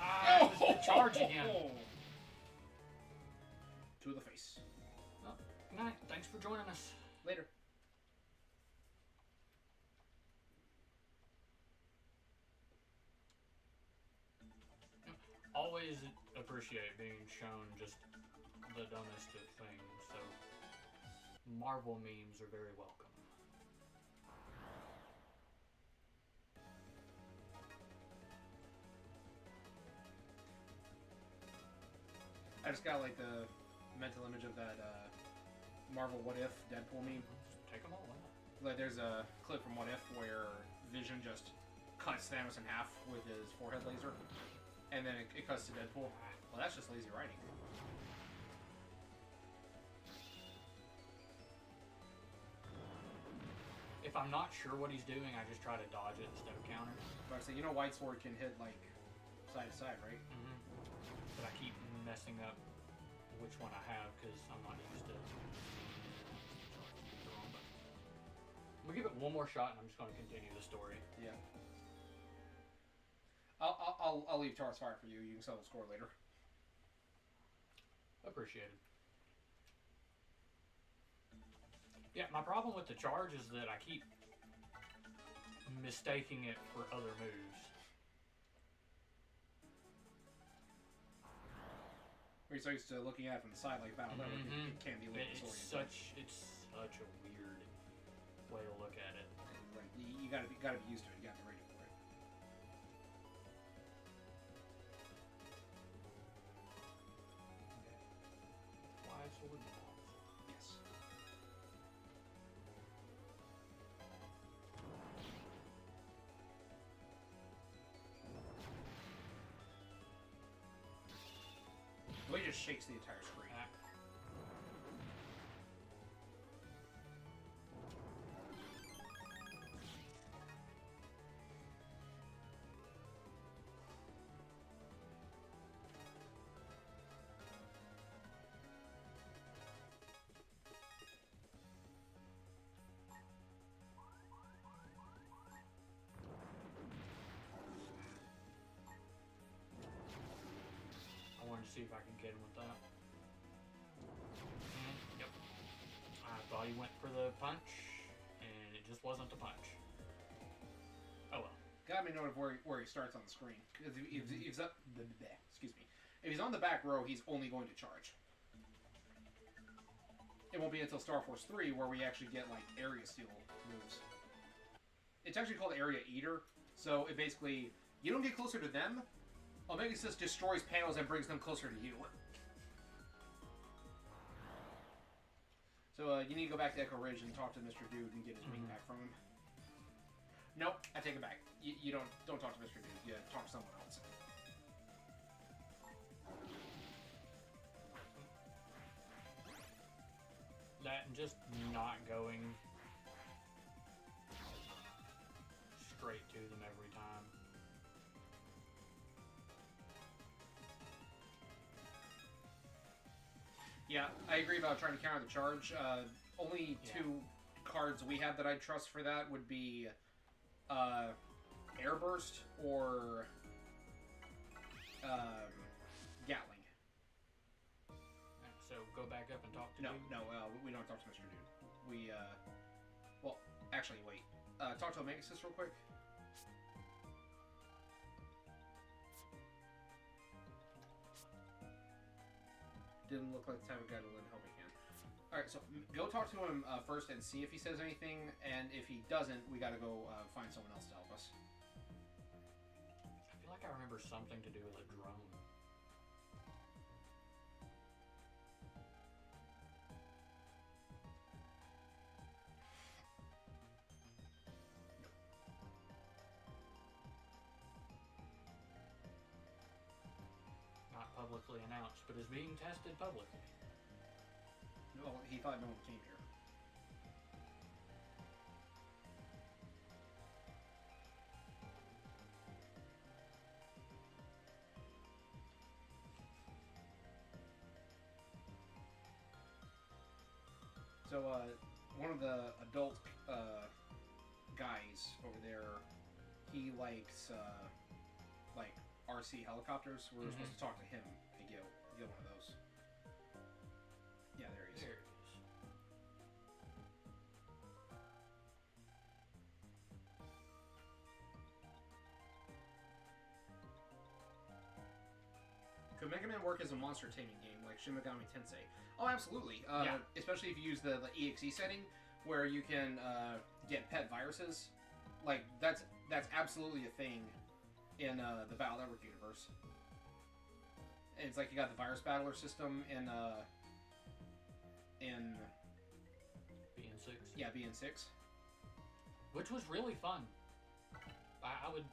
Ah, oh! Charge again. To the face. Oh, good night. Thanks for joining us. Later. Always appreciate being shown just the dumbest of things, so Marvel memes are very welcome. I just got like the mental image of that Marvel What If Deadpool meme. Just take them all out. Like there's a clip from What If where Vision just cuts Thanos in half with his forehead laser, and then it cuts to Deadpool. Well, that's just lazy writing. If I'm not sure what he's doing, I just try to dodge it instead of counter. But I say, you know, White Sword can hit like side to side, right? Mm-hmm. But I keep messing up which one I have because I'm not used to the wrong button. We'll give it one more shot, and I'm just going to continue the story. Yeah. I'll leave Taurus Fire for you. You can settle the score later. Appreciated. Yeah, my problem with the charge is that I keep mistaking it for other moves. We're so used to looking at it from the side like Battle Network, it can be a little disorienting. It's such a weird way to look at it. Like, you gotta be used to it. You gotta be ready for it. Why sword balls? Yes. The way it just shakes the entire screen. see if I can get him with that. And, yep. I thought he went for the punch, and it just wasn't the punch. Oh well. Gotta be noted where he starts on the screen. If he's up, excuse me. If he's on the back row, he's only going to charge. It won't be until Starforce 3 where we actually get like area steal moves. It's actually called Area Eater. So it basically, you don't get closer to them. Omega Sis destroys panels and brings them closer to you. So you need to go back to Echo Ridge and talk to Mr. Dude and get his wing back from him. Nope, I take it back. You don't talk to Mr. Dude. You talk to someone else. That and just not going straight to them every time. Yeah, I agree about trying to counter the charge. Only two cards we have that I trust for that would be Airburst or Gatling. So go back up and talk to No, Dude? no, we don't talk to Mr. Dude. We, well, actually, wait. Talk to Omega Sis real quick. Didn't look like the type of guy to lend helping hand. Alright, so go talk to him first and see if he says anything, and if he doesn't, we gotta go find someone else to help us. I feel like I remember something to do with a drone. Not publicly announced, but is being tested publicly. Well, he thought no one came here. So, one of the adult guys over there, he likes like RC helicopters. We're supposed to talk to him and get one of those. Yeah, there he is. There it is. Could Mega Man work as a monster taming game like Shin Megami Tensei? Oh, absolutely. Yeah. Especially if you use the EXE setting where you can get pet viruses. Like that's absolutely a thing in the Battle Network universe. It's like you got the virus battler system in BN6. yeah, BN6. Which was really fun. I would...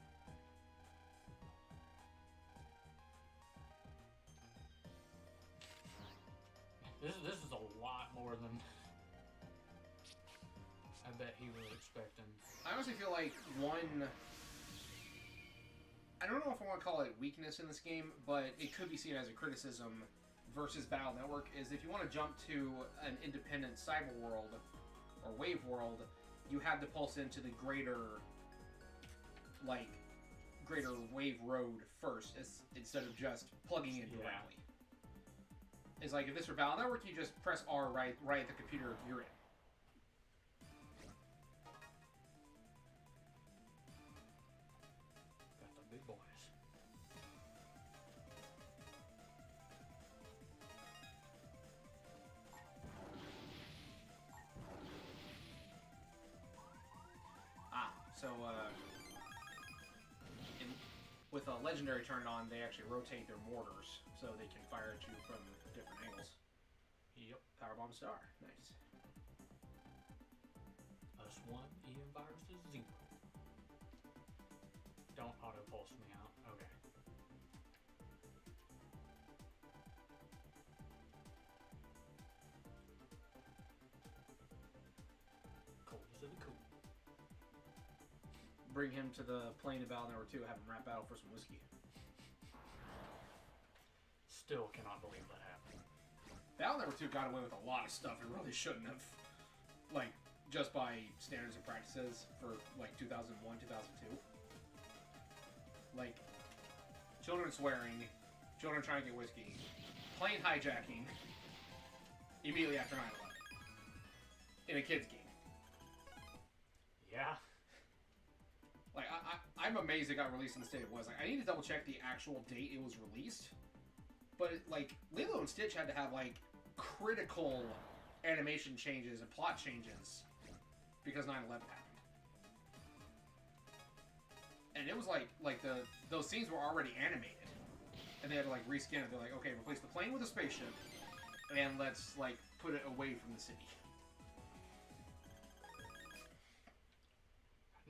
This is a lot more than I bet he was expecting. I honestly feel like one... I don't know if I want to call it weakness in this game, but it could be seen as a criticism versus Battle Network, is if you want to jump to an independent cyber world or wave world, you have to pulse into the greater wave road first instead of just plugging in directly. It's like if this were Battle Network, you just press R right at the computer you're in. Got the big boys. So, with a legendary turned on, they actually rotate their mortars so they can fire at you from different angles. Yep. Powerbomb star. Nice. Us 1, EM virus is 0. Don't auto pulse me out. Okay. Coolest of the cool. Bring him to the plane of Battle Network 2, have him rap battle for some whiskey. Still cannot believe that happened. Battle Network 2 got away with a lot of stuff it really shouldn't have. Like, just by standards and practices for, like, 2001, 2002. Like, children swearing children trying to get whiskey, plane hijacking immediately after 9/11 in a kid's game. Yeah. Like, I'm amazed it got released in the state it was. Like, I need to double check the actual date it was released. But, like, Lilo and Stitch had to have, like, critical animation changes and plot changes because 9/11 happened. And it was like those scenes were already animated. And they had to, like, reskin it. They're like, okay, replace the plane with a spaceship, and let's, like, put it away from the city.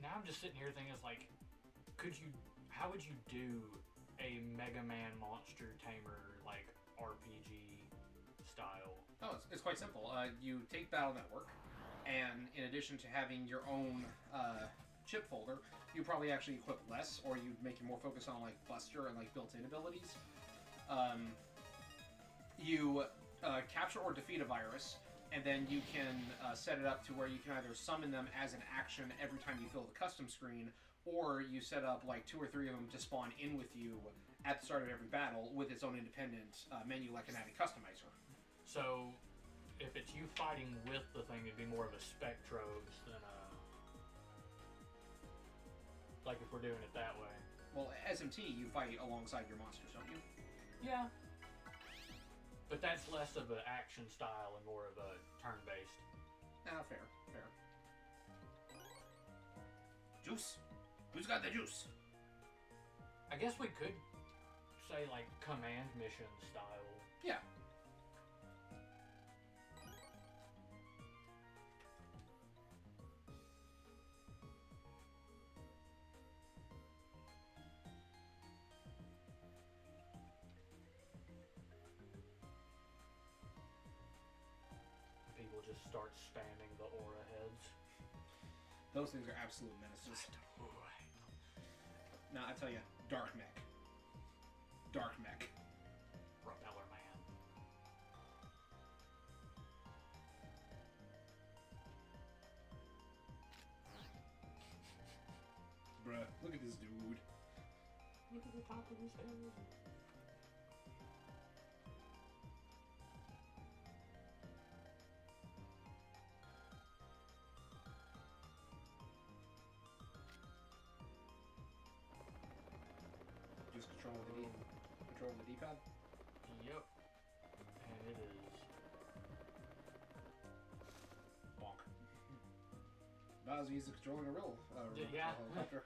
Now I'm just sitting here thinking, it's like, how would you do a Mega Man Monster Tamer, like, RPG style? Oh, it's quite simple. You take Battle Network, and in addition to having your own chip folder, you probably actually equip less, or you make it more focused on, like, Buster and, like, built-in abilities. You capture or defeat a virus, and then you can set it up to where you can either summon them as an action every time you fill the custom screen, or you set up like 2 or 3 of them to spawn in with you at the start of every battle with its own independent menu like an added customizer. So, if it's you fighting with the thing, it'd be more of a Spectrobes than a... Like if we're doing it that way. Well, SMT, you fight alongside your monsters, don't you? Yeah. But that's less of an action style and more of a turn-based. Ah, fair. Juice. Who's got the juice? I guess we could say like command mission style. Yeah. People just start spamming the aura heads. Those things are absolute menaces. Now, I tell you, Dark Mech. Propeller Man. Bruh, look at this dude. Look at the top of his head. Just control the D-pad. Yep. And it is Bonk. About as easy as controlling a real yeah. helicopter.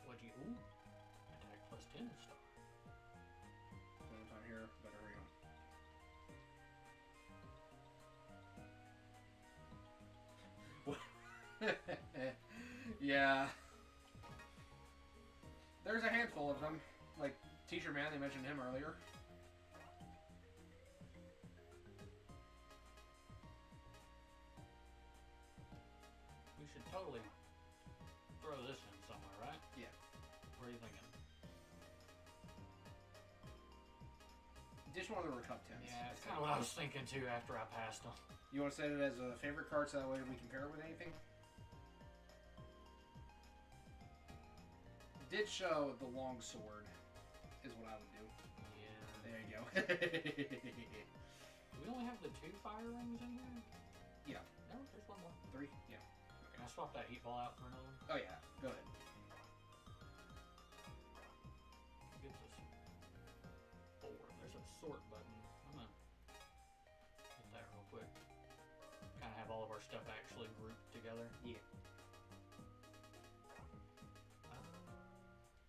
What'd you... Ooh. Attack plus 10 star. One time here, better hurry on. Yeah. There's a handful of them. Like Teacher Man, they mentioned him earlier. We should totally throw this in somewhere, right? Yeah. What are you thinking? Ditch one of the Recup tents. Yeah, that's kind of what I was thinking too after I passed them. You want to set it as a favorite card so that way we compare it with anything? Ditch the long sword is what I would do. Yeah. There you go. Do we only have the 2 fire rings in here? Yeah. No, there's one more. 3? Yeah. Can I swap that heat ball out for another one? Oh yeah, go ahead. It gives us 4. There's a sort button. I'm gonna hit that real quick. Kind of have all of our stuff actually grouped together. Yeah.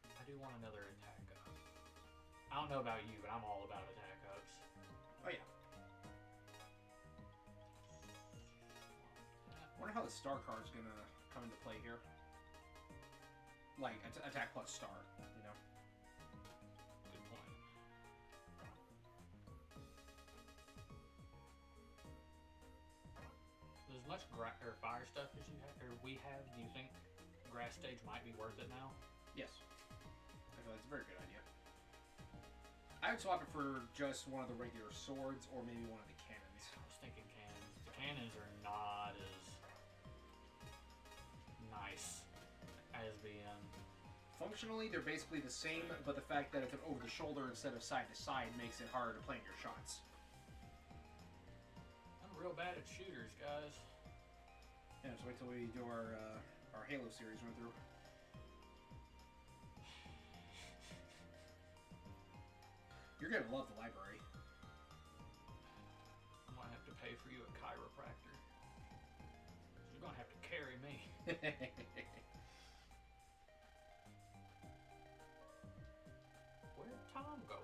I do want another attack up. I don't know about you, but I'm all about attack ups. Oh yeah. Wonder how the star card's gonna come into play here. Like attack plus star, you know. Good point. As much fire stuff as you have, or we have, do you think grass stage might be worth it now? Yes. I feel like it's a very good idea. I would swap it for just one of the regular swords or maybe one of the cannons. I was thinking cannons. The cannons are not as nice. as being. Functionally, they're basically the same, but the fact that it's an over the shoulder instead of side to side makes it harder to plan your shots. I'm real bad at shooters, guys. Yeah, just wait till we do our Halo series run through. You're gonna love the library. I might have to pay for you a chiropractor. You're gonna have to carry me. Where'd Tom go?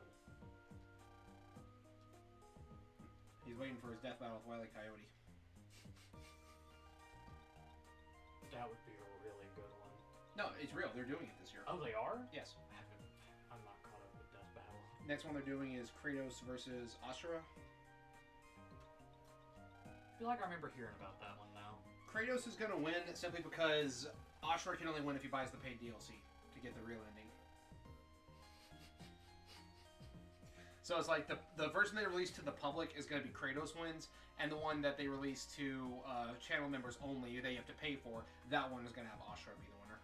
He's waiting for his death battle with Wile E. Coyote. That would be a really good one. No, it's real. They're doing it this year. Oh, they are? Yes. I'm not caught up with Death Battle. Next one they're doing is Kratos versus Ashura. I feel like I remember hearing about that one now. Kratos is gonna win simply because Ashura can only win if he buys the paid DLC to get the real ending. So it's like the version they released to the public is going to be Kratos wins, and the one that they release to channel members only, they have to pay for, that one is going to have Ashura be the winner.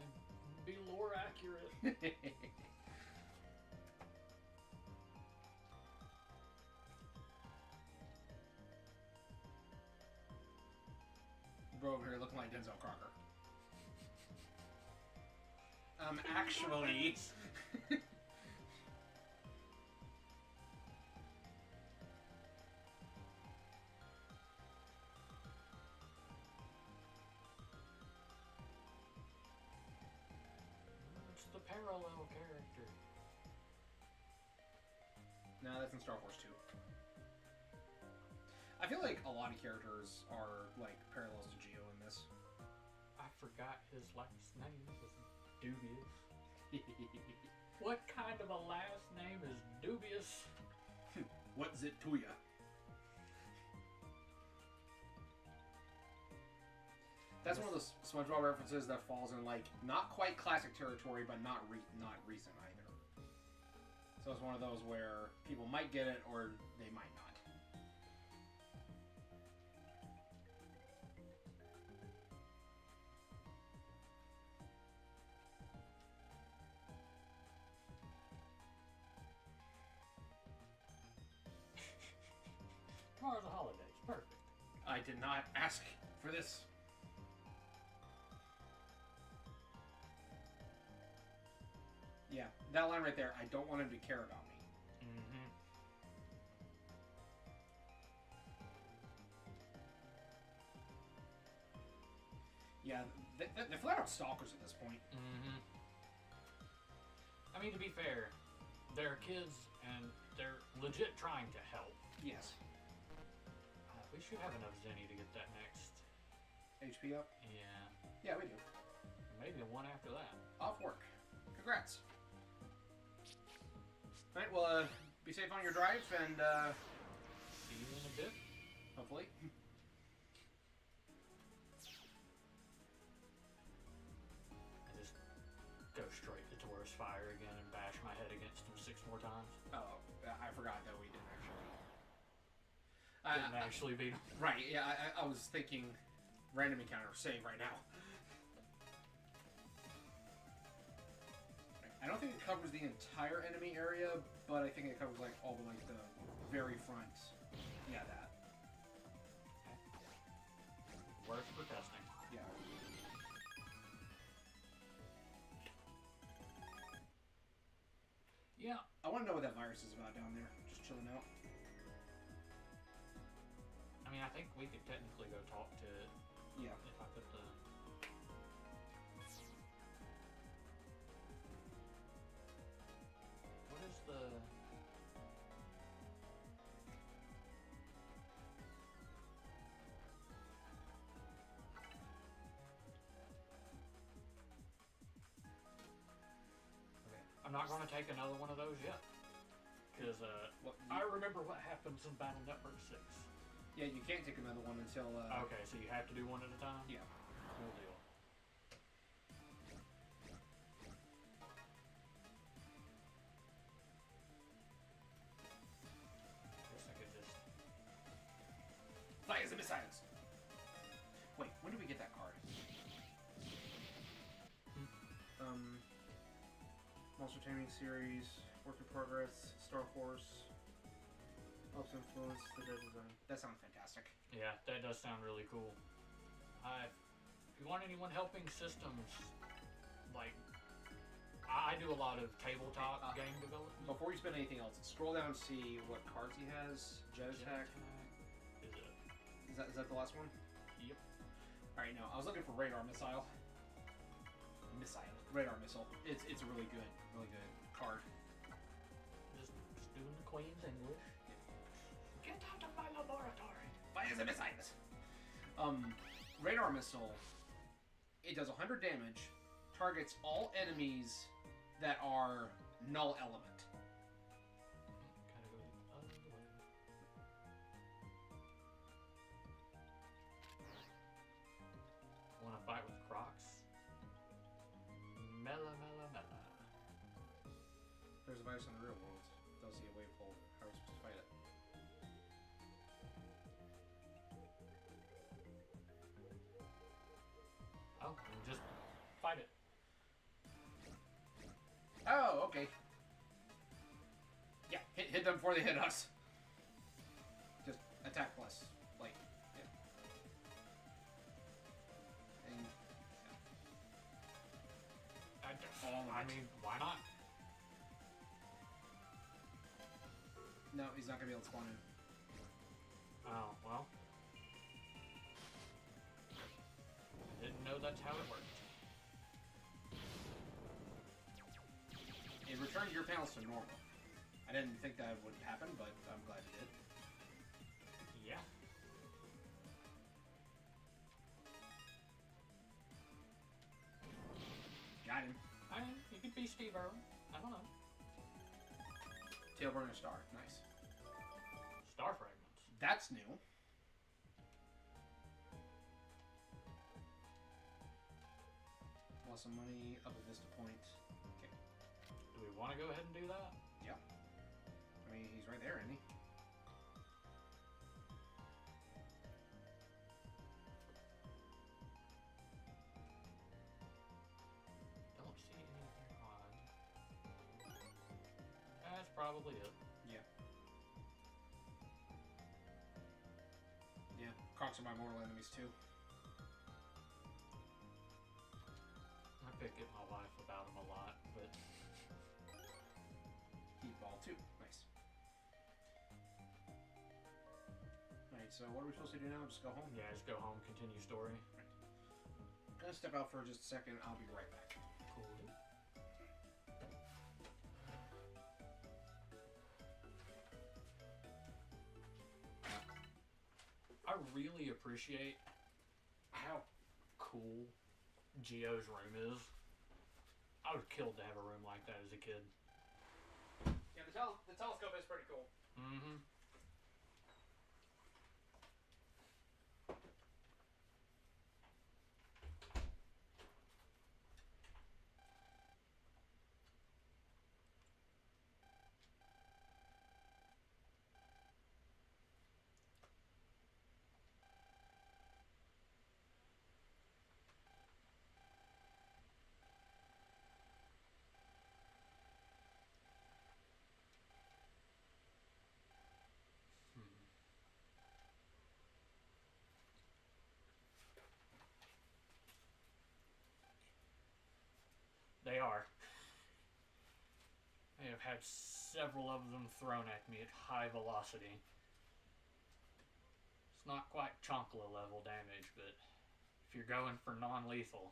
And be lore accurate. Bro over here looking like Denzel Crocker. Actually... It's the parallel character. No, that's in Starforce 2. I feel like a lot of characters are, like, parallels to Geo in this. I forgot his last name was Dubious. What kind of a last name is Dubious? What's it to ya? That's one of those SpongeBob references that falls in, like, not quite classic territory, but not recent either. So it's one of those where people might get it, or they might not. Tomorrow's the holidays. Perfect. I did not ask for this. Yeah, that line right there, I don't want him to care about me. Mm-hmm. Yeah, they're flat out stalkers at this point. Mm-hmm. I mean, to be fair, they're kids and they're legit trying to help. Yes. We should have enough Zenny to get that next. HP up? Yeah. Yeah, we do. Maybe one after that. Off work. Congrats. Alright, well, be safe on your drive, and, See you in a bit. hopefully. I just go straight to Taurus Fire again and bash my head against him 6 more times. Oh, I forgot that we didn't actually. Didn't actually beat him. Right, yeah, I was thinking random encounter, save right now. I don't think it covers the entire enemy area, but I think it covers, like, all the, like, the very front. Yeah, that. Works for testing. Yeah. Yeah. I want to know what that virus is about down there. Just chilling out. I mean, I think we could technically go talk to it. Yeah. If I put the... What is the... Okay. I'm not going to take another one of those yet. Because I remember what happens in Battle Network 6. Yeah, you can't take another one until, Okay, so you have to do one at a time? Yeah. Cool deal. Guess I could just... Fire the missiles! Wait, when do Monster Taming series, work in progress, Starforce, helps influence the dead design. That sounds fantastic. Yeah, that does sound really cool. If you want anyone helping systems, like, I do a lot of tabletop game development. Before you spend anything else, scroll down and see what cards he has. Jet attack. Is that the last one? Yep. Alright, no, I was looking for radar missile. Radar missile. It's a really good card. Just doing the Queen's English. Get out of my laboratory. Fire the missiles. Radar missile. It does 100 damage. Targets all enemies that are null element. Gotta go the other way. Wanna fight with Crocs? Mela. There's a virus in the real world. Don't see a wave pool. How are we supposed to fight it? Oh, just fight it. Oh, okay. Yeah, hit them before they hit us. Just attack plus. Like, yeah. And, I mean, why not? no, he's not going to be able to spawn in. Oh, well. Didn't know that's how it worked. It returned your panels to normal. I didn't think that would happen, but I'm glad it did. Yeah. Got him. I mean, you could be Steve Irwin. I don't know. Tailburner star. Nice. Star fragments. That's new. Lost some money up at Vista Point. Okay. Do we want to go ahead and do that? Yep. I mean, he's right there, isn't he? Don't see anything odd. That's probably it. Yeah. Yeah. Crocs are my mortal enemies too. I pick at my life about him a lot, but Heat ball too. Nice. Alright, so what are we supposed to do now? Just go home? yeah, just go home, continue story. I'm gonna step out for just a second. I'll be right back. Cool. I really appreciate how cool Geo's room is. I would have killed to have a room like that as a kid. Yeah, the telescope is pretty cool. Mm-hmm. They are. I have had several of them thrown at me at high velocity. It's not quite Chonkla level damage, but if you're going for non-lethal.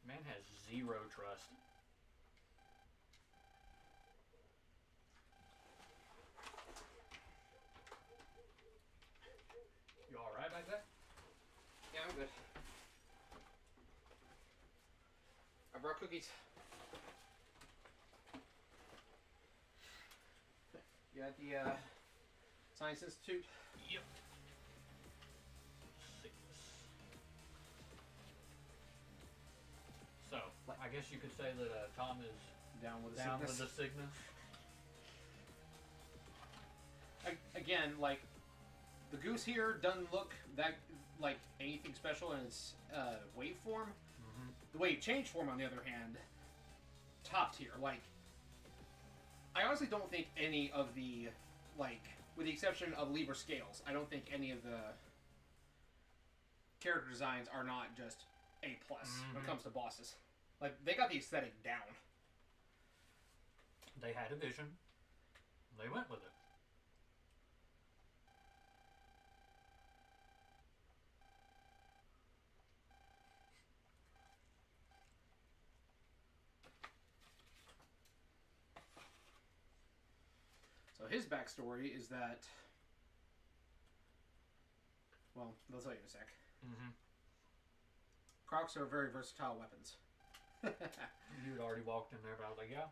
Man has zero trust. cookies. You at the Science Institute? Yep. So, I guess you could say that Tom is Down with the down sickness. with the sickness. Again, like, the goose here doesn't look that like anything special in its waveform. Mm-hmm. The wave change form, on the other hand, top tier. Like, I honestly don't think any of the, like, with the exception of Libra Scales, I don't think any of the character designs are not just A+ when it comes to bosses. Like, they got the aesthetic down. They had a vision. They went with it. So his backstory is that, well, they'll tell you in a sec. Mm-hmm. Crocs are very versatile weapons. You had already walked in there, but I was like, yeah.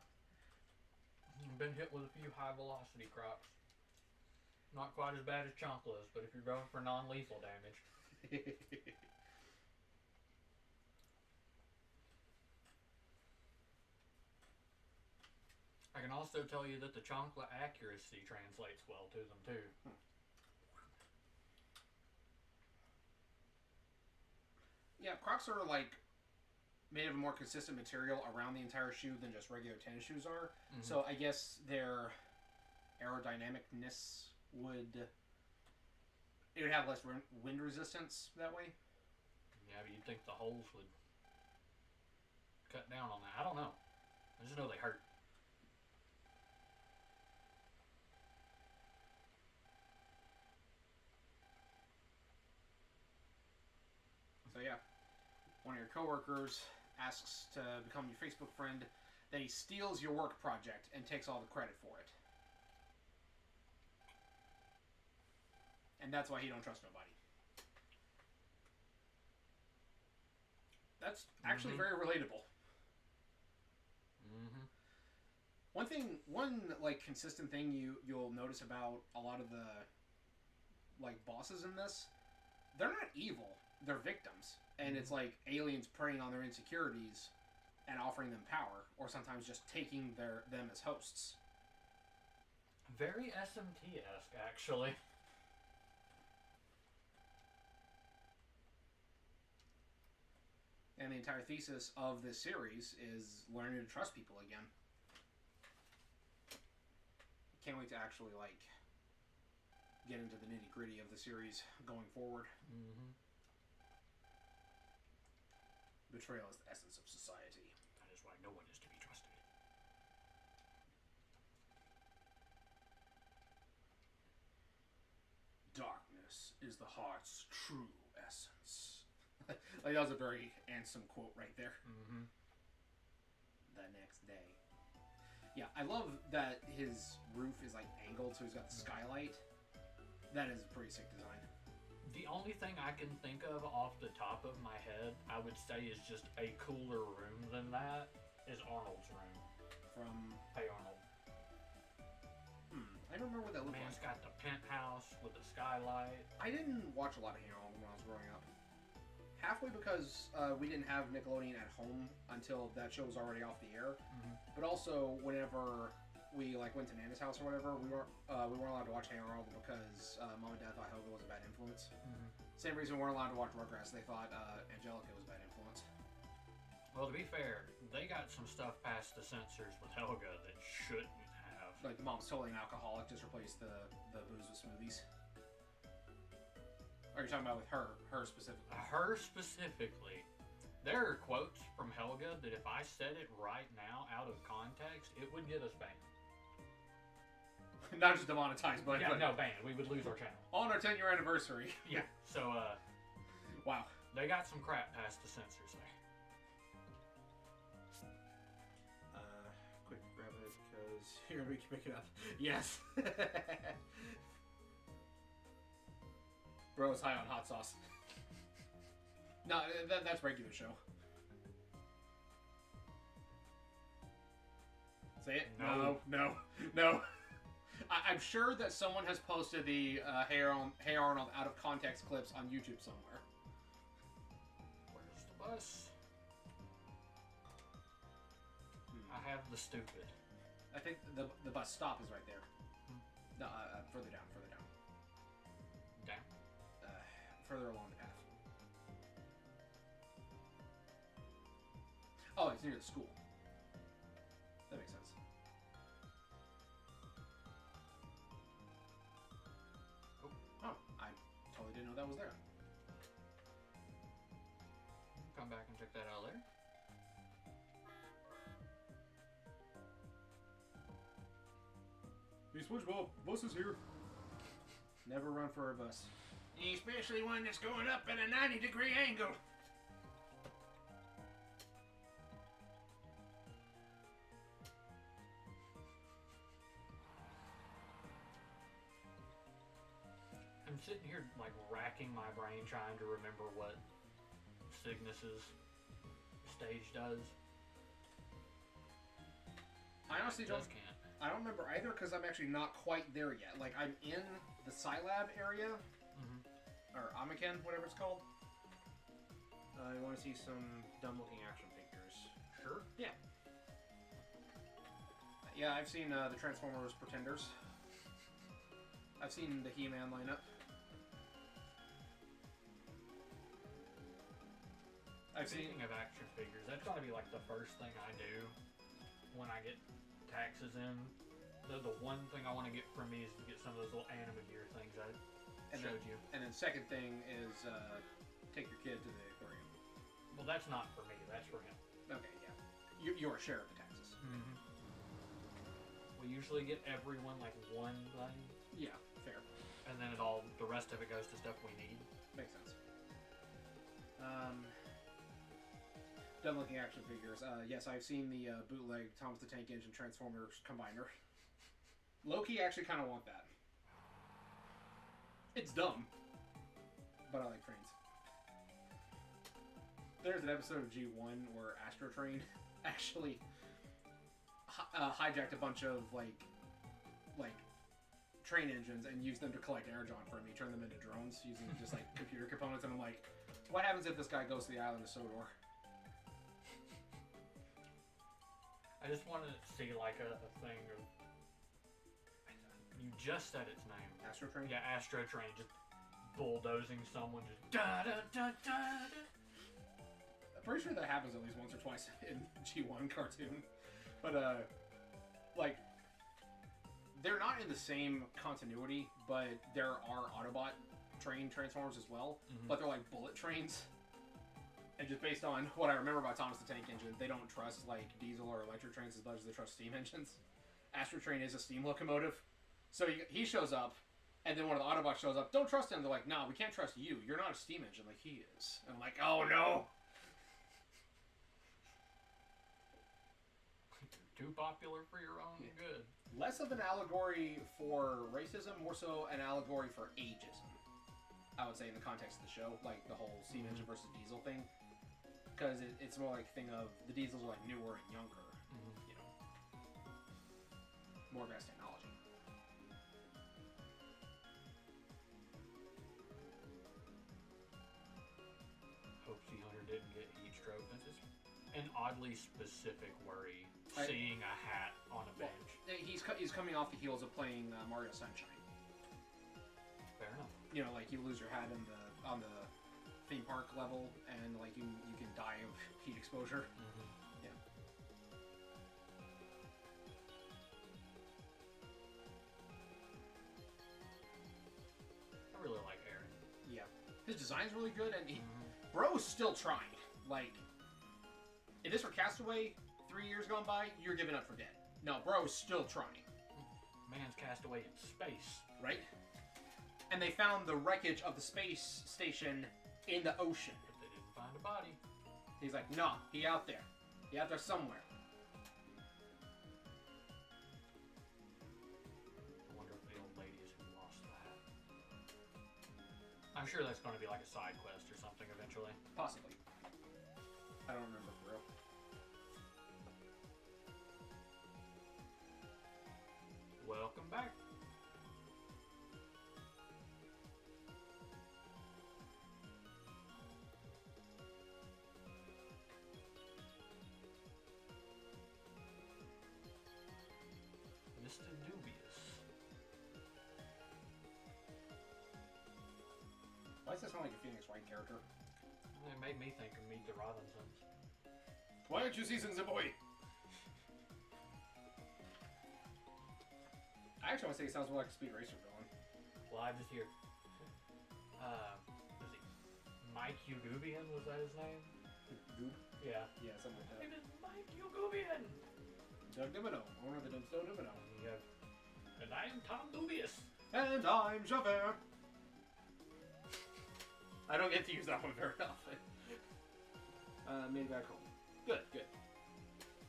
I've been hit with a few high velocity crocs. Not quite as bad as Chonkla's, but if you're going for non-lethal damage. I can also tell you that the Chonkla accuracy translates well to them too. Yeah, Crocs are like made of a more consistent material around the entire shoe than just regular tennis shoes are. Mm-hmm. So I guess their aerodynamicness would have less wind resistance that way. Yeah, but you'd think the holes would cut down on that. I don't know. I just know they hurt. So yeah, one of your coworkers asks to become your Facebook friend, then he steals your work project and takes all the credit for it. And that's why he don't trust nobody. That's actually very relatable. Mm-hmm. One like consistent thing you'll notice about a lot of the like bosses in this, they're not evil. They're victims. And it's like aliens preying on their insecurities and offering them power, or sometimes just taking them as hosts. Very SMT-esque, actually. And the entire thesis of this series is learning to trust people again. Can't wait to actually, like, get into the nitty-gritty of the series going forward. Mm-hmm. Betrayal is the essence of society. That is why no one is to be trusted. Darkness is the heart's true essence. Like, that was a very Ansem quote right there. Mm-hmm. The next day. Yeah, I love that his roof is like angled, so he's got the skylight. That is a pretty sick design. The only thing I can think of off the top of my head, I would say is just a cooler room than that, is Arnold's room. From Hey Arnold. I don't remember what that looked Man's like. got the penthouse with the skylight. I didn't watch a lot of Harold when I was growing up. Halfway because we didn't have Nickelodeon at home until that show was already off the air. Mm-hmm. But also, whenever we like went to Nana's house or whatever, we weren't allowed to watch Hey Arnold because Mom and Dad thought Helga was a bad influence. Mm-hmm. Same reason we weren't allowed to watch Rugrats. They thought Angelica was a bad influence. Well, to be fair, they got some stuff past the censors with Helga that shouldn't have. Like, the mom's totally an alcoholic, just replaced the booze with smoothies. Or you're talking about with her specifically? Her specifically. There are quotes from Helga that if I said it right now out of context, it would get us banned. Not just demonetized, but Yeah, no, banned. We would lose our channel. On our 10-year anniversary. Yeah. So, Wow. they got some crap past the censors there. Quick grab it because here we can pick it up. Yes. Bro is high on hot sauce. No, that's regular show. Say it. No. No. I'm sure that someone has posted the Hey Arnold out of context clips on YouTube somewhere. Where's the bus? I have the stupid. I think the bus stop is right there. Hmm. No, further down. Down? Further along the path. Oh, it's near the school. That makes sense. Oh, I totally didn't know that was there. Come back and check that out later. Hey, SpongeBob, bus is here. Never run for a bus. Especially one that's going up at a 90-degree angle. I'm sitting here like racking my brain trying to remember what Cygnus's stage does. I honestly don't. Just can't. I don't remember either because I'm actually not quite there yet. Like I'm in the Scilab area, or Amaken, whatever it's called. You want to see some dumb-looking action figures? Sure. Yeah. Yeah, I've seen the Transformers Pretenders. I've seen the He-Man lineup. Speaking of action figures, that's gotta be like the first thing I do when I get taxes in. The one thing I want to get from me is to get some of those little anime gear things I showed you. And then second thing is take your kid to the aquarium. Well, that's not for me. That's for him. Okay, yeah. Your share of the taxes. We usually get everyone like one thing, Yeah, fair. and then the rest of it goes to stuff we need. Makes sense. Dumb-looking action figures. Yes, I've seen the bootleg Thomas the Tank Engine Transformers Combiner. Low-key actually kind of want that. It's dumb, but I like trains. There's an episode of G1 where Astro Train actually hijacked a bunch of like train engines and used them to collect Airjon from me, turn them into drones using just like computer components. And I'm like, what happens if this guy goes to the island of Sodor? I just wanted to see like a thing of. You just said its name. Astro Train? Yeah, Astro Train, just bulldozing someone, just da da da da da. I'm pretty sure that happens at least once or twice in G1 cartoon. But like they're not in the same continuity, but there are Autobot train Transformers as well. But they're like bullet trains. And just based on what I remember about Thomas the Tank Engine, they don't trust like diesel or electric trains as much as they trust steam engines. Astro Train is a steam locomotive. So he shows up, and then one of the Autobots shows up. Don't trust him. They're like, nah, we can't trust you. You're not a steam engine like he is. And I'm like, oh no. Too popular for your own good. Less of an allegory for racism, more so an allegory for ageism. I would say in the context of the show, like the whole steam engine versus diesel thing. Because it's more like a thing of the diesels are like newer and younger. You know. More advanced technology. Hope Hunter didn't get heat stroke. That's just an oddly specific worry. Seeing a hat on a bench. He's coming off the heels of playing Mario Sunshine. Fair enough. You know, like you lose your hat on the theme park level, and like you can die of heat exposure. Yeah. I really like Aaron. Yeah. His design's really good, and bro's still trying. Like, if this were Castaway 3 years gone by, you're giving up for dead. No, bro's still trying. Man's cast away in space. Right? And they found the wreckage of the space station in the ocean. But they didn't find a body. He's like, nah, he out there. He out there somewhere. I wonder if the old lady is who lost the hat. I'm sure that's going to be like a side quest or something eventually. Possibly. I don't remember for real. does that sound like a Phoenix Wright character? It made me think of Meet the Robinsons. Why aren't you seasoned, the boy? I actually want to say it sounds more like a Speed Racer villain. Well, I just hear, is it Mike Ugubian? Was that his name? Goob? Yeah. Yeah, something like My that. name is Mike Ugubian. Doug Dimino, owner of the Dumpstone Dimino. Yep. And I am Tom Dubious. And I'm Javert. I don't get to use that one very often. Made it back home. Good, good.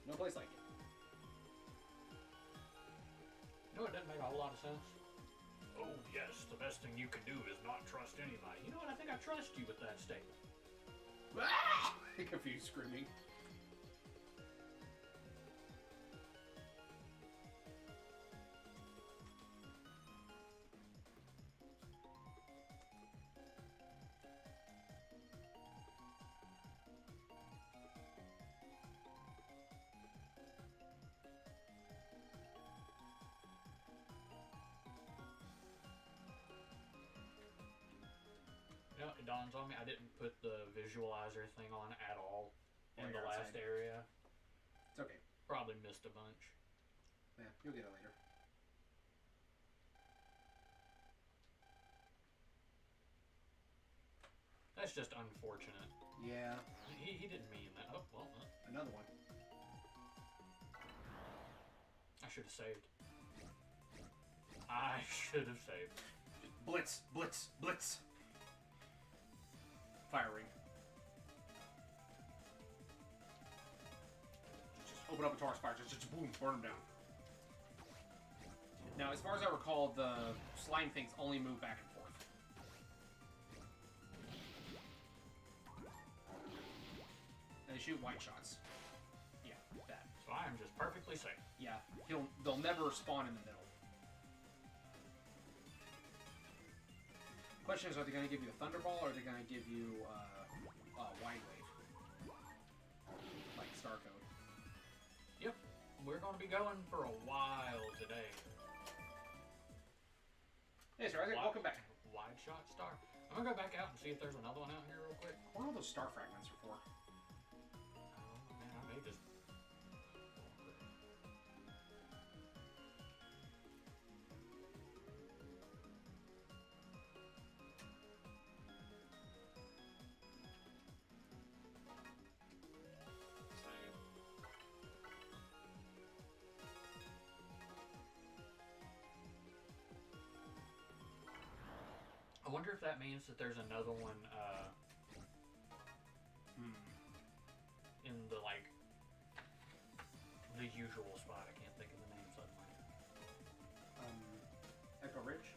No place like it. You know, it doesn't make a whole lot of sense. Oh, yes, the best thing you can do is not trust anybody. You know what? I think I trust you with that statement. Ah! Confused screaming. You know, it dawns on me, I didn't put the visualizer thing on at all in Oh, the you're last outside. area. It's okay. Probably missed a bunch. Yeah, you'll get it later. That's just unfortunate. Yeah, He didn't mean that. Oh, well, another one. I should have saved. I should have saved. Blitz, blitz, blitz. Firing. Just open up a Taurus fire. Just boom, burn them down. Now, as far as I recall, the slime things only move back and forth. And they shoot white shots. Yeah, that. So I am just perfectly safe. Yeah, they'll never spawn in the middle. Question is, are they going to give you a Thunderball, or are they going to give you Wide Wave? Like Star Code. Yep. We're going to be going for a while today. Hey, Sir Isaac, welcome back. Wide shot star. I'm going to go back out and see if there's another one out here real quick. I wonder what those star fragments are for. Oh, man, I may just... I wonder if that means that there's another one, in the, like, the usual spot. I can't think of the name suddenly. Echo Ridge?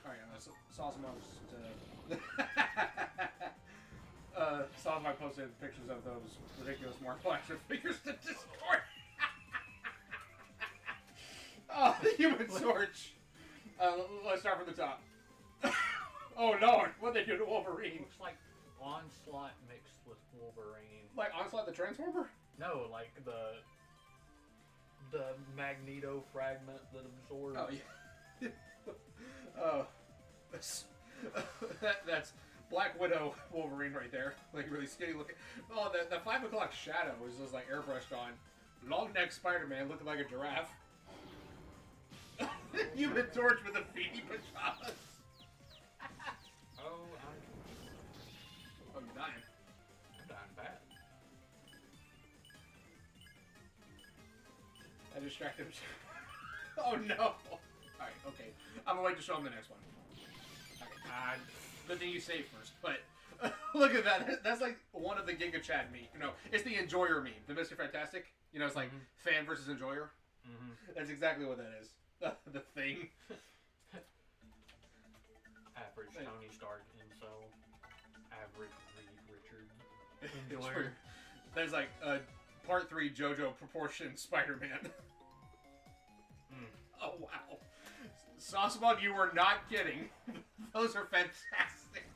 Alright, Sosmo Sosmo posted pictures of those ridiculous Marvel action figures to Discord. Oh, the Human Torch. Let's start from the top. Oh Lord, what'd they do to Wolverine? Looks like Onslaught mixed with Wolverine. Like Onslaught the Transformer? No, like the Magneto fragment that absorbs. Oh yeah. Oh, that's Black Widow Wolverine right there. Like really skinny looking. Oh, the 5 o'clock shadow was just like airbrushed on. Long neck Spider-Man looking like a giraffe. Human Torch with a feety pajamas. Oh, Oh, you're dying. I'm dying bad. I distracted him. Oh no! Alright, okay. I'm gonna wait to show him the next one. Okay. Good thing you saved first, but look at that. That's like one of the Giga Chad meme. No, it's the Enjoyer meme. The Mr. Fantastic. You know, it's like fan versus Enjoyer. That's exactly what that is. The thing. Average Tony Stark incel. Average Reed Richard. It's Enjoyer. pretty- There's like part 3 JoJo proportion Spider-Man. Oh wow. Saucebug, you were not kidding. Those are fantastic.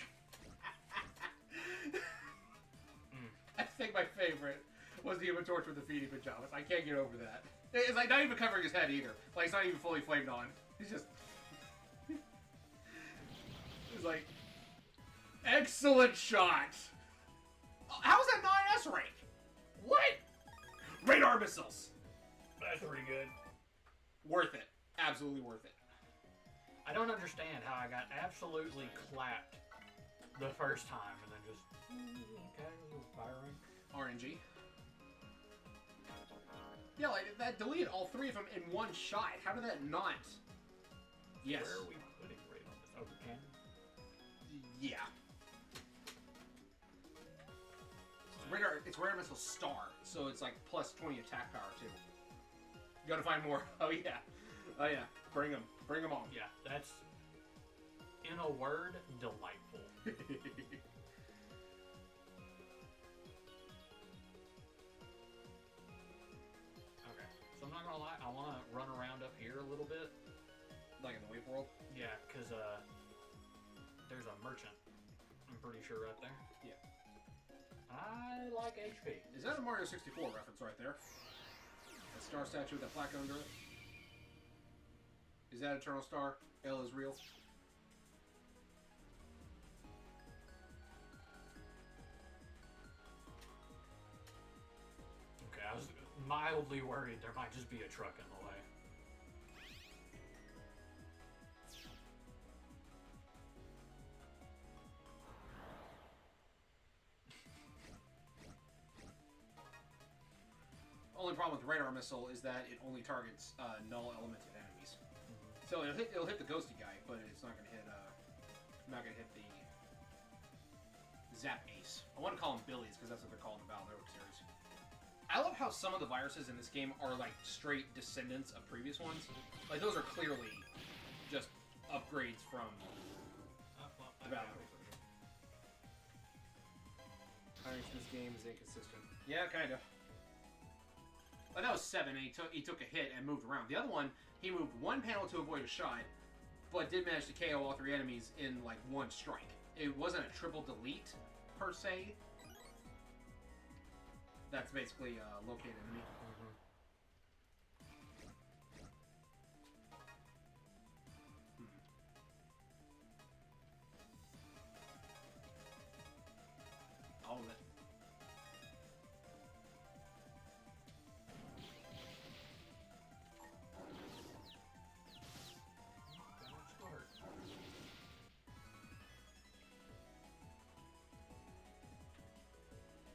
I think my favorite Was the Human Torch with the feeding pajamas. I can't get over that. It's like not even covering his head either. Like it's not even fully flamed on. He's just. He's like, excellent shot. How is that not an S rank? What? Radar missiles. That's pretty good. Worth it. Absolutely worth it. I don't understand how I got absolutely clapped the first time and then just casually firing. RNG. Yeah, like that deleted all three of them in one shot. How did that not? Yes. Where are we putting radar missiles? Over cannon? Yeah. It's radar missile star, so it's like plus 20 attack power too. You gotta find more. Oh yeah. Oh yeah. Bring them on. Yeah, that's, in a word, delightful. Okay, so I'm not gonna lie, I want to run around up here a little bit. Like in the Wave World? Yeah, because there's a merchant, I'm pretty sure, right there. Yeah. I like HP. Is that a Mario 64 reference right there? That star statue with that plaque under it? Is that Eternal Star? L is real? Okay, I was mildly worried there might just be a truck in the way. Only problem with radar missile is that it only targets null elemented enemies. So it'll hit the ghosty guy, but it's not gonna hit the Zap Ace. I want to call them Billies because that's what they're called in the Battle Network series. I love how some of the viruses in this game are like straight descendants of previous ones. Like those are clearly just upgrades from the Battle Network. I think this game is inconsistent. Yeah, kind of. Like that was 7, and he took a hit and moved around. The other one, he moved one panel to avoid a shot, but did manage to KO all three enemies in like one strike. It wasn't a triple delete per se. That's basically a located enemy. All of it.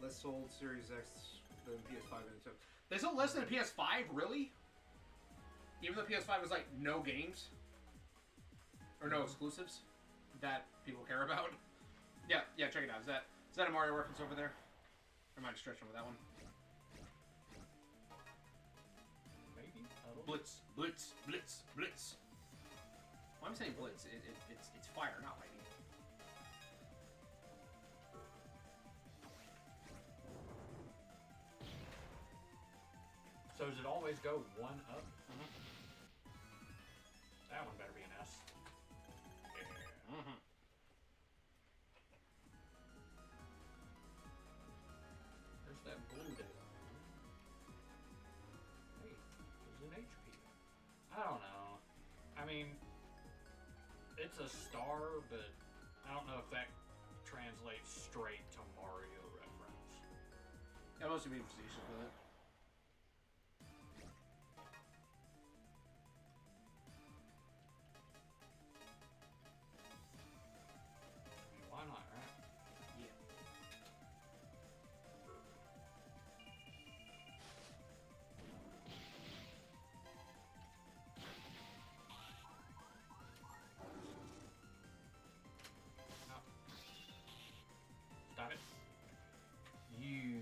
Less sold Series X than PS5 and Nintendo. They sold less than a PS5, really? Even though PS5 was like no games or no exclusives that people care about. Yeah, check it out. Is that a Mario reference over there? Or am I stretching with that one? Maybe. Blitz. When I'm saying blitz, it's fire, not lightning. So does it always go one up? That one better be an S. Yeah. There's that blue dude. Hey, there's an HP. I don't know. I mean, it's a star, but I don't know if that translates straight to Mario reference. Yeah, mostly being facetious with it. Why not, right? Yeah. No. Stop it. You.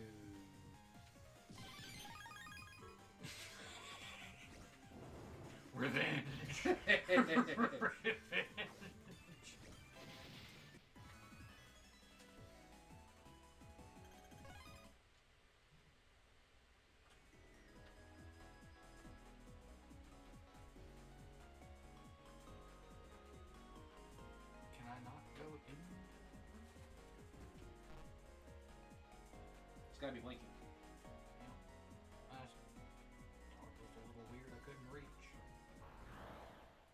Revenge. Revenge. Can I not go in? It's gotta be blinking.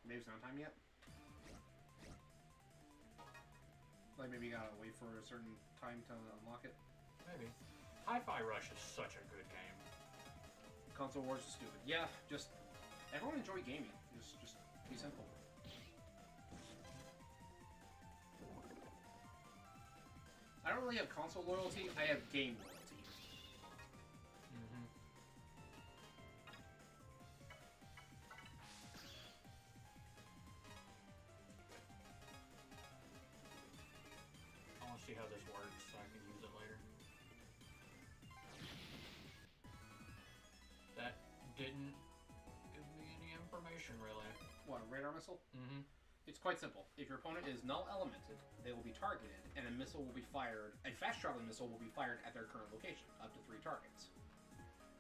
Maybe it's not time yet. Like maybe you gotta wait for a certain time to unlock it. Maybe. Hi-Fi Rush is such a good game. Console wars is stupid. Yeah, just everyone enjoy gaming. Just be simple. I don't really have console loyalty. I have game loyalty. Mm-hmm. I want to see how this works so I can use it later. That didn't give me any information, really. What, a radar missile? Mm-hmm. It's quite simple. If your opponent is null elemented, they will be targeted, and a missile will be fired. A fast traveling missile will be fired at their current location, up to 3 targets.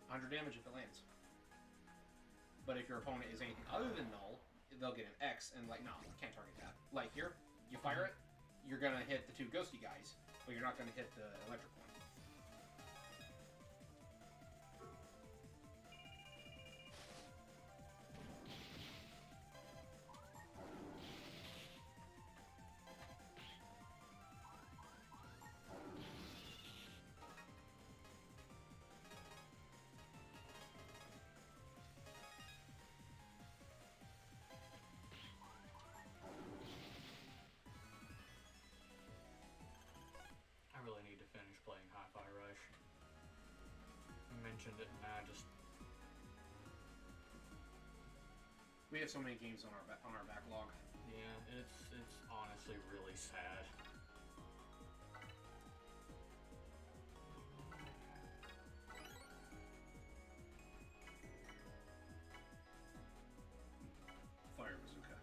100 damage if it lands. But if your opponent is anything other than null, they'll get an X, and like, no, can't target that. Like here, you fire it, you're gonna hit the 2 ghosty guys, but you're not gonna hit the electric one. I really need to finish playing Hi-Fi Rush. I mentioned it and I just... We have so many games on our backlog. Yeah, it's honestly really sad. Fire bazooka.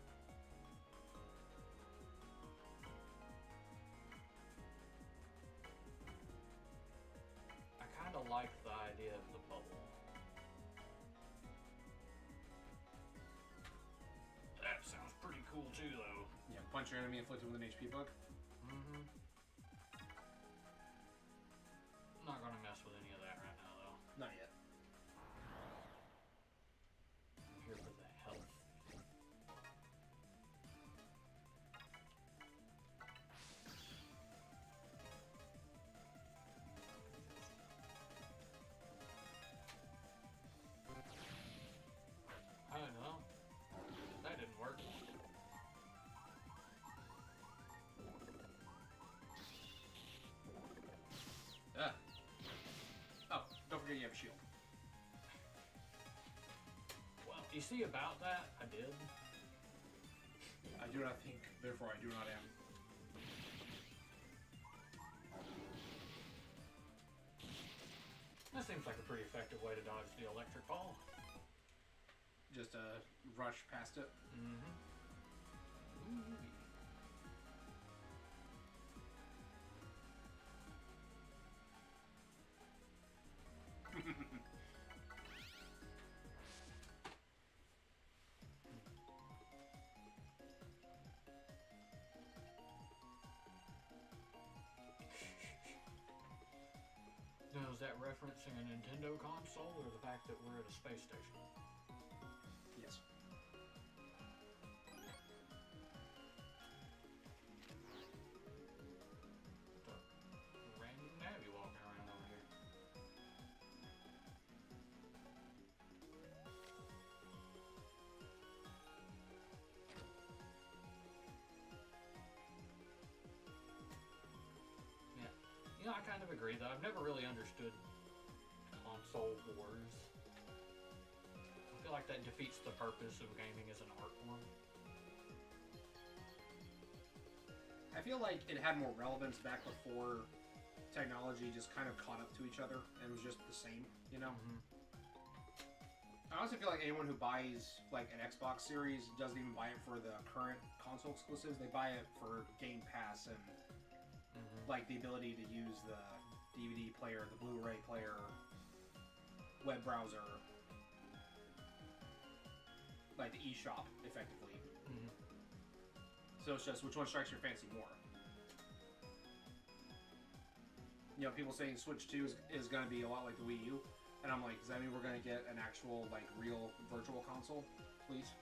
I kind of like the idea of the bubble. That sounds pretty cool too, though. Yeah, punch your enemy inflicted with an HP bug. Mm-hmm. I'm not gonna mess with any of that right now, though. Not yet. I'm here for the health. I don't know. That didn't work. Oh, don't forget you have a shield. Well, you see about that? I did. I do not think, therefore I do not am. That seems like a pretty effective way to dodge the electric ball. Just rush past it. Mm-hmm. Now, is that referencing a Nintendo console or the fact that we're at a space station? Yes. The random navvy walking around over here. Yeah. You know, I kind of agree, though. I've never really understood console wars. I feel like that defeats the purpose of gaming as an art form. I feel like it had more relevance back before technology just kind of caught up to each other and was just the same, you know? Mm-hmm. I honestly feel like anyone who buys like an Xbox Series doesn't even buy it for the current console exclusives. They buy it for Game Pass and like the ability to use the DVD player, the Blu-ray player, web browser, like the eShop, effectively. Mm-hmm. So it's just which one strikes your fancy more. You know, people saying Switch 2 is going to be a lot like the Wii U, and I'm like, does that mean we're going to get an actual, like, real virtual console, please?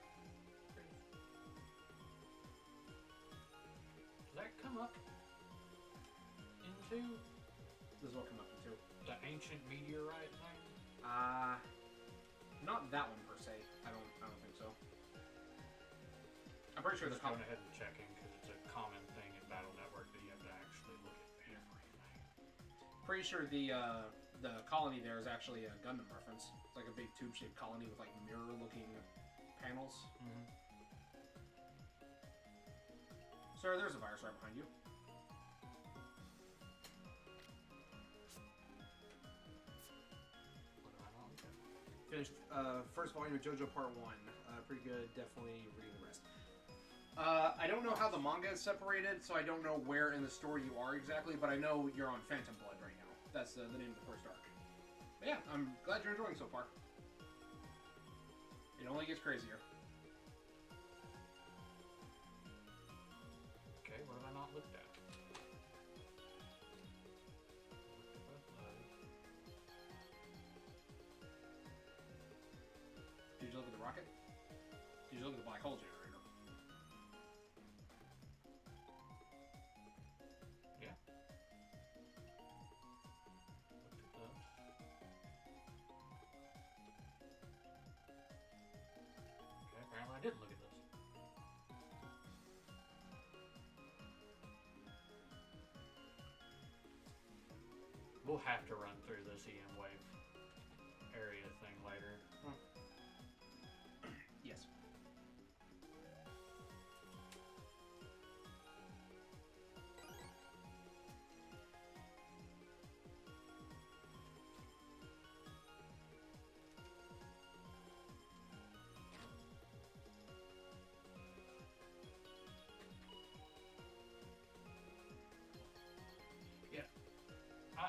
come up into? This is what come up into. The ancient meteorite thing? Not that one per se. I don't think so. I'm pretty sure Just there's going ahead and checking because it's a common thing in Battle Network that you have to actually look at everything. Pretty sure the colony there is actually a Gundam reference. It's like a big tube-shaped colony with like mirror-looking panels. Mm-hmm. Sir, there's a virus right behind you. What am I on? Finished first volume of JoJo Part 1. Pretty good. Definitely read the rest. I don't know how the manga is separated, so I don't know where in the story you are exactly, but I know you're on Phantom Blood right now. That's the name of the first arc. But yeah, I'm glad you're enjoying so far. It only gets crazier. Okay, what have I not looked at? Did you look at the rocket? Did you look at the black hole generator? Yeah. Looked at those. Okay, apparently I didn't look at this. We'll have to run through this EM wave area thing later. Yes.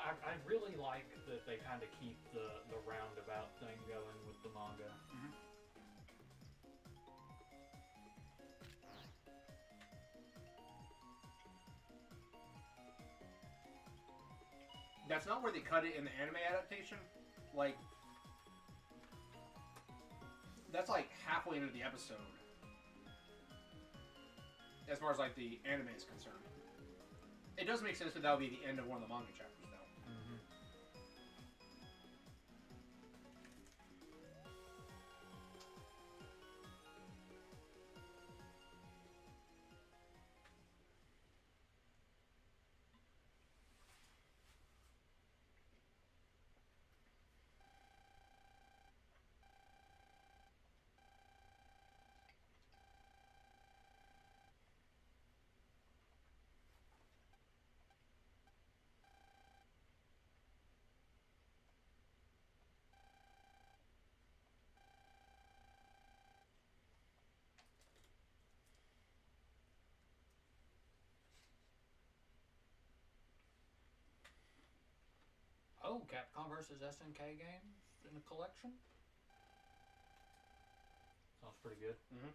I really like that they kind of keep the roundabout thing going with the manga. Mm-hmm. That's not where they cut it in the anime adaptation. Like, that's like halfway into the episode. As far as like the anime is concerned. It does make sense that would be the end of one of the manga chapters, though. Mm-hmm. Oh, Capcom versus SNK games in a collection? Sounds pretty good. Mm-hmm.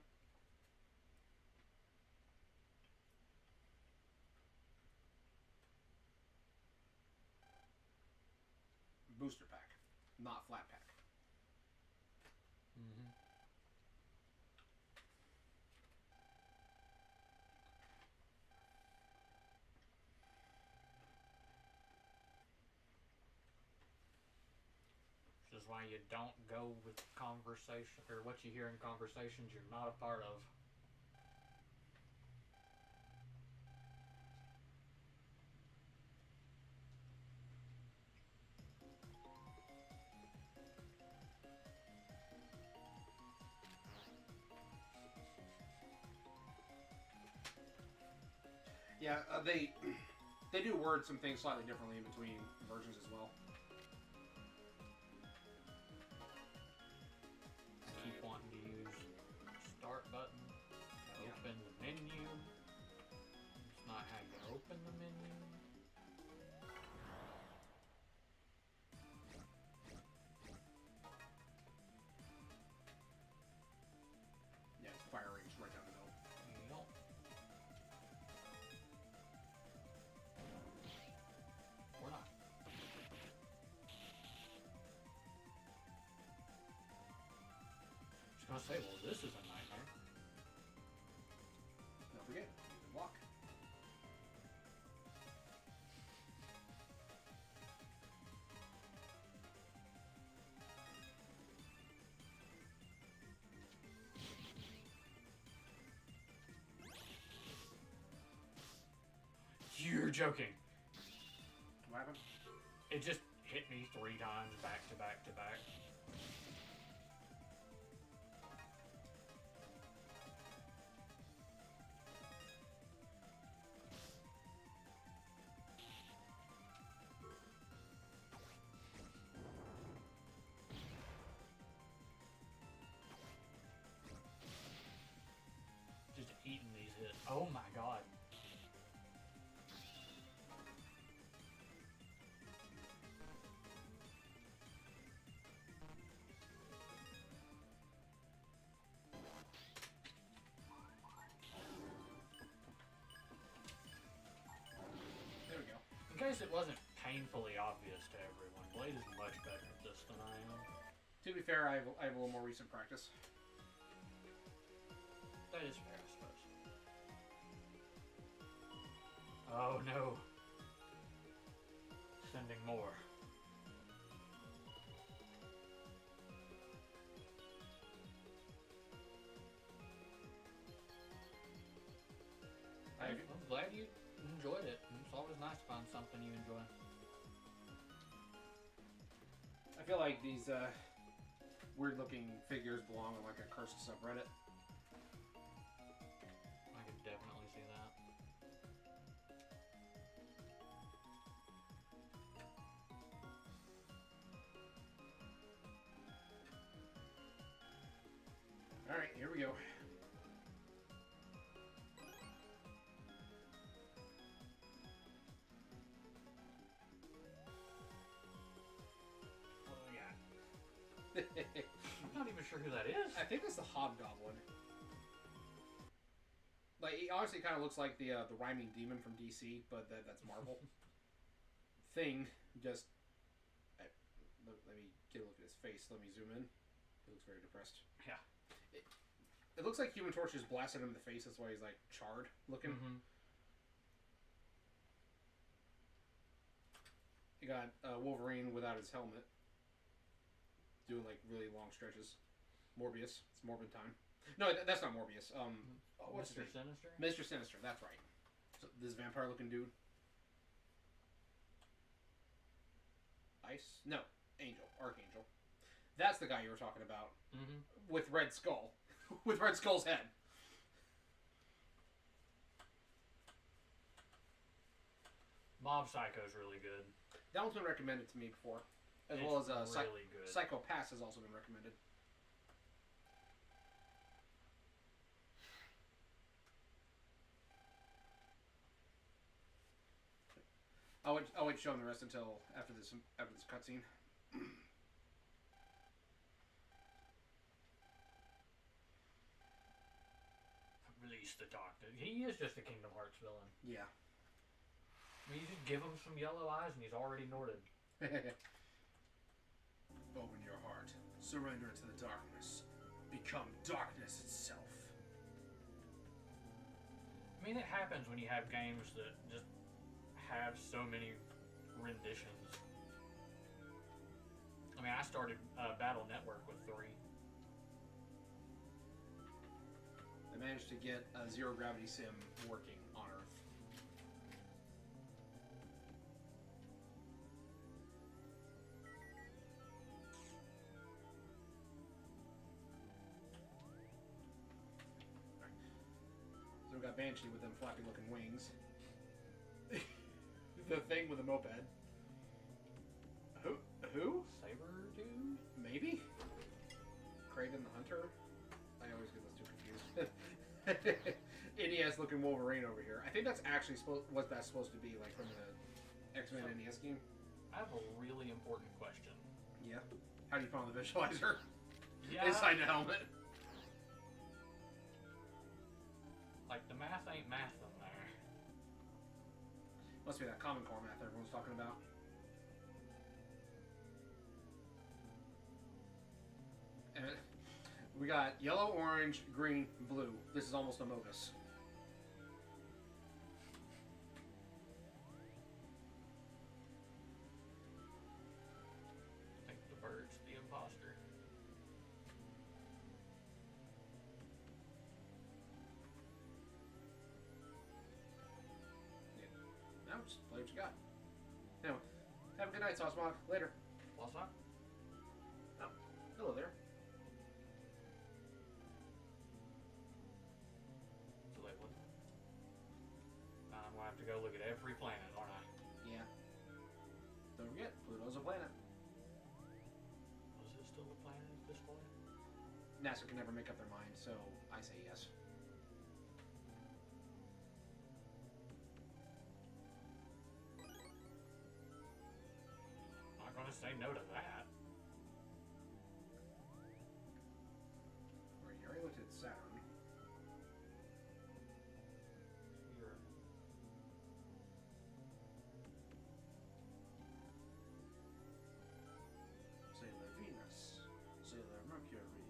Booster pack, not flat pack. Mm-hmm. Which is why you don't go with conversation, or what you hear in conversations you're not a part of. Yeah, they do word some things slightly differently in between versions as well. Keep wanting to use start button to open the menu. It's not how you open the menu. Yeah, it's fire range right down the middle. Yup. Or not. I was gonna say, well, this is a nightmare. Don't forget, walk. You're joking. What happened? It just hit me 3 times back to back to back. Just eating these hits. Oh my god. There we go. In case it wasn't painfully obvious to everyone, Blade is much better at this than I am. To be fair, I have a little more recent practice. That is fair, I suppose. Oh no. Sending more. I'm glad you enjoyed it. It's always nice to find something you enjoy. I feel like these weird-looking figures belong on like a cursed subreddit. I could definitely see that. All right, here we go. What do we got? I'm not even sure who that is. I think it's the Hobgoblin. Like, he honestly kind of looks like the rhyming demon from DC, but that's Marvel. Thing, just... let me get a look at his face. Let me zoom in. He looks very depressed. Yeah. It looks like Human Torch just blasted him in the face. That's why he's, like, charred looking. Mm-hmm. You got Wolverine without his helmet. Doing, like, really long stretches. Morbius. It's Morbin time. No, that's not Morbius. What's Mr. his name? Sinister? Mr. Sinister, that's right. So this vampire-looking dude. Ice? No, Angel. Archangel. That's the guy you were talking about. Mm-hmm. With Red Skull. With Red Skull's head. Mob Psycho's really good. That one's been recommended to me before. As It's well as really good. Psycho Pass has also been recommended. I'll wait showing the rest until after this cutscene. Release the Doctor. He is just a Kingdom Hearts villain. Yeah. I mean, you just give him some yellow eyes and he's already Norded. Open your heart. Surrender to the darkness. Become darkness itself. I mean, it happens when you have games that just have so many renditions. I mean, I started Battle Network with 3. I managed to get a Zero Gravity Sim working on Earth. So we got Banshee with them flappy looking wings. The thing with the moped. Who? Saber dude? Maybe? Kraven the Hunter? I always get those two confused. NES looking Wolverine over here. I think that's actually what that's supposed to be, like from the X-Men NES game. I have a really important question. Yeah. How do you find the visualizer? Yeah. Inside the helmet. Like, the math ain't math in there. Must be that Common Core math everyone's talking about. And we got yellow, orange, green, blue. This is almost Amogus. I think the bird's the imposter. Now got. Anyway, have a good night, Saucemog. Later. What's that? Oh, hello there. So wait, what? I'm gonna have to go look at every planet, aren't I? Yeah. Don't forget, Pluto's a planet. Was it still a planet at this point? NASA can never make up their mind, so I say yes. I'm not gonna say no to that. You already looked at Saturn. You're... Sailor Venus, Sailor Mercury,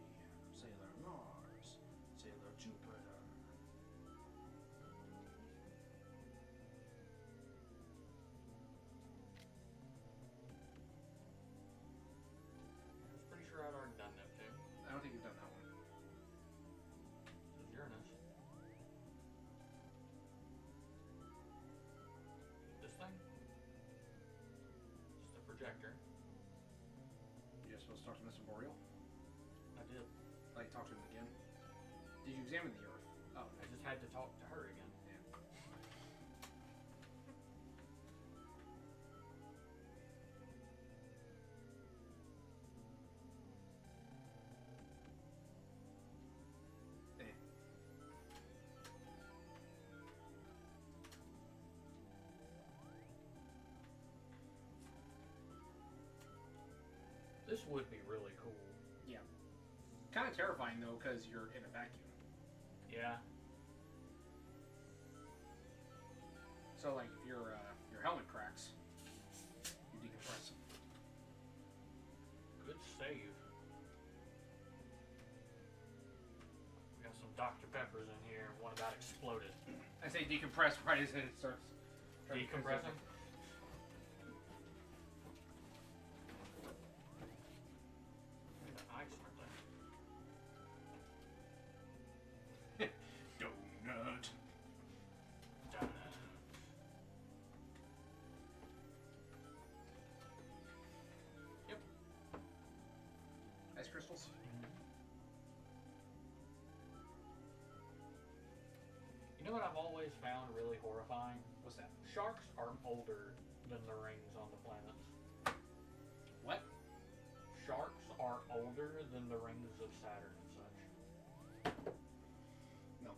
Sailor Mars, Sailor Jupiter. I was pretty sure I'd already done Neptune. I don't think you've done that one. This is Uranus. This thing? Just a projector. You're supposed to talk to Mr. Boreal? I did. Like, talk to him again? Did you examine the Earth? Oh, I just had to talk to her again. yeah. Eh. This would be really cool. Kind of terrifying, though, because you're in a vacuum. Yeah. So, like, if your helmet cracks, you decompress. Good save. We got some Dr. Peppers in here. One about exploded. I say decompress right as it starts. Decompressing? Look at the ice right there. Donut. Donut. Yep. Ice crystals? You know what I've always found really horrifying? What's that? Sharks are older than the rings on the planets. What? Sharks are older than the rings of Saturn and such. No.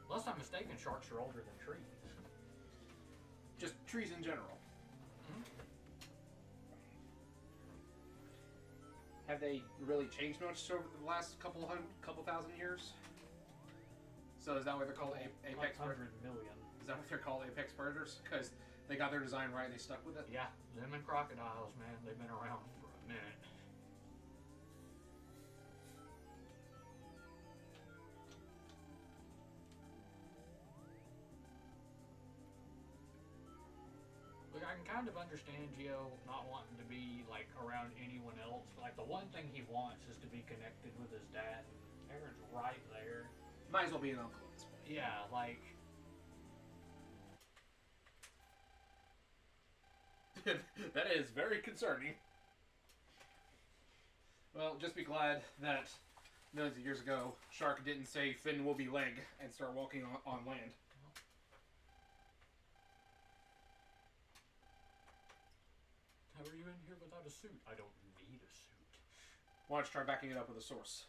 Unless I'm mistaken, sharks are older than trees. Just trees in general. Have they really changed much over the last couple thousand years? So is that what they're called, apex predators? 100 million. Is that what they're called, apex predators? Because they got their design right and they stuck with it? Yeah, them and crocodiles, man, they've been around for a minute. Look, I can kind of understand Geo not wanting to be, like, around anyone else. Like, the one thing he wants is to be connected with his dad. Aaron's right there. Might as well be an uncle at this point. Yeah, like... That is very concerning. Well, just be glad that millions of years ago, Shark didn't say Finn will be leg and start walking on land. How are you in here without a suit? I don't need a suit. Why don't you try backing it up with a source?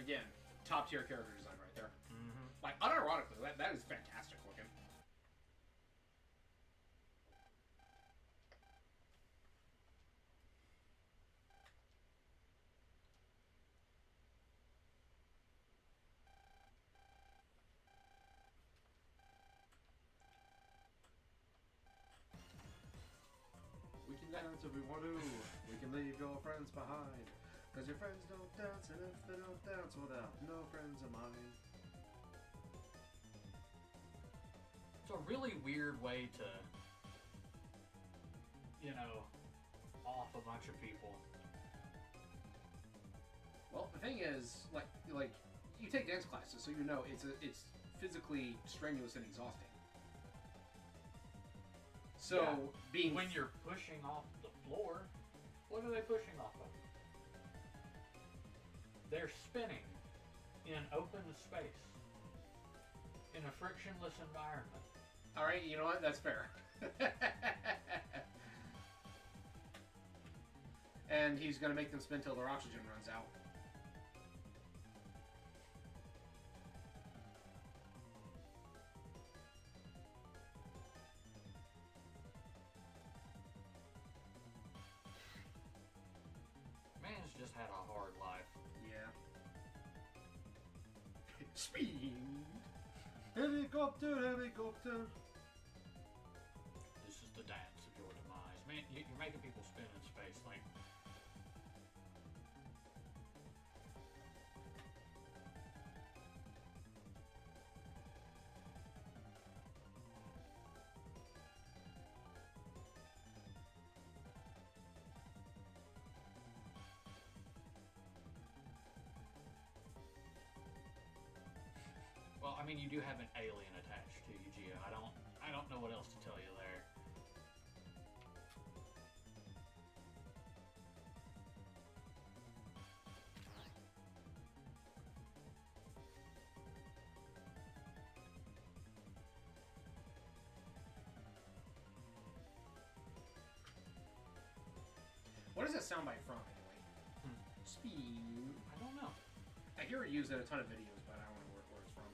Again, top tier character design right there. Mm-hmm. Like, unironically, that is fantastic looking. We can dance if we want to. We can leave your friends behind. Cause your friends don't dance, and if they don't dance, well, they're no friends of mine. It's a really weird way to, you know, off a bunch of people. Well, the thing is, like you take dance classes, so you know it's physically strenuous and exhausting. So yeah. When you're pushing off the floor, what are they pushing off of? They're spinning in open space in a frictionless environment. All right, you know what? That's fair. And he's gonna make them spin till their oxygen runs out. Man's just had a hard life. Yeah. Speed. Helicopter, helicopter. This is the dance of your demise. Man, you're making people spin in space like... Well, I mean, you do have an alien attached to you, Gio. I don't know what else to tell you there. What is that soundbite from, anyway? Speed. I don't know. I hear it used in a ton of videos, but I don't know where it's from.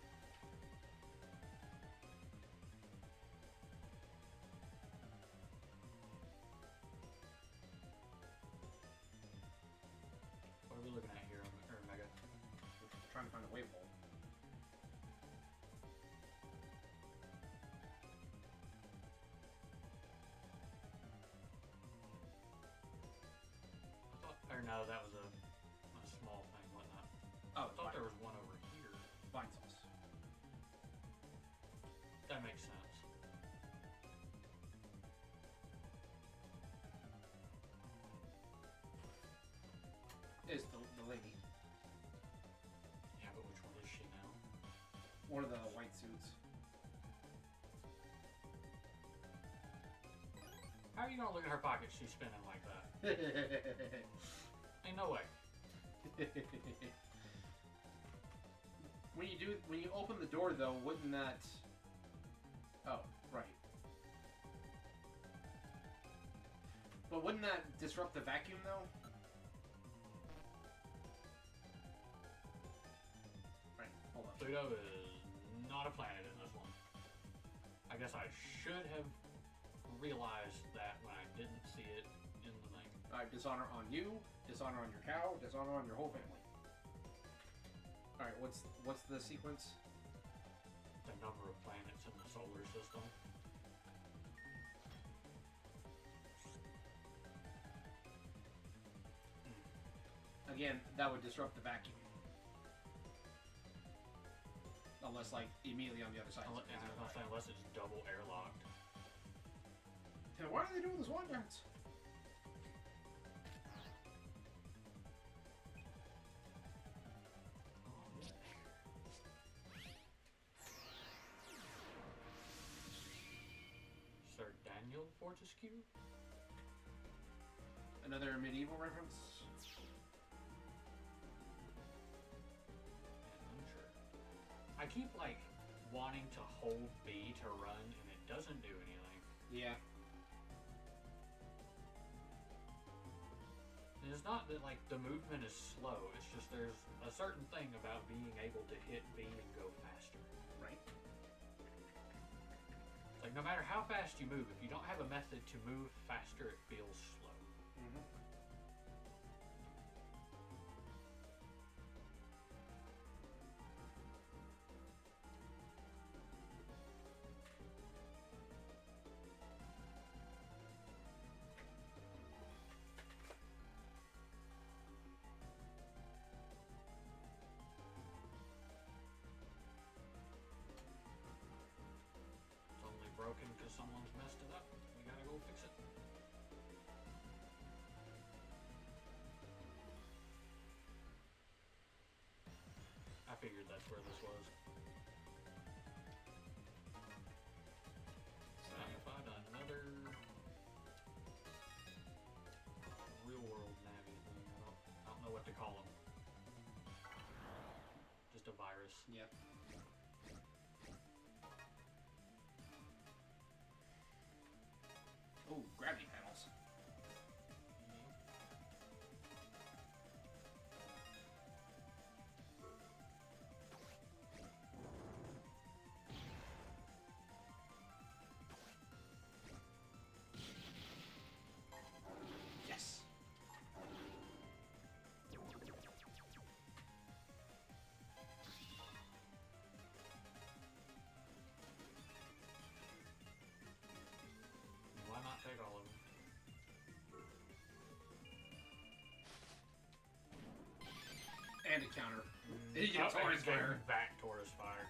What are we looking at here, Mega? I'm trying to find a wave hole. Or no, that was a small thing, wasn't it? Oh, I thought there was one over here. Vine sauce. That makes sense. Is the lady. Yeah, but which one is she now? One of the white suits. How are you gonna look at her pocket? She's spinning like that. Ain't no way. When you open the door though, wouldn't that? Oh, right. But wouldn't that disrupt the vacuum though? Right. Hold on. Pluto is not a planet in this one. I guess I should have realized that when I didn't see it in the thing. Alright, dishonor on you, dishonor on your cow, dishonor on your whole family. Alright, what's the sequence? The number of planets in the solar system. Again, that would disrupt the vacuum. Unless, like, immediately on the other side. Unless it's double airlocked. And why are they doing this one dance? Sir Daniel Fortescue? Another medieval reference? Unsure. I keep, like, wanting to hold B to run, and it doesn't do anything. Yeah. And it's not that, like, the movement is slow. It's just there's a certain thing about being able to hit B and go faster. Right. It's like, no matter how fast you move, if you don't have a method to move faster, it feels slow. Mm-hmm. figured that's where this was. If I done another real world Navi thing, I don't know what to call them. Just a virus. Yep. Oh, gravity panels. Yes. Why not take all of them? And a counter. You get Taurus Fire. Back Taurus Fire.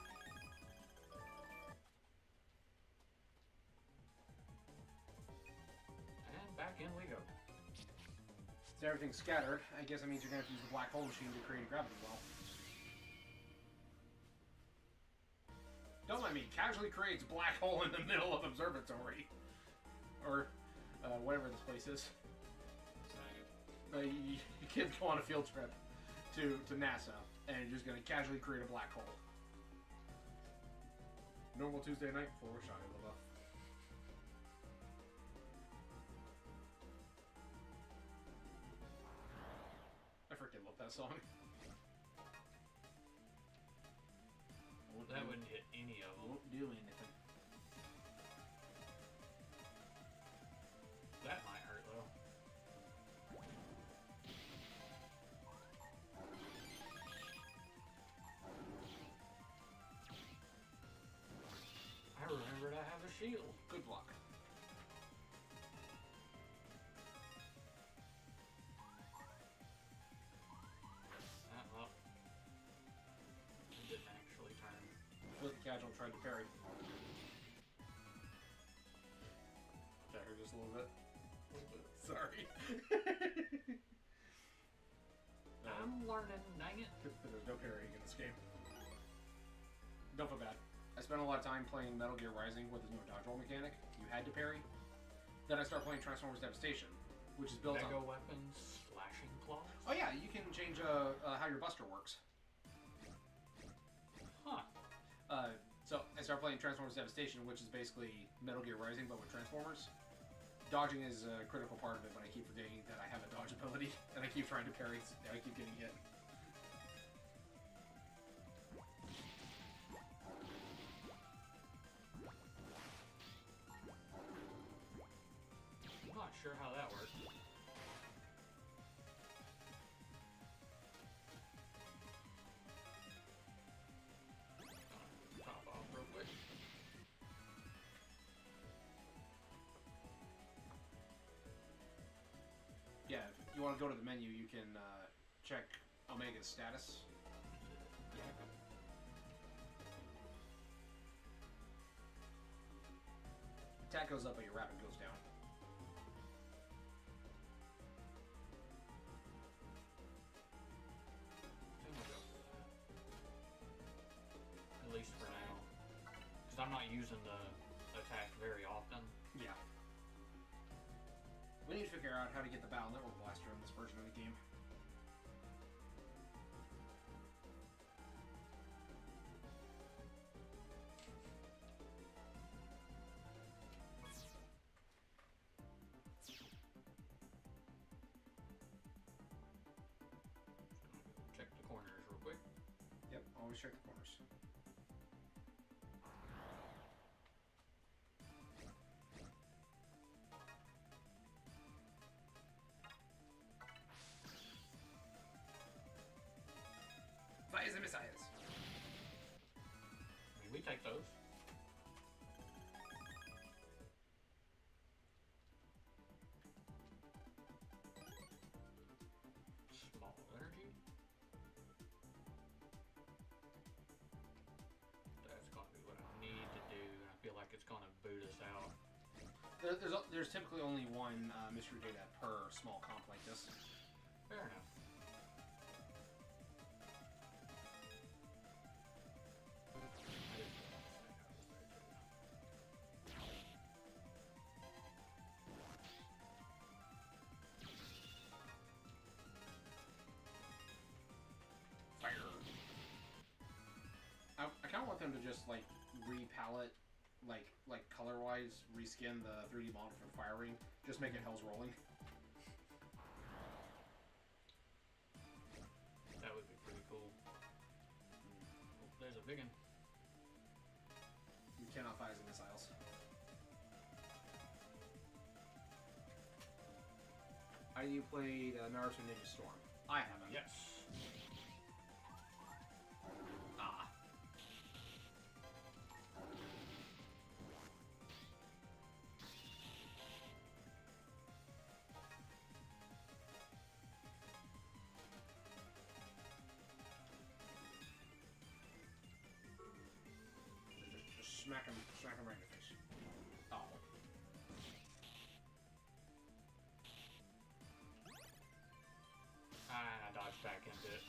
And back in we go. So everything's scattered. I guess that means you're going to have to use the black hole machine to create a gravity well. Don't mind me. Casually creates a black hole in the middle of observatory. Or whatever this place is. You kids go on a field trip to NASA, and you're just going to casually create a black hole. Normal Tuesday night for Shia LaBeouf. I freaking love that song. That wouldn't hit any of them. Won't do anything. That might hurt though. I remembered I have a shield. Good luck. Well, it didn't actually turn. Flip casual tried to parry. That hurt just a little bit. Sorry. I'm learning, dang it. There's no parrying in this game. Don't feel bad. I spent a lot of time playing Metal Gear Rising with his no dodge roll mechanic. You had to parry. Then I started playing Transformers Devastation, which is built Mega on... weapons, slashing claws? Oh yeah, you can change how your buster works. Huh. So I started playing Transformers Devastation, which is basically Metal Gear Rising, but with Transformers. Dodging is a critical part of it, but I keep forgetting that I have a dodge ability, and I keep trying to parry, and I keep getting hit. I'm not sure how that works. Top off real quick. Yeah, if you want to go to the menu, you can check Omega's status. Attack goes up, but your rapid goes down. At least for now. Because I'm not using the attack very often. Yeah. We need to figure out how to get the Battle Network Blaster in this version of the game. Check the corners real quick. Yep, always check the corners. Fires and missiles. I mean, we take those. Small energy. That's gonna be what I need to do, and I feel like it's gonna boot us out. There's typically only one mystery data per small comp like this. Fair enough. kind of want them to just like repalette, like color-wise, reskin the 3D model for Fire Ring. Just make it Hell's Rolling. That would be pretty cool. Oh, there's a big one. You cannot fight as missiles. You played Naruto Ninja Storm. I haven't. Yes. Ah. Just smack him right in the face. Oh. I dodged back into it.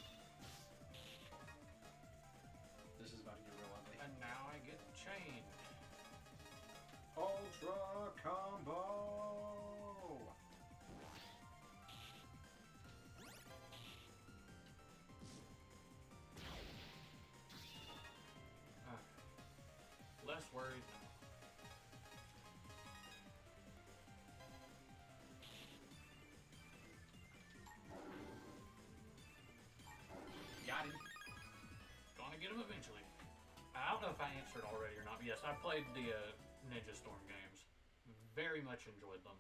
This is about to get real ugly. And now I get chained. Ultra combo! Less worried now. Got him. Gonna get him eventually. I don't know if I answered already or not, but yes, I played the Ninja Storm games. Very much enjoyed them.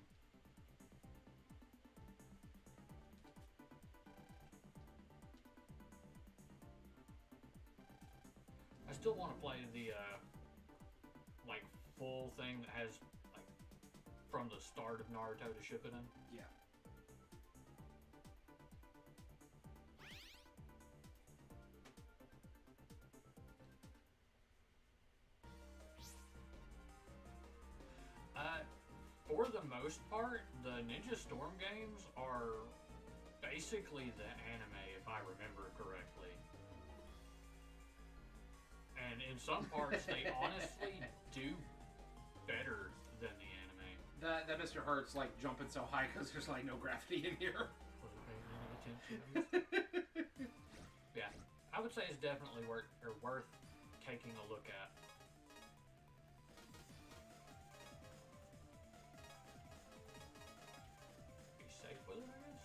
I still want to play the like full thing that has like from the start of Naruto to Shippuden. Yeah. For the most part, the Ninja Storm games are basically the anime, if I remember correctly. And in some parts, they honestly do better than the anime. That Mr. Hurt's like jumping so high because there's like no gravity in here. Wasn't paying any attention. Yeah, I would say it's definitely worth taking a look at. Be safe with it, I guess.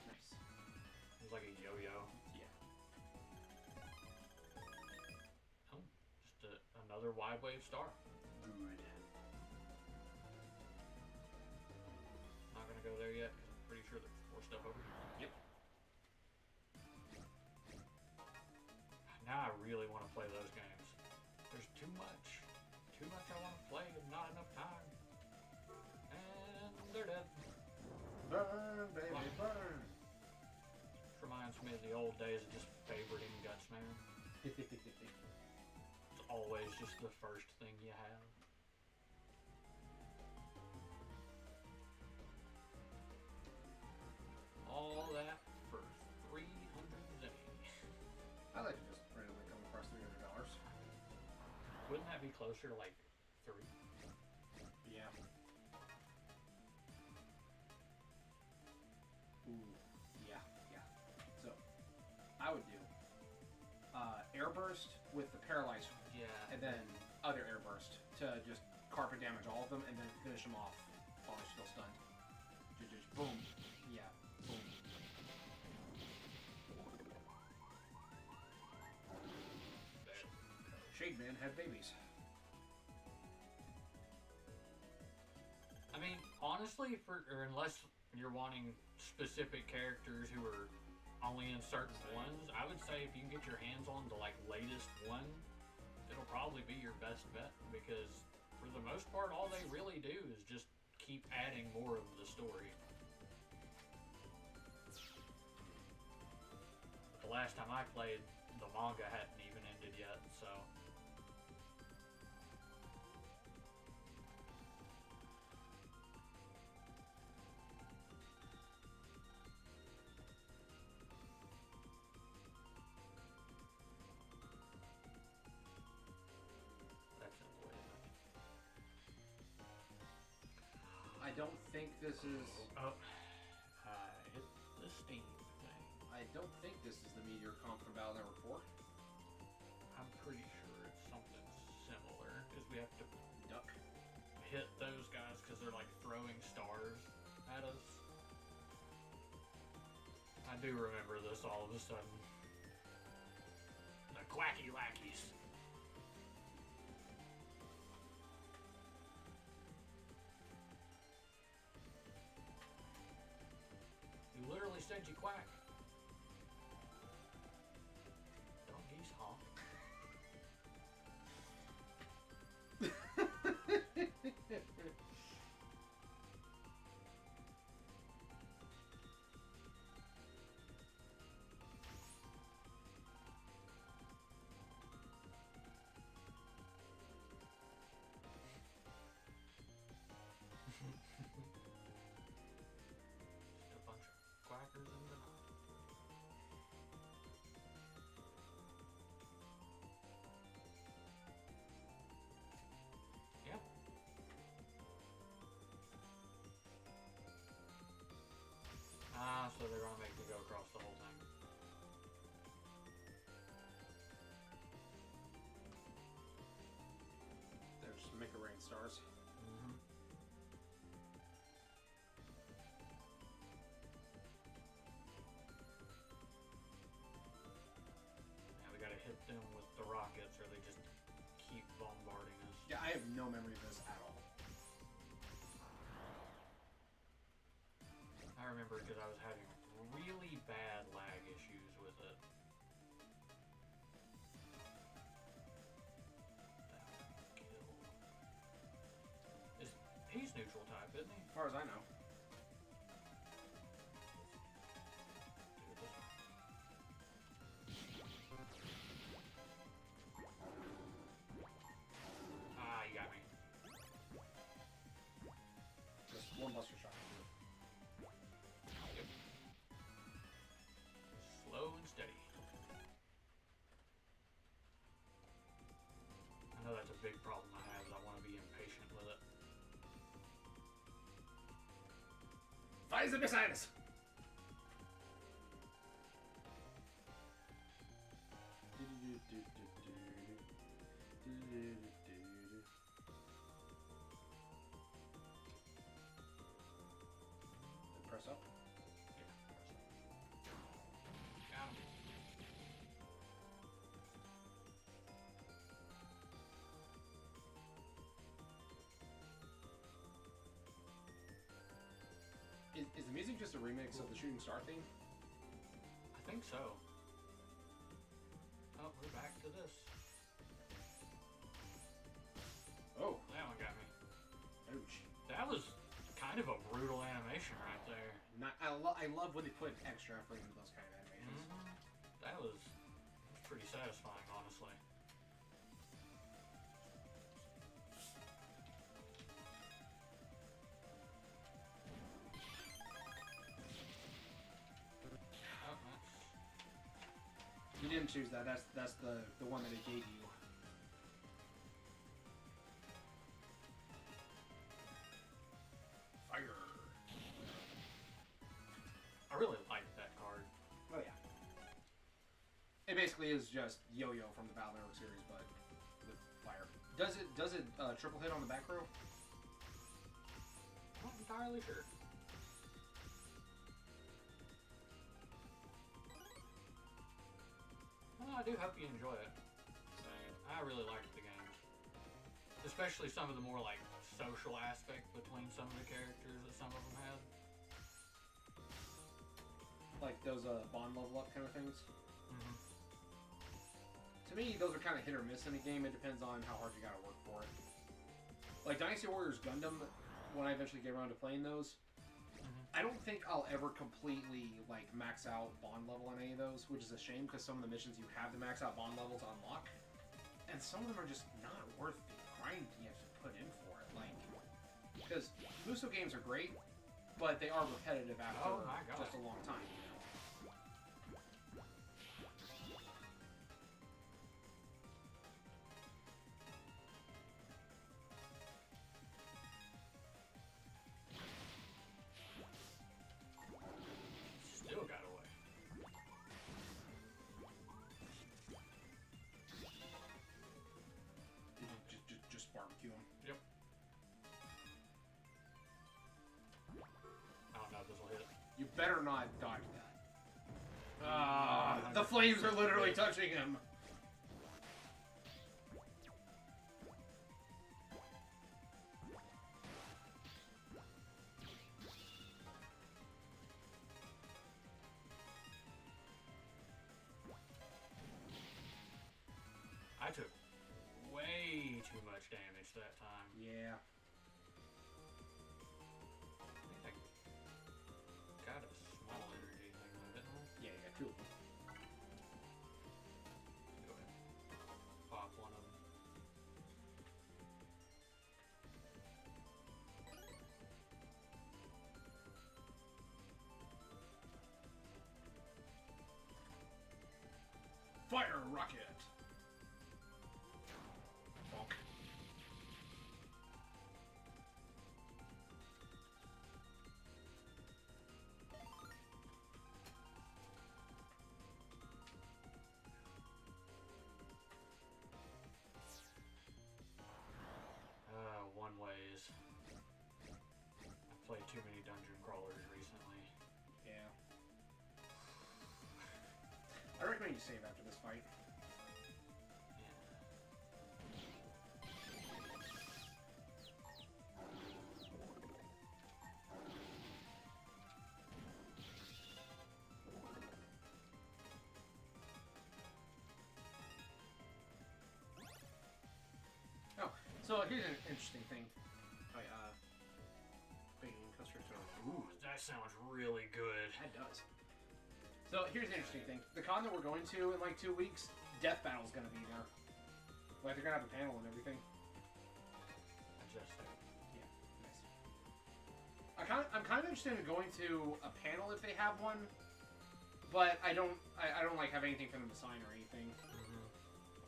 Nice. It's like a yo-yo. Yeah. Oh, just another wide wave star. Good. Not gonna go there yet because I'm pretty sure there's more stuff over here. Yep. Now I really want to play those games. There's too much I want to play and not enough time. And they're dead. Burn, baby, burn. This reminds me of the old days of just favoriting Guts, man. It's always just the first thing you have. All that for 300 a day. I like to just randomly come across $300. Wouldn't that be closer to like 3? Yeah. Ooh, yeah. So, I would do Airburst with the Paralyzed, Yeah. and then other Airburst to just carpet damage all of them, and then finish them off while they're still stunned. Just boom. Yeah, boom. Shade Man had babies. I mean, honestly, unless you're wanting specific characters who are only in certain ones, I would say if you can get your hands on the like latest one, it'll probably be your best bet, because for the most part, all they really do is just keep adding more of the story. But the last time I played, the manga hadn't even ended yet, so. I don't think this is. Oh, hit the Steam thing. I I don't think this is the meteor comp from battle network 4. I'm pretty sure it's something similar, because we have to Duck. hit those guys because they're like throwing stars at us. I do remember this all of a sudden. The quacky lackeys. You literally said you quack. Donkeys honk. Just a bunch of quackers in the night. Yep. Ah, so they're gonna make me go across the whole thing. There's MegaMan stars. Mm-hmm. Now we gotta hit them with the rockets, or they just keep bombarding us. Yeah, I have no memory of this at all. I remember because I was having really bad lag issues with it. That one kill. He's neutral type, isn't he? As far as I know. Do it this way. Ah, you got me. Just one buster shot. Yep. Slow and steady. I know that's a big problem I have, is I want to be impatient with it. Fires the missiles! Press up. Got him. Is the music just a remix of the Shooting Star theme? I think so. Oh, we're back to this. Oh, That one got me. ouch. That was kind of a brutal animation right there. I love when they put extra effort into those kind of animations. That was pretty satisfying, honestly. Oh, You didn't choose that. That's the one that it gave you. Fire. I really liked that card. Oh yeah. It basically is just Yo-Yo from the Battle Network series, but with fire. Does it triple hit on the back row? I'm not entirely sure. Well, I do hope you enjoy it. I really liked the game. Especially some of the more like social aspect between some of the characters that some of them had. Like those bond level up kind of things? Mm-hmm. To me, those are kind of hit or miss in the game. It depends on how hard you gotta work for it. Like Dynasty Warriors Gundam, when I eventually get around to playing those, I don't think I'll ever completely like max out bond level on any of those, which is a shame because some of the missions you have to max out bond level to unlock, and some of them are just not worth the grind you have to put in for it. Like, because Muso games are great, but they are repetitive after Oh my God. just a long time. You know? Still got away. better not dodge that. The flames are literally touching him. I took way too much damage that time. Yeah. I think I got a small energy thing, didn't I? Yeah, you got two of them. Go ahead. Pop one of them. Fire rocket. Bonk. One ways. I've played too many dungeon crawlers recently. Yeah. I recommend you save after this fight. Oh, so here's an interesting thing. Big constrictor. Ooh, that sounds really good. That does. So here's the interesting thing. The con that we're going to in like 2 weeks, Death Battle's gonna be there. Like they're gonna have a panel and everything. Just Yeah, nice. I'm kind of interested in going to a panel if they have one, but I don't like have anything for them to sign or anything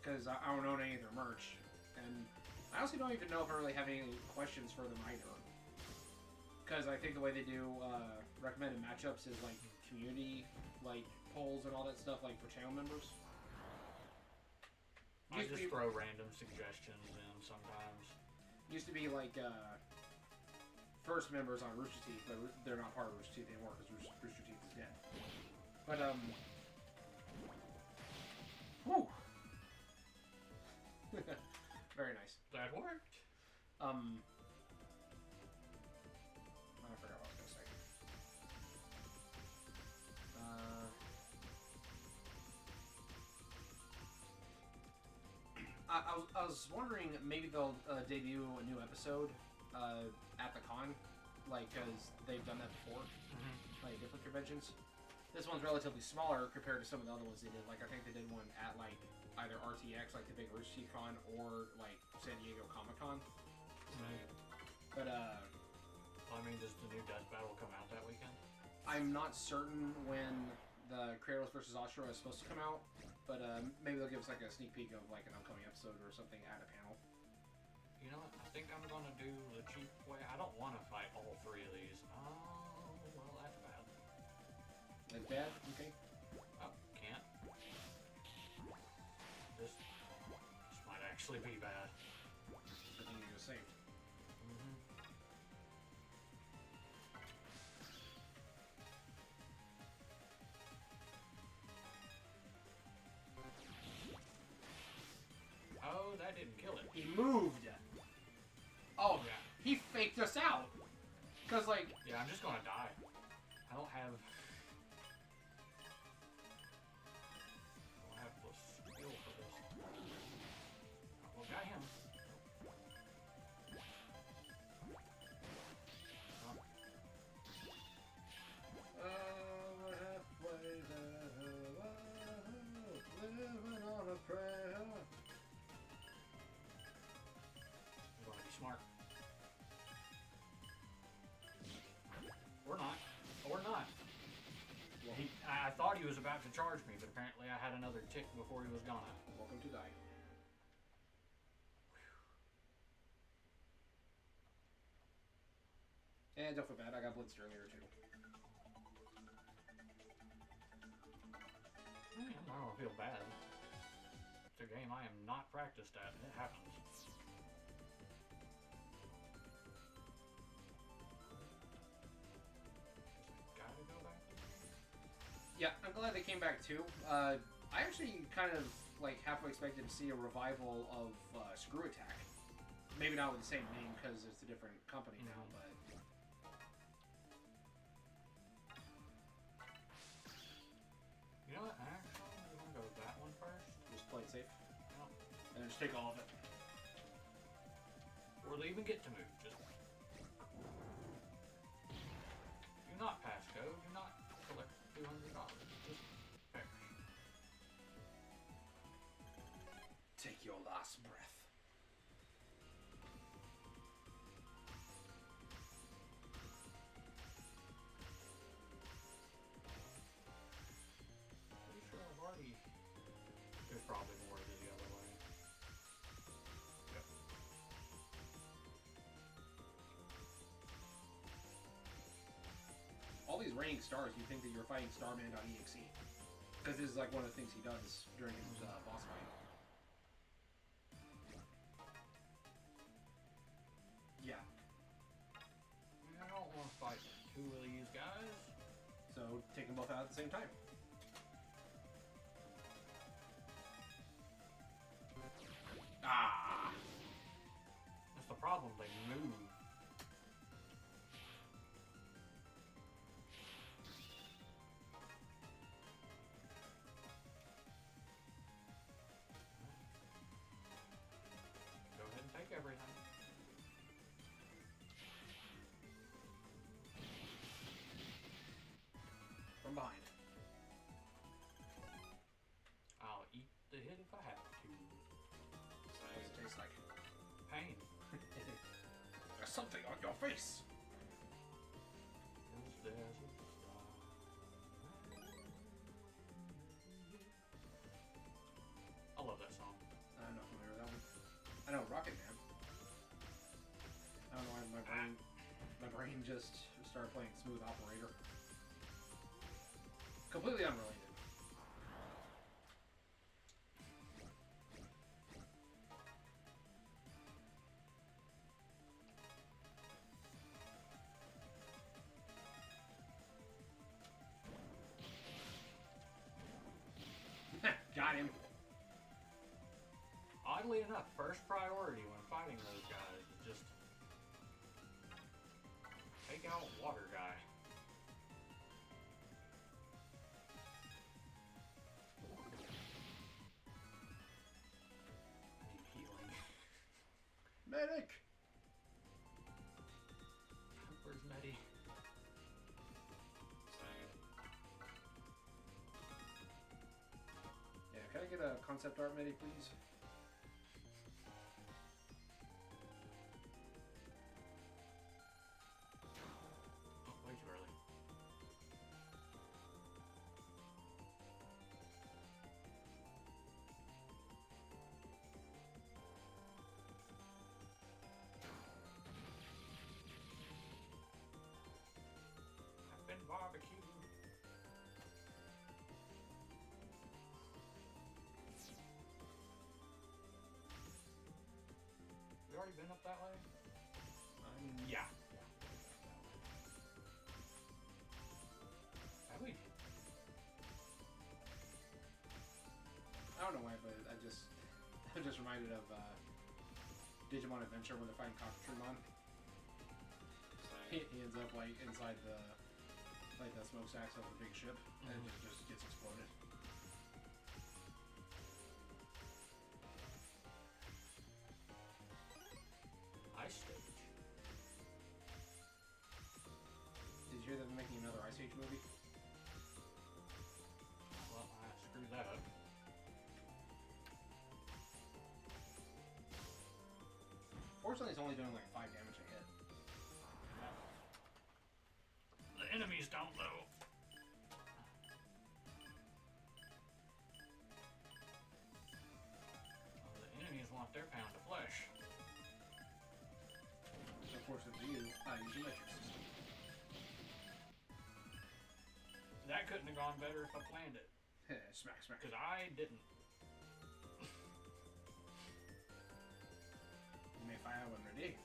because I don't own any of their merch, and I honestly don't even know if I really have any questions for them either. Because I think the way they do recommended matchups is like community polls and all that stuff like for channel members. I just throw random suggestions in sometimes. Used to be like first members on Rooster Teeth, but they're not part of Rooster Teeth anymore because Rooster Teeth is dead. But whew. Very nice. That worked. I forgot what I was gonna say. I was wondering maybe they'll debut a new episode at the con, like because they've done that before, like different conventions. This one's relatively smaller compared to some of the other ones they did. Like I think they did one at like either RTX, like the big Rooster Teeth Con, or like San Diego Comic Con. But I mean, does the new Death Battle come out that weekend? I'm not certain when the Kratos vs. Ashura is supposed to come out, but maybe they'll give us like a sneak peek of like an upcoming episode or something at a panel. You know what? I think I'm gonna do the cheap way. I don't want to fight all three of these. Oh, well, that's bad. That's bad? Okay. Oh, can't. This might actually be bad. Good thing you just saved. Oh, that didn't kill it. He moved! Oh, Yeah. he faked us out! Because, like... Yeah, I'm just gonna die. I don't have the skill for this. Well, got him. Living on a prayer. I'm gonna be smart. Or not. Or not. Well, I thought he was about to charge me, but apparently I had another tick before he was gonna. welcome to die. And don't feel bad, I got blitzed earlier too. I don't feel bad. It's a game I am not practiced at, and it happens. Gotta go back Yeah, I'm glad they came back too. I actually kind of like halfway expected to see a revival of Screw Attack. Maybe not with the same name because it's a different company now, but. You know what? Actually, I'm gonna go with that one first. Just play it safe. Yeah. And then just take all of it. Or they even get to move. Just do not pass go. Do not collect $200. Just perish. Take your last breath. Pretty sure I've already. There's probably more the other way. Yep. All these raining stars, you think that you're fighting Starman.exe. Because this is like one of the things he does during his boss fight. Yeah. I don't want to fight two of these guys. So take them both out at the same time. Ah! That's the problem. They move. Go ahead and take everything. From behind. I'll eat the hit if I have to. What does it taste like? Pain. There's something on your face! There's a star. I love that song. I'm not familiar with that one. I know Rocket Man. I don't know why my brain just started playing Smooth Operator. Completely unrelated. Got him. Oddly enough, first priority when fighting those guys is just take out water guy. Need healing. Medic! Where's Meddy? Yeah, can I get a concept art medic, please? Oh, way too early. I've been barbecued. We already been up that way? Yeah. Have we? I don't know why, but I'm just reminded of Digimon Adventure when they're fighting Cockatrimmon. He ends up like inside the smokestacks of the big ship, and it just gets exploded. Ice Stage. Did you hear that they're making another Ice Age movie? Well, I screwed that up. Fortunately, it's only doing like 5 damage a hit. The enemies don't though. Well, the enemies want their pound of flesh. Unfortunately for you, use your metric system. That couldn't have gone better if I planned it. Smack, smack. Because I didn't. You may find out when they're dig.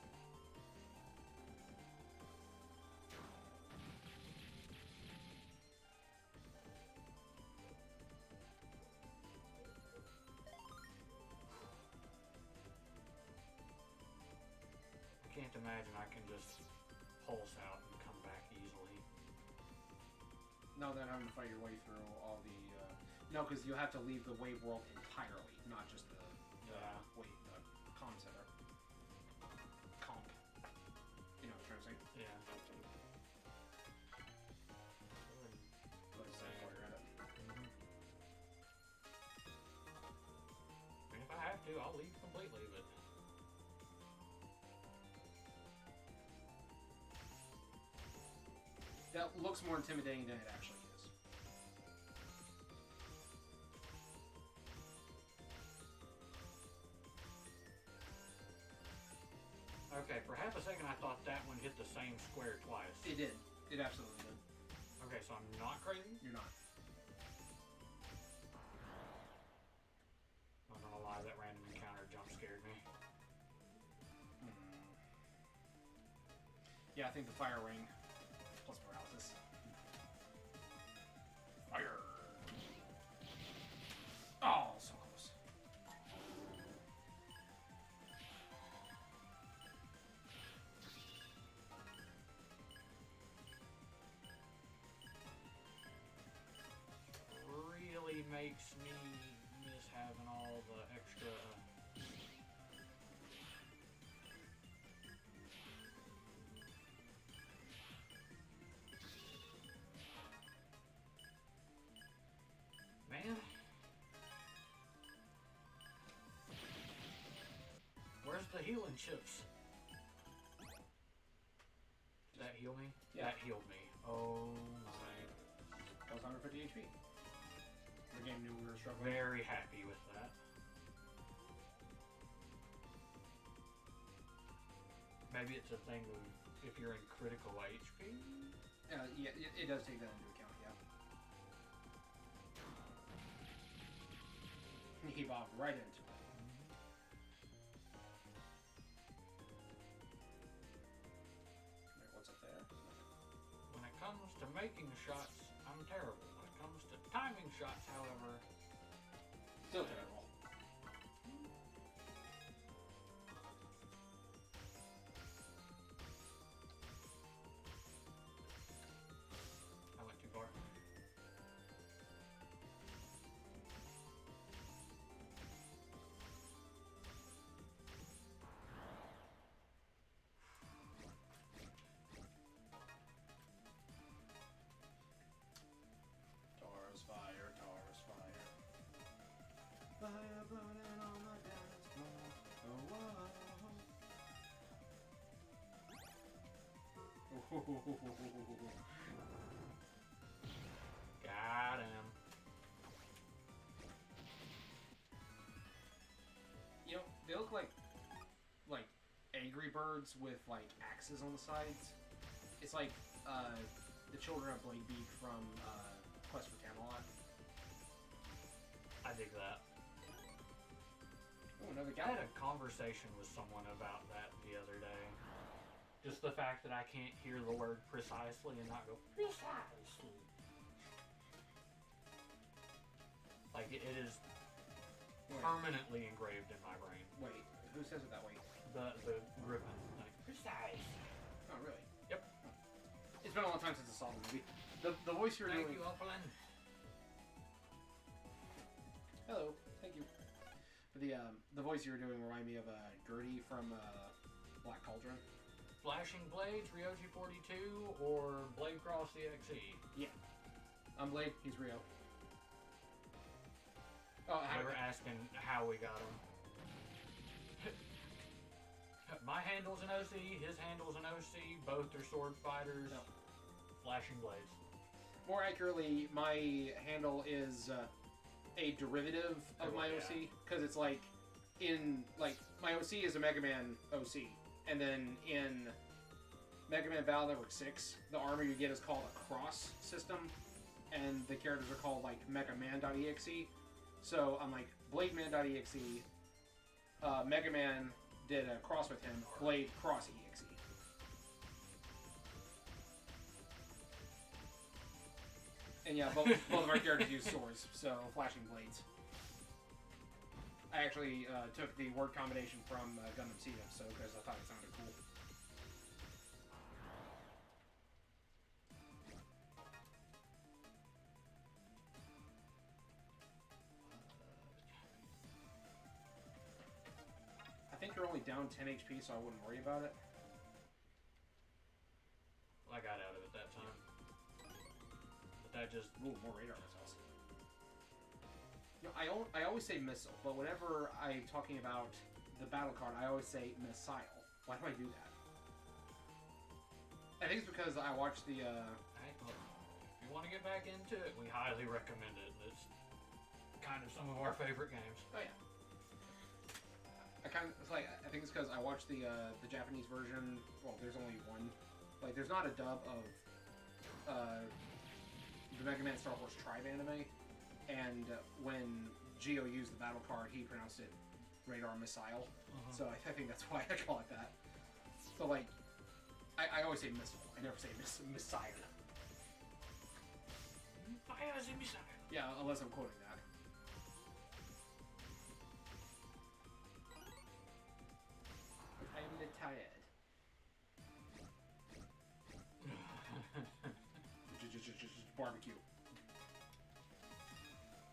can't imagine I can just pulse out and come back easily. No, then having to fight your way through all the. No, because you have to leave the wave world entirely, not just the comm center. Comp. You know what I'm trying to say? Yeah. Let's say before you're at it. And if I have to, I'll leave completely, but. That looks more intimidating than it actually is. Okay, for half a second I thought that one hit the same square twice. It did. It absolutely did. Okay, so I'm not crazy? You're not. I'm not gonna lie, that random encounter jump scared me. Yeah, I think the fire ring plus paralysis. Fire! Oh, so close. Really makes me miss having all the extra. Man. Where's the healing chips? Did that heal me? Yeah. That healed me. Oh my. That was 150 HP. The game knew we were struggling. Very happy with that. Maybe it's a thing of if you're in critical HP? Yeah, it does take that into account, yeah. He bobbed right into it. Wait, what's up there? When it comes to making shots, I'm terrible. When it comes to timing shots, however, Still terrible. I went too far. Taurus fire, Taurus fire. Fire burning on the dance floor. Oh, whoa. Got him. You know, they look like angry birds with like axes on the sides. It's like the children of Bladebeak from Quest for Camelot. I dig that. Oh, another I guy. had a conversation with someone about that the other day. Just the fact that I can't hear the word precisely and not go precisely. Like it is permanently engraved in my brain. Wait, who says it that way? The griffin. Like precise. Oh, really? Yep. It's been a long time since I saw the movie. The voice you're Thank doing. you, Upland. Hello, thank you. But the voice you were doing reminded me of Gertie from Black Cauldron. Flashing Blades, Ryouji 42, or Blade Cross EXE? Yeah. I'm Blade, he's Rio. Oh, They were asking how we got him. My handle's an OC, his handle's an OC, both are sword fighters. No. Flashing Blades. More accurately, my handle is a derivative of my OC, because it's like, my OC is a Mega Man OC, and then in Mega Man Battle Network 6, the armor you get is called a cross system, and the characters are called, like, MegaMan.exe, so I'm like, BladeMan.exe, Mega Man did a cross with him, Blade Cross EXE. And yeah, both of our characters use swords, so flashing blades. I actually took the word combination from Gundam Seed episode because I thought it sounded cool. you're only down 10 HP, so I wouldn't worry about it. I got out of it that time. But that just... Ooh, more radar missiles. You know, I always say missile, but whenever I'm talking about the battle card, I always say missile. Why do I do that? I think it's because I watched the... Hey, look, if you want to get back into it, we highly recommend it. It's kind of some of our favorite games. Oh, yeah. I think it's because I watched the Japanese version. Well, there's only one. Like, there's not a dub of the MegaMan Starforce Tribe anime, and when Geo used the battle card, he pronounced it radar missile. So I think that's why I call it that. So like, I always say missile. I never say missile. Yeah, unless I'm quoting that. I'm a little tired. Just barbecue.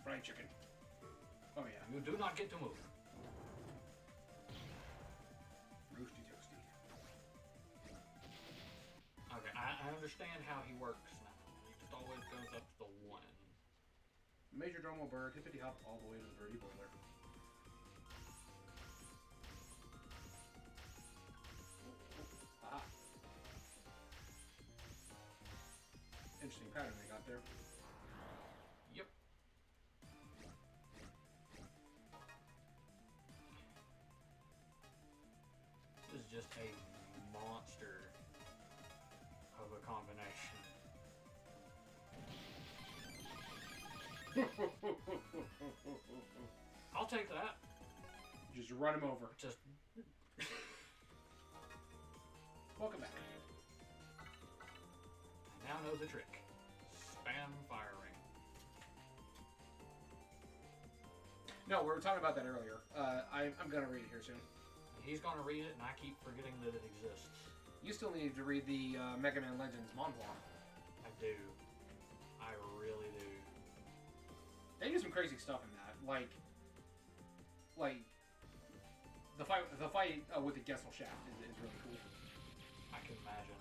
Fried chicken. Oh yeah. You do not get to move. Roasty toasty. Okay, I understand how he works now. He just always goes up to the 1. Major Drummo Bird, hippity hop all the way to the birdie boiler. Aha. Interesting pattern they got there. Yep. This is just a monster of a combination. I'll take that. Just run him over. Just Welcome back. I now know the trick. Spam firing. No, we were talking about that earlier. I'm gonna read it here soon. He's gonna read it, and I keep forgetting that it exists. You still need to read the Mega Man Legends Monblanc. I do. I really do. They do some crazy stuff in that, like the fight with the Gessel shaft is really cool. I can imagine.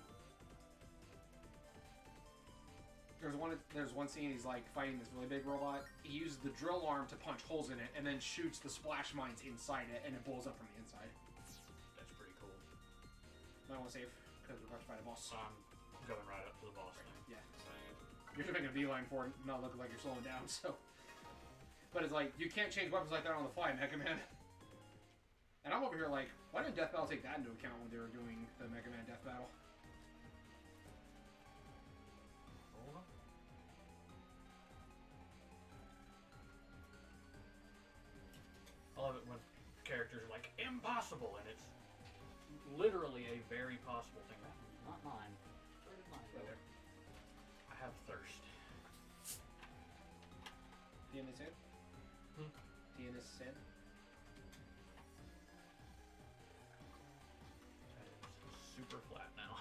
There's one scene he's like fighting this really big robot. He uses the drill arm to punch holes in it, and then shoots the splash mines inside it, and it blows up from the inside. That's pretty cool. Might want to save because we're about to fight a boss. So I'm going right up to the boss thing. Yeah, you're just making a beeline for it, not looking like you're slowing down. So, but it's like you can't change weapons like that on the fly, Mega Man. And I'm over here like, why didn't Death Battle take that into account when they were doing the Mega Man Death Battle? Hold on. I love it when characters are like, impossible, and it's literally a very possible thing. That one's not mine. Where did mine go? I have thirst. ¿Tienes sed? ¿Tienes sed? That is super flat now.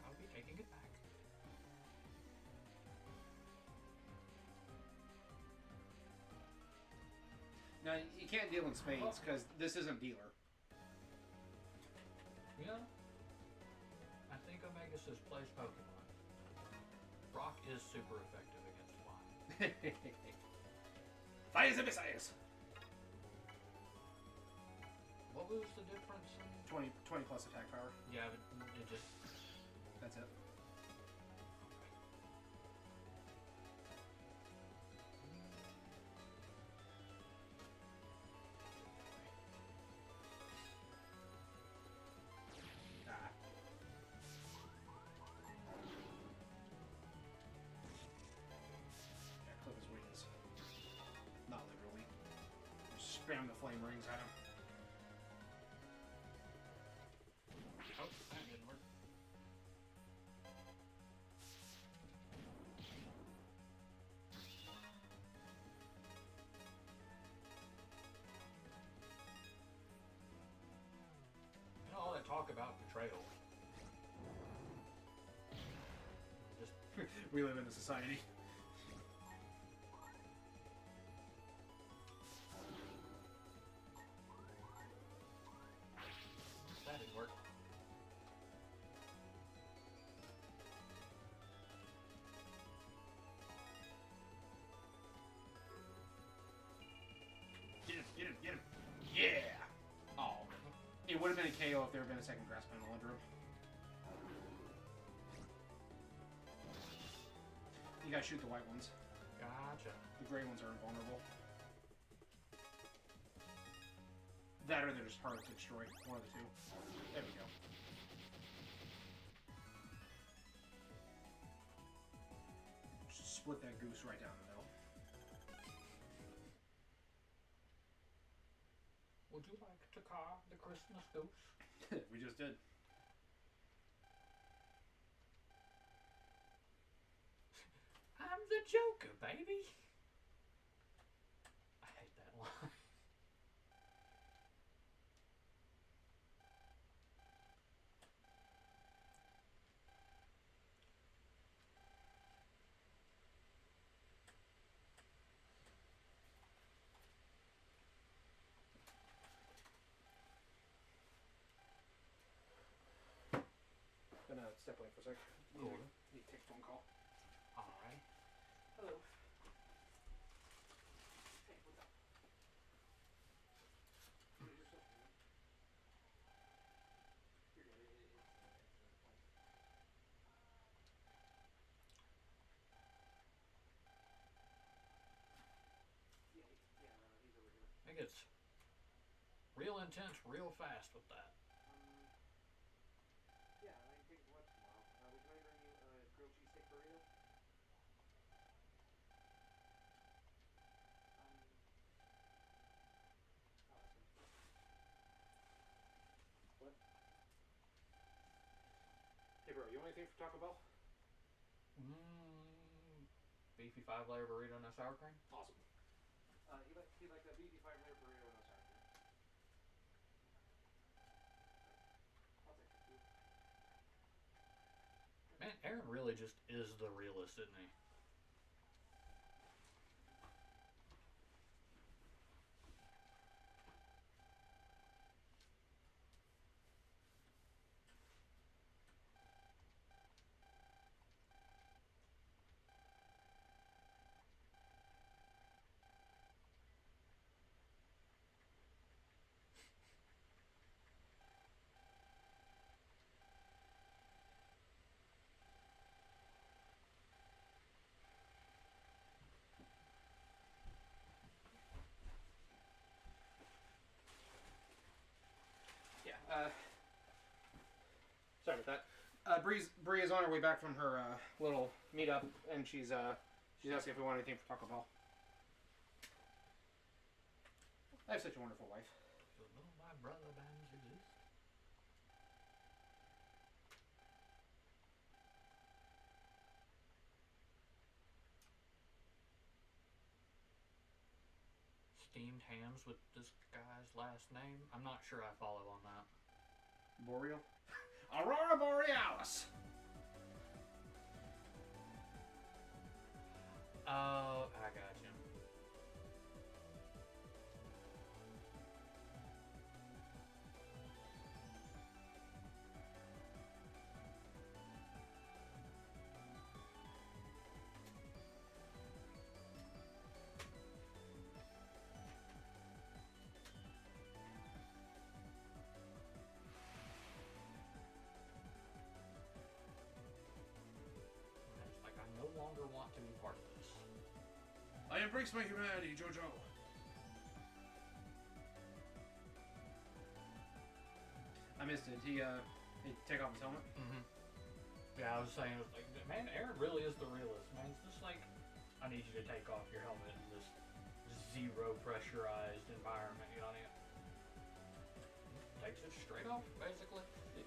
I'll be taking it back. Now you can't deal in spades because this isn't dealer. Yeah. I think Omegasis plays Pokemon. Rock is super effective against flying. Fires and missiles. What was the difference in... 20 plus attack power. Yeah, it just... That's it. spam the flame rings at him. Oh, that didn't work. You know, all that talk about betrayal. Just We live in a society. that didn't work. Get him, get him, get him. Yeah! Oh. It would have been a KO if there had been a second grass panel under him. You gotta shoot the white ones. Gotcha. The gray ones are invulnerable. That or they're just hard to destroy. One of the two. There we go. Just split that goose right down the middle. Would you like to carve the Christmas goose? We just did. I'm the Joker, baby. I hate that line. Gonna step away for a sec. Cool. Need to take a phone call. Alright. Hello. Hey, what's up? It gets real intense real fast with that. Yeah, I think what tomorrow? Would you mind bringing me a grilled cheesesteak burrito? What? Hey bro, you want anything for Taco Bell? Beefy 5-layer burrito, no sour cream. Awesome. He like a beefy 5-layer burrito and no sour cream. I'll take it. Man, Aaron really just is the realist, isn't he? Yeah, sorry about that. Bree is on her way back from her little meetup, and she's asking if we want anything for Taco Bell. I have such a wonderful wife. You know my brother bands exist. Steamed hams with this guy's last name. I'm not sure I follow on that. Boreal? Aurora Borealis! Oh, I got you. It's like I no longer want to be part of this. I embrace my humanity, Jojo. I missed it. He take off his helmet. Mm-hmm. Yeah, I was saying, it was like, man, Aaron really is the realist, man. It's just like, I need you to take off your helmet and just zero pressurized environment on it. Takes it straight off, basically.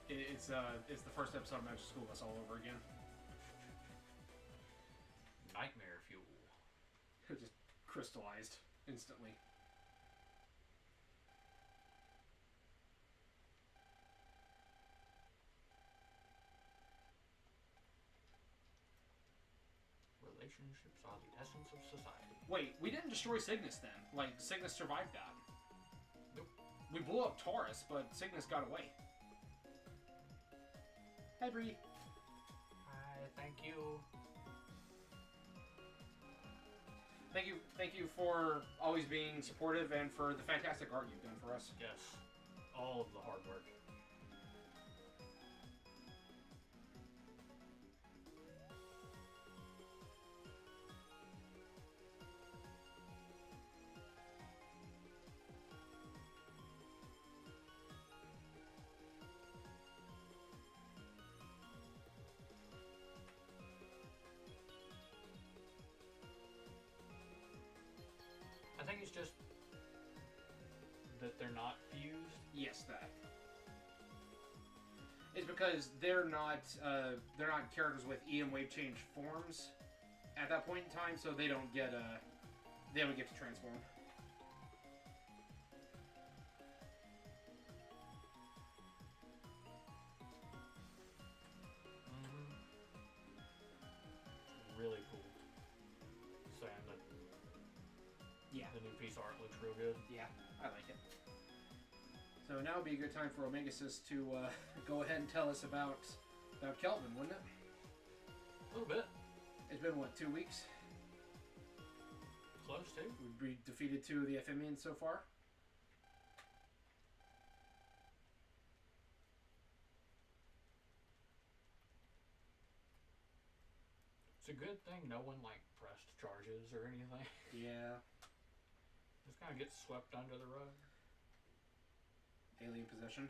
It's the first episode of Magic School Bus all over again. Nightmare fuel. It just crystallized instantly. Relationships are the essence of society. Wait, we didn't destroy Cygnus then. Like, Cygnus survived that. Nope. We blew up Taurus, but Cygnus got away. Hi, Bree. Hi, thank you. Thank you for always being supportive and for the fantastic art you've done for us. Yes, all of the hard work. I think it's just that they're not fused. Yes, that. It's because they're not characters with E and wave change forms at that point in time, so they don't get to transform. Really cool. Saying that Yeah. the new piece art looks real good. Yeah, I like it. So now would be a good time for Omegasis to go ahead and tell us about Kelvin, wouldn't it? A little bit. It's been, what, 2 weeks? Close to. We defeated 2 of the Ephemians so far. It's a good thing no one, like, pressed charges or anything. Yeah. Just kind of gets swept under the rug. Alien possession.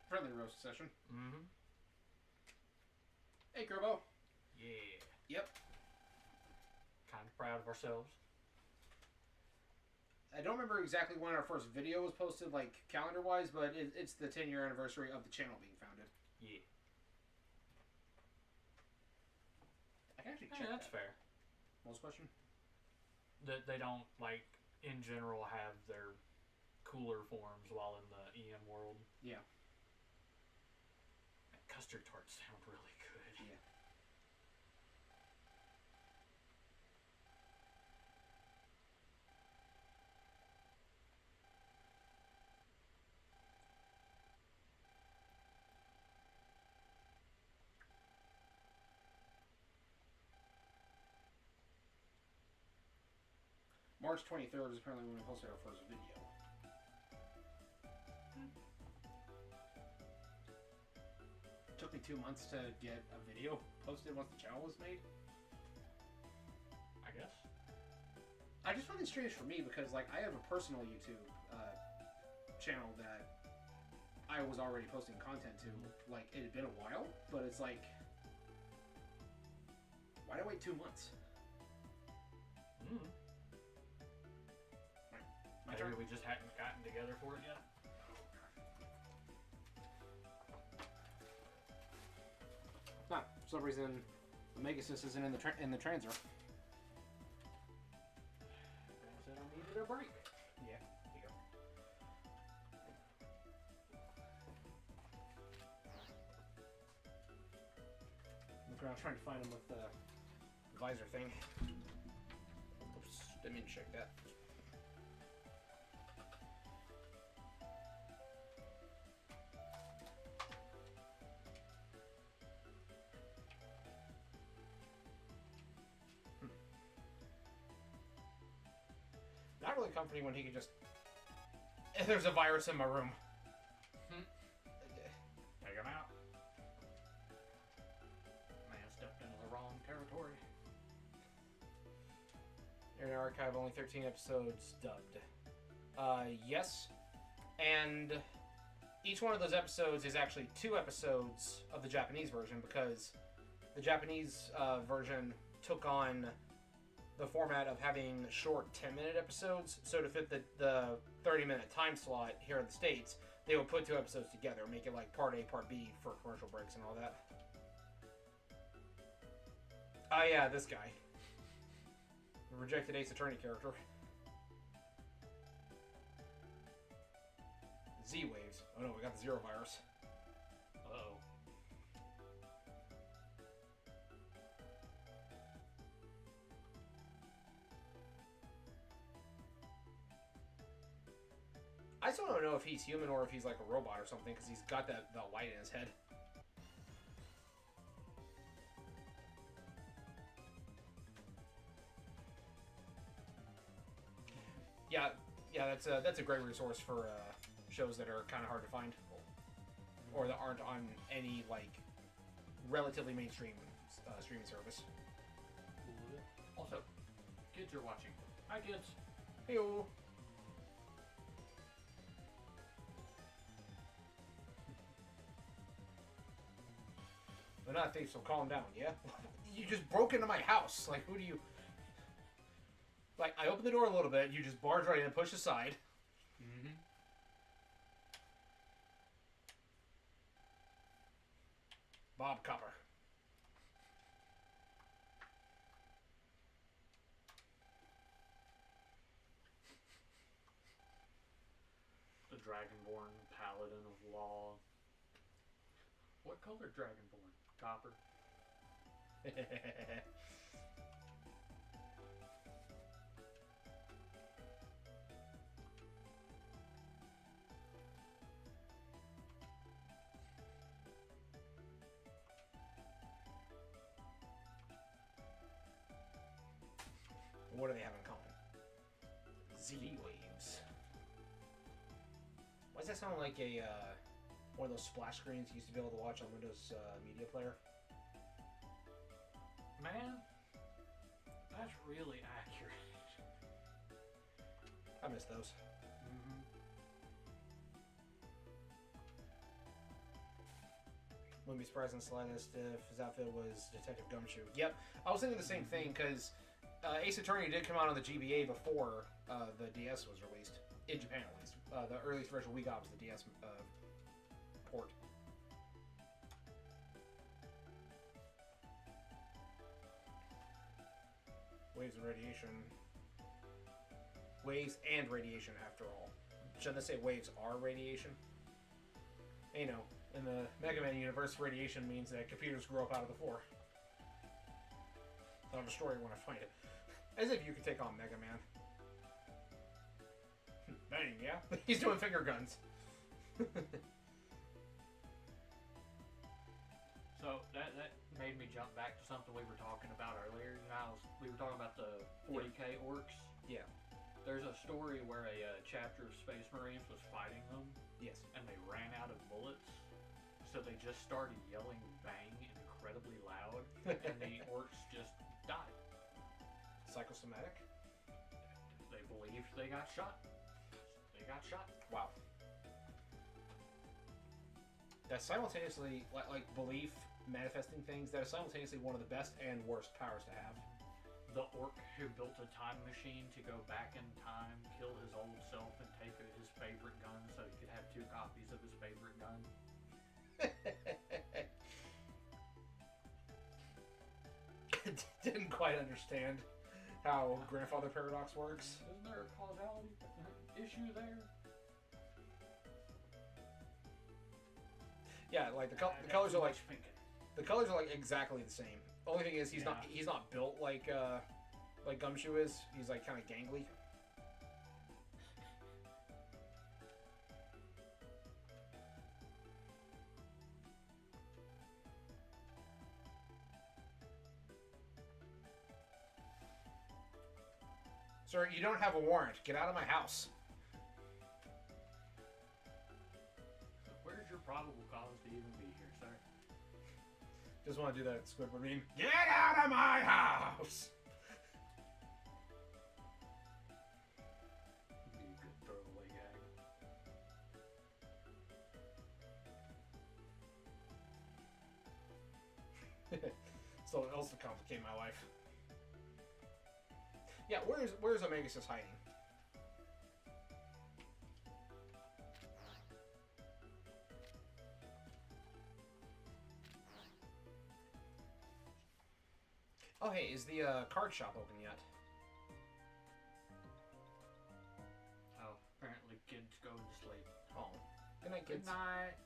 Friendly roast session. Mm-hmm. Hey, Kerbo. Yeah. Yep. Kind of proud of ourselves. I don't remember exactly when our first video was posted, like, calendar-wise, but it's the 10-year anniversary of the channel being founded. Yeah. I can actually Yeah, check that's that. fair. Most question? That they don't, like, in general have their cooler forms while in the EM world. Yeah. Custard tarts sound really good. Yeah. March 23rd is apparently when we posted our first video. Took me 2 months to get a video posted once the channel was made. I guess. I just find it strange for me because, like, I have a personal YouTube channel that I was already posting content to. Like, it had been a while, but it's like, why'd I wait 2 months? Mm. My Maybe turn? we just hadn't gotten together for it yet. Nah, for some reason, Omegasis isn't in the transfer. I said I needed a break. Yeah, here. Look around trying to find him with the visor thing. Oops, didn't mean to check that. Not really comforting when he could just... There's a virus in my room. Take him out. Man stepped into the wrong territory. There, archive, only 13 episodes dubbed. Yes. And each one of those episodes is actually 2 episodes of the Japanese version, because the Japanese version took on the format of having short 10-minute episodes. So to fit the 30-minute time slot here in the States, they would put 2 episodes together, make it like part A, part B for commercial breaks and all that. Oh yeah, this guy. The rejected Ace Attorney character. Z-Waves. Oh no, we got the Zero virus. Uh-oh. I still don't know if he's human or if he's like a robot or something, because he's got that light in his head. Yeah, that's a great resource for shows that are kind of hard to find, or that aren't on any like relatively mainstream streaming service. Also, kids are watching. Hi, kids. Heyo. They're not thieves, so calm down, yeah? You just broke into my house. Like, who do you... Like, I opened the door a little bit, you just barge right in, push aside. Mm-hmm. Bob Copper. The Dragonborn Paladin of Law. What color Dragonborn? Copper. What do they have in common? Z-Waves. Why does that sound like a one of those splash screens you used to be able to watch on Windows Media Player? Man, that's really accurate. I miss those. Mm-hmm. Wouldn't be surprised in the slightest if his outfit was Detective Gumshoe. Yep, I was thinking the same thing, because Ace Attorney did come out on the GBA before the DS was released. In Japan, at least. The earliest version we got was the DS port. Waves and radiation. Waves and radiation, after all. Shouldn't they say waves are radiation? You know, in the Mega Man universe, radiation means that computers grow up out of the floor. I'll destroy it when I find it. As if you could take on Mega Man. Bang, yeah? He's doing finger guns. So that made me jump back to something we were talking about earlier. You know, we were talking about the 40k orcs. Yeah. There's a story where a chapter of Space Marines was fighting them. Yes. And they ran out of bullets, so they just started yelling "bang" incredibly loud, and the orcs just died. Psychosomatic? They believed they got shot. They got shot. Wow. That's simultaneously, like belief manifesting things, that is simultaneously one of the best and worst powers to have. The orc who built a time machine to go back in time, kill his old self, and take his favorite gun so he could have 2 copies of his favorite gun. Didn't quite understand how grandfather paradox works. Isn't there a causality issue there? Yeah, like the colors are like exactly the same. The only thing is he's not built like Gumshoe is. He's like kind of gangly. Sir, you don't have a warrant. Get out of my house. So where's your probable cause to even be here, sir? Just want to do that Squidward meme. Get out of my house! Something else to complicate my life. Yeah, where's Omegasus hiding? Oh, hey, is the card shop open yet? Oh, apparently kids go to sleep. Oh, good night, kids. Good night.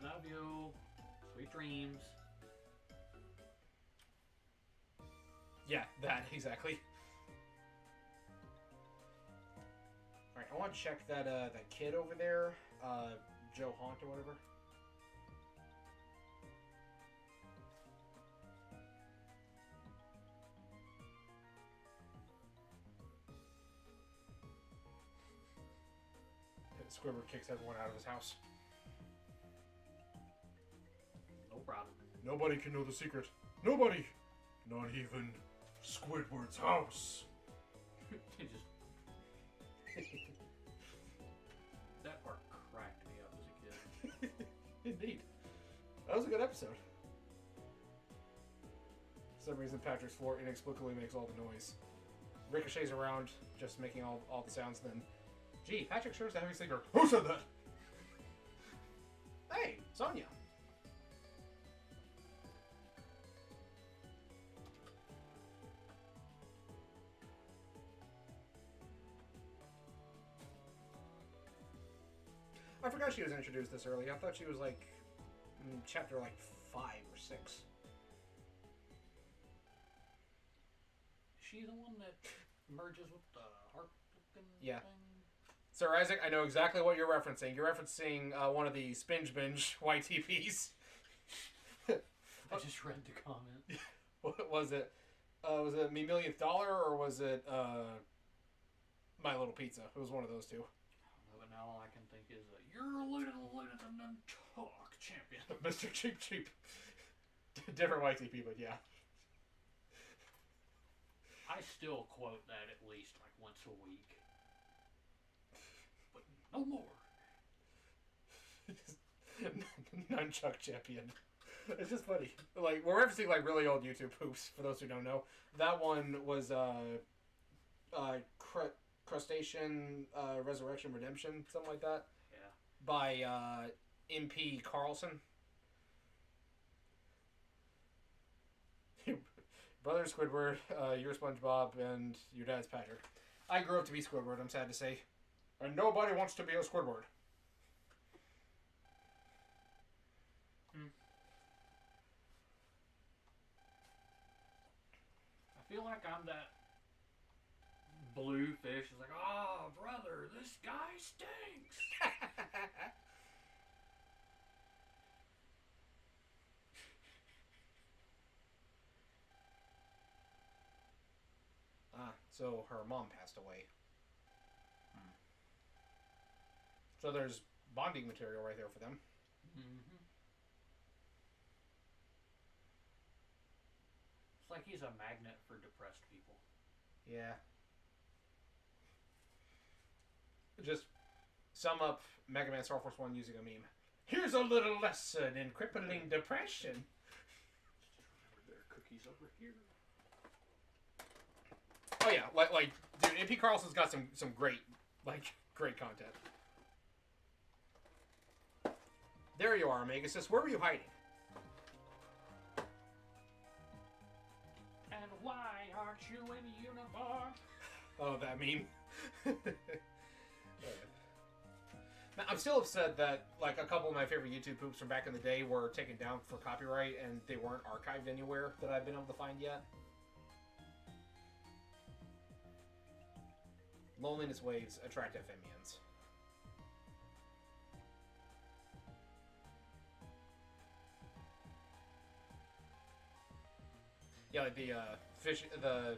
Love you. Sweet dreams. Yeah, that exactly. All right, I want to check that that kid over there, Joe Haunt or whatever. Squidward kicks everyone out of his house. No problem. Nobody can know the secret. Nobody! Not even Squidward's house. It just that part cracked me up as a kid. Indeed. That was a good episode. For some reason, Patrick's floor inexplicably makes all the noise. Ricochets around, just making all the sounds, and then... Gee, Patrick sure is a heavy sleeper. Who said that? Hey, Sonia. I forgot she was introduced this early. I thought she was like chapter like 5 or 6. Is she the one that merges with the harp looking Yeah. thing? Sir Isaac, I know exactly what you're referencing. You're referencing one of the Spinge Binge YTPs. I just read the comment. What was it? Was it Me Millionth Dollar or was it My Little Pizza? It was one of those two. But now all I can think is, you're a little talk champion. Mr. Cheap Cheap. Different YTP, but yeah. I still quote that at least like once a week. But no more. Nunchuck Champion. It's just funny. Like, we're referencing like really old YouTube poops, for those who don't know. That one was Crustacean Resurrection Redemption, something like that. Yeah. By MP Carlson. Brother Squidward, you're SpongeBob, and your dad's Patrick. I grew up to be Squidward, I'm sad to say. And nobody wants to be a Squidward. I feel like I'm that blue fish. It's like, oh, brother, this guy stinks. So her mom passed away. So there's bonding material right there for them. Mm-hmm. It's like he's a magnet for depressed people. Yeah. Just sum up MegaMan Starforce 1 using a meme. Here's a little lesson in crippling depression. Remember, there are cookies over here. Oh yeah, like dude, MP Carlson's got some great content. There you are, Megasis. Where were you hiding? And why aren't you in uniform? Oh, that meme. Now, I'm still upset that like a couple of my favorite YouTube poops from back in the day were taken down for copyright and they weren't archived anywhere that I've been able to find yet. Loneliness waves attract Ephemians. Yeah, like the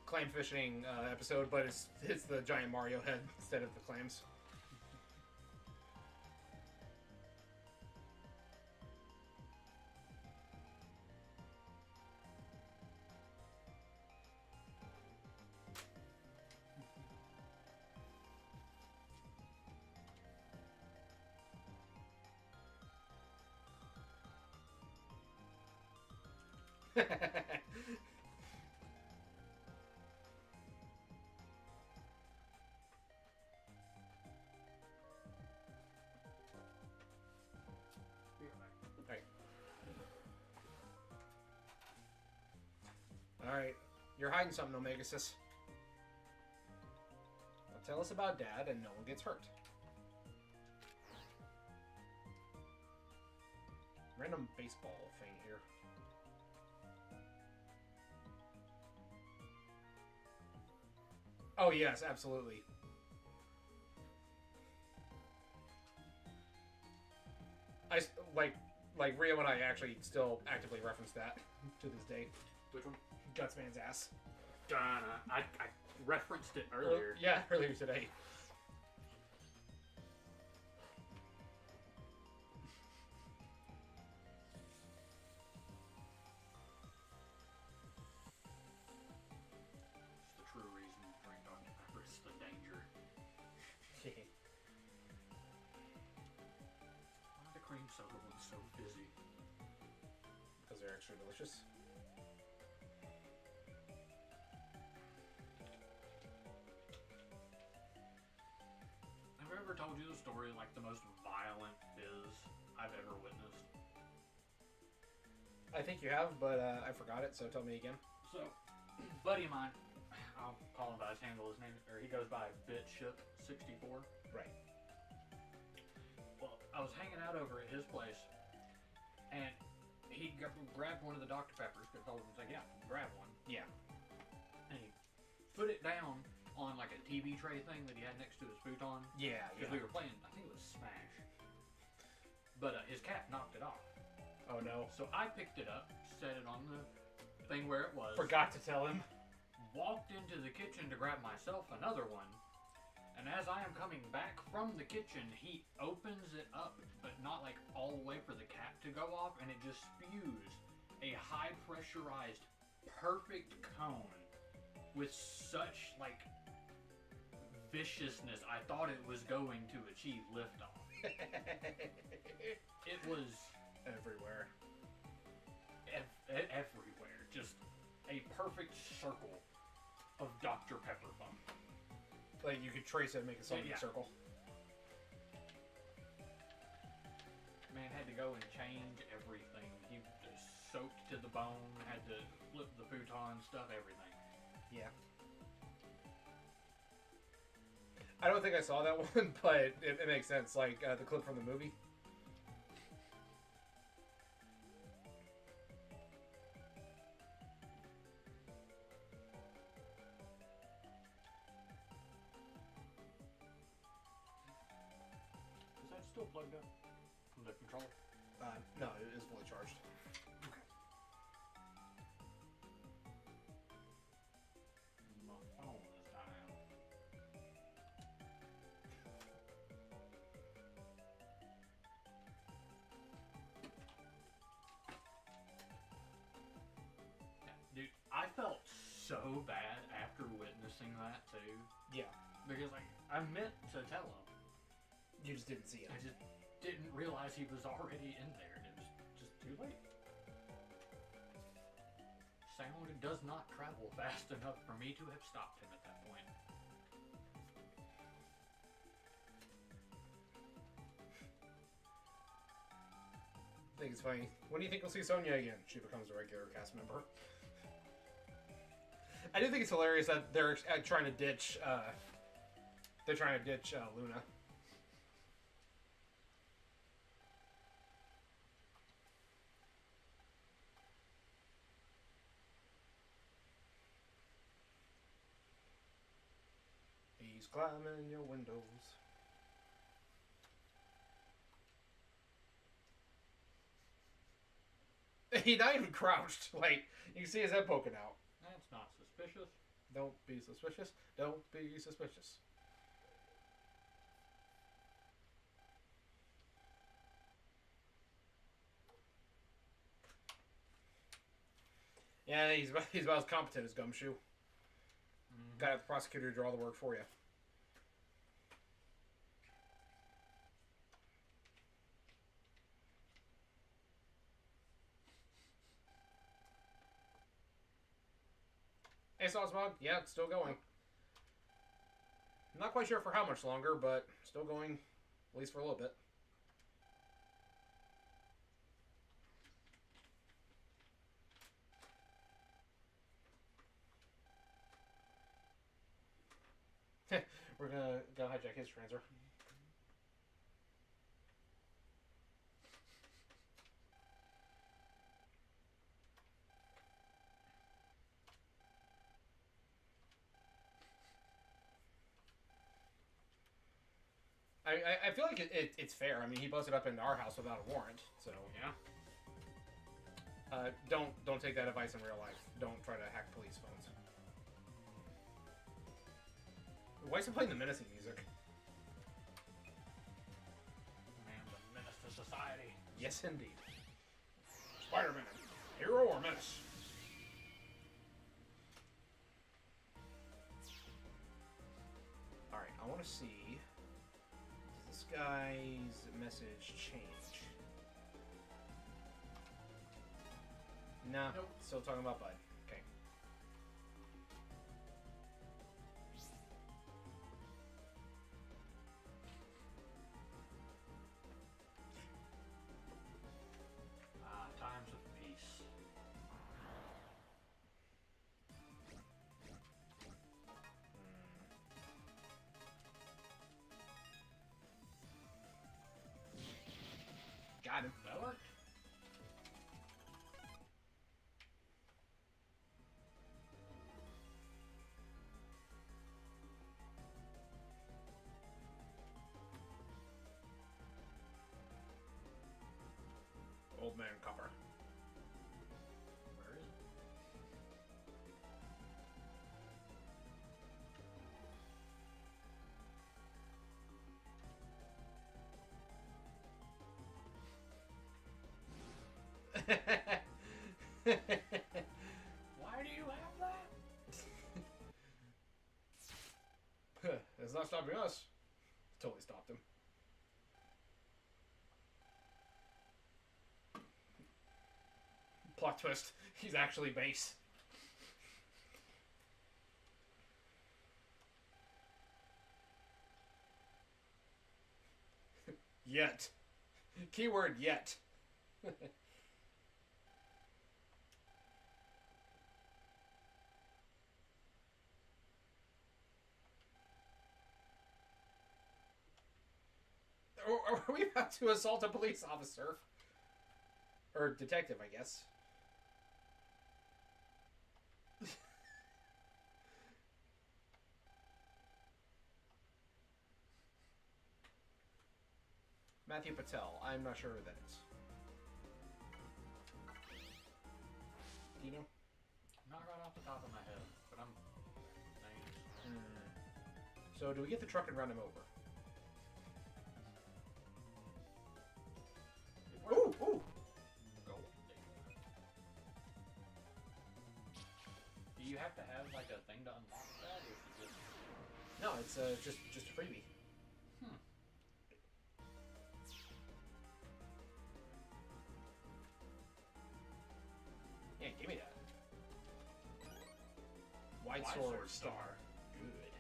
clam fishing episode, but it's the giant Mario head instead of the clams. Alright. You're hiding something, Omegasis. Now tell us about Dad and no one gets hurt. Random baseball thing here. Oh yes, absolutely. Like Rio and I actually still actively reference that to this day. Which one? Gutsman's ass. I referenced it earlier. Yeah, earlier today. It's the true reason you drink Dr. Pepper. It's the danger. Why are the cream soda ones so fizzy? Because they're extra delicious. Have I ever told you the story of like the most violent fizz I've ever witnessed? I think you have, but I forgot it, so tell me again. So, buddy of mine, I'll call him by his handle. His name, or he goes by BitShip64. Right. Well, I was hanging out over at his place, and he grabbed one of the Dr. Peppers. Because I told him, he's like, yeah, grab one. Yeah. And he put it down on like a TV tray thing that he had next to his futon. Yeah, Because we were playing, I think it was Smash. But his cat knocked it off. Oh no. So I picked it up, set it on the thing where it was. Forgot to tell him. Walked into the kitchen to grab myself another one. And as I am coming back from the kitchen, he opens it up, but not like all the way for the cap to go off, and it just spews a high pressurized, perfect cone with such like viciousness. I thought it was going to achieve liftoff. It was everywhere. Everywhere. Just a perfect circle of Dr. Pepper fun. Like you could trace it and make a solid Yeah. circle. Man had to go and change everything. He was soaked to the bone, had to flip the futon, stuff, everything. Yeah. I don't think I saw that one, but it makes sense. Like the clip from the movie. Is that still plugged up from the controller? No, it is fully charged. Okay. My phone is dying. Dude, I felt so bad after witnessing that too. Yeah. Because like I meant to tell him. You just didn't see it. I just didn't realize he was already in there, and it was just too late. Sound does not travel fast enough for me to have stopped him at that point. I think it's funny. When do you think we'll see Sonya again? She becomes a regular cast member. I do think it's hilarious that they're trying to ditch. They're trying to ditch Luna. He's climbing your windows. He's not even crouched. Like, you can see his head poking out. That's not suspicious. Don't be suspicious. Don't be suspicious. Yeah, he's about as competent as Gumshoe. Mm-hmm. Got the prosecutor to do all the work for you. Hey, Saucebug. Yeah, it's still going. I'm not quite sure for how much longer, but still going, at least for a little bit. We're gonna go hijack his transfer. I feel like it's fair. I mean, he busted up into our house without a warrant, so Yeah. Don't take that advice in real life. Don't try to hack police phones. Why is he playing the menacing music? Man, the menace to society. Yes, indeed. Spider-Man, hero or menace? All right, I want to see. Does this guy's message change? Nah, Nope. Still talking about Bud. Okay. Times of peace. Got him. That worked. Old man copper. Where is it? Why do you have that? It's not stopping us. Totally stopped him. Plot twist. He's actually base. Yet. Keyword yet. Are we about to assault a police officer? Or detective, I guess. Matthew Patel. I'm not sure who that is. Do you know? Not right off the top of my head, but I'm names. So do we get the truck and run him over? Ooh, ooh. Gold. Do you have to have like a thing to unlock that, or is it just? No, it's just a freebie. Yeah, give me that. White Sword Star. Good.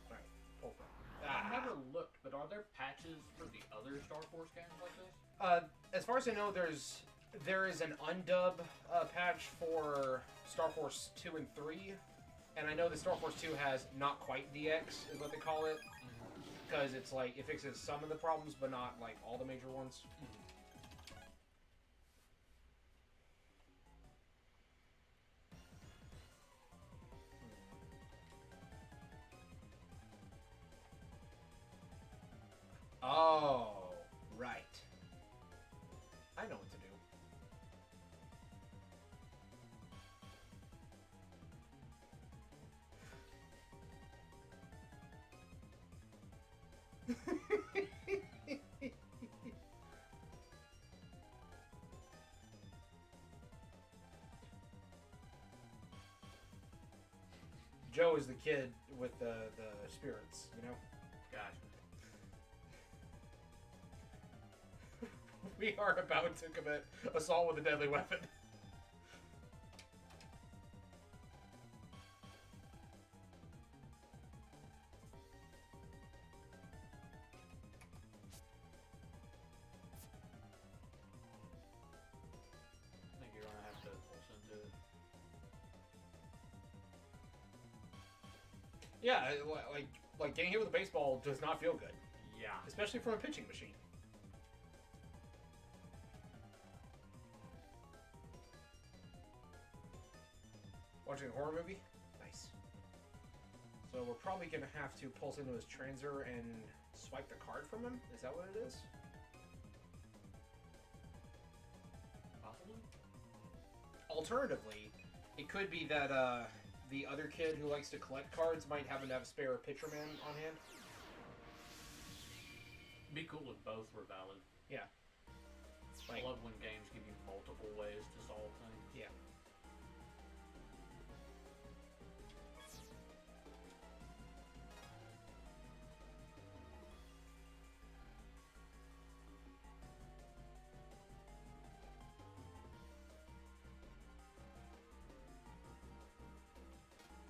Alright, pull from. I've never looked, but are there patches for the other Star Force games like this? As far as I know, there is an undub patch for Star Force 2 and 3, and I know that Star Force 2 has not quite DX, is what they call it, because it's like it fixes some of the problems, but not like all the major ones. Oh, right. I know what to do. Joe is the kid with the spirits, you know? Gotcha. We are about to commit assault with a deadly weapon. Yeah, like getting hit with a baseball does not feel good, Yeah. especially from a pitching machine. Watching a horror movie? Nice. So we're probably going to have to pulse into his transer and swipe the card from him? Is that what it is? Possibly. Alternatively, it could be that the other kid who likes to collect cards might happen to have a spare Pitcherman on hand. Be cool if both were valid. Yeah. I love when games give you multiple ways to solve things. Yeah.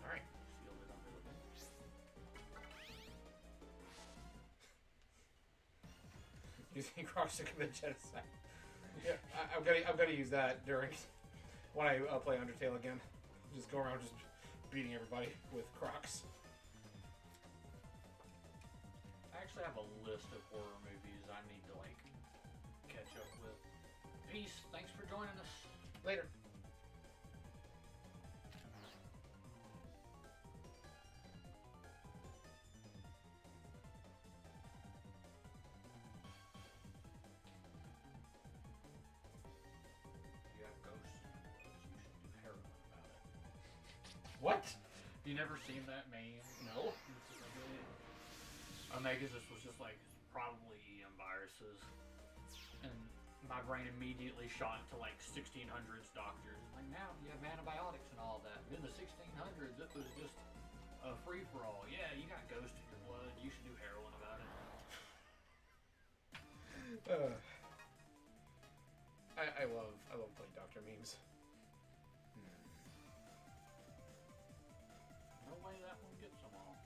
All right. Shield it under the bench. Using Crocs to commit genocide. Yeah, I'm gonna use that during when I play Undertale again. Just go around just beating everybody with Crocs. I actually have a list of horror movies I need to like catch up with. Peace. Thanks for joining us. Later. You have ghosts in your blood. You should do heroin about it. What? You never seen that meme? No. Omega's was just like probably EM viruses, and my brain immediately shot into like 1600s doctors. Like now you have antibiotics and all that. In the 1600s, it was just a free for all. Yeah, you got ghosts in your blood. You should do heroin about it. I love playing doctor memes. No way that one gets them all.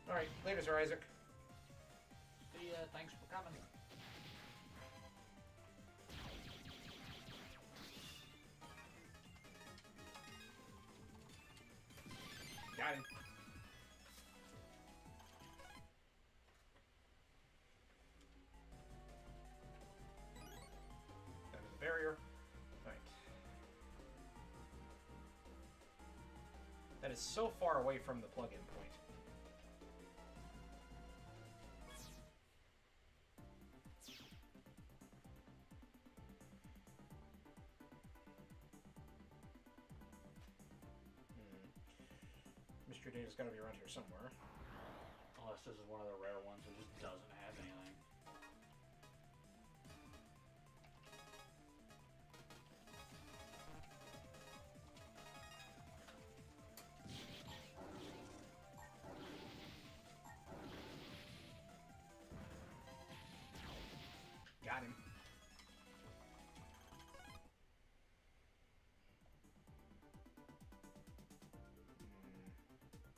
All right, later, Sir Isaac. See ya. Thanks for coming. Got him. Down to the barrier. Alright. That is so far away from the plug-in point. Mystery Data's got to be around here somewhere. Unless this is one of the rare ones that just doesn't have anything. Got him.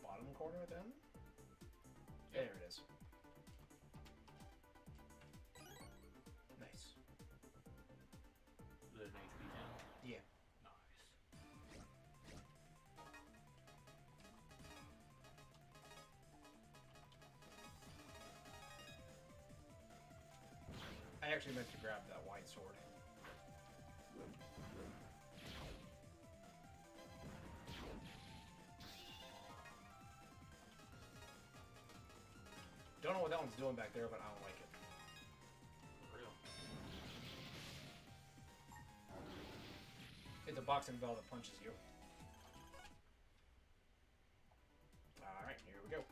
Bottom corner then? There it is. Nice. Is it an HP 10? Yeah. Nice. I actually meant to grab that wide sword. Don't know what that one's doing back there, but I don't like it. For real. It's a boxing bell that punches you. Alright, here we go.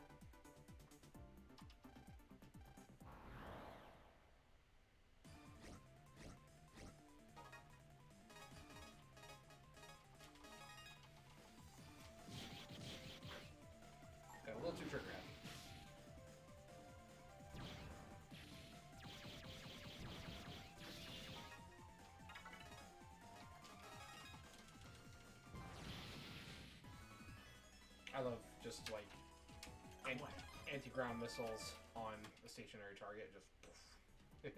Got a little too trigger happy. I love just like and anti-ground missiles on a stationary target. Just poof.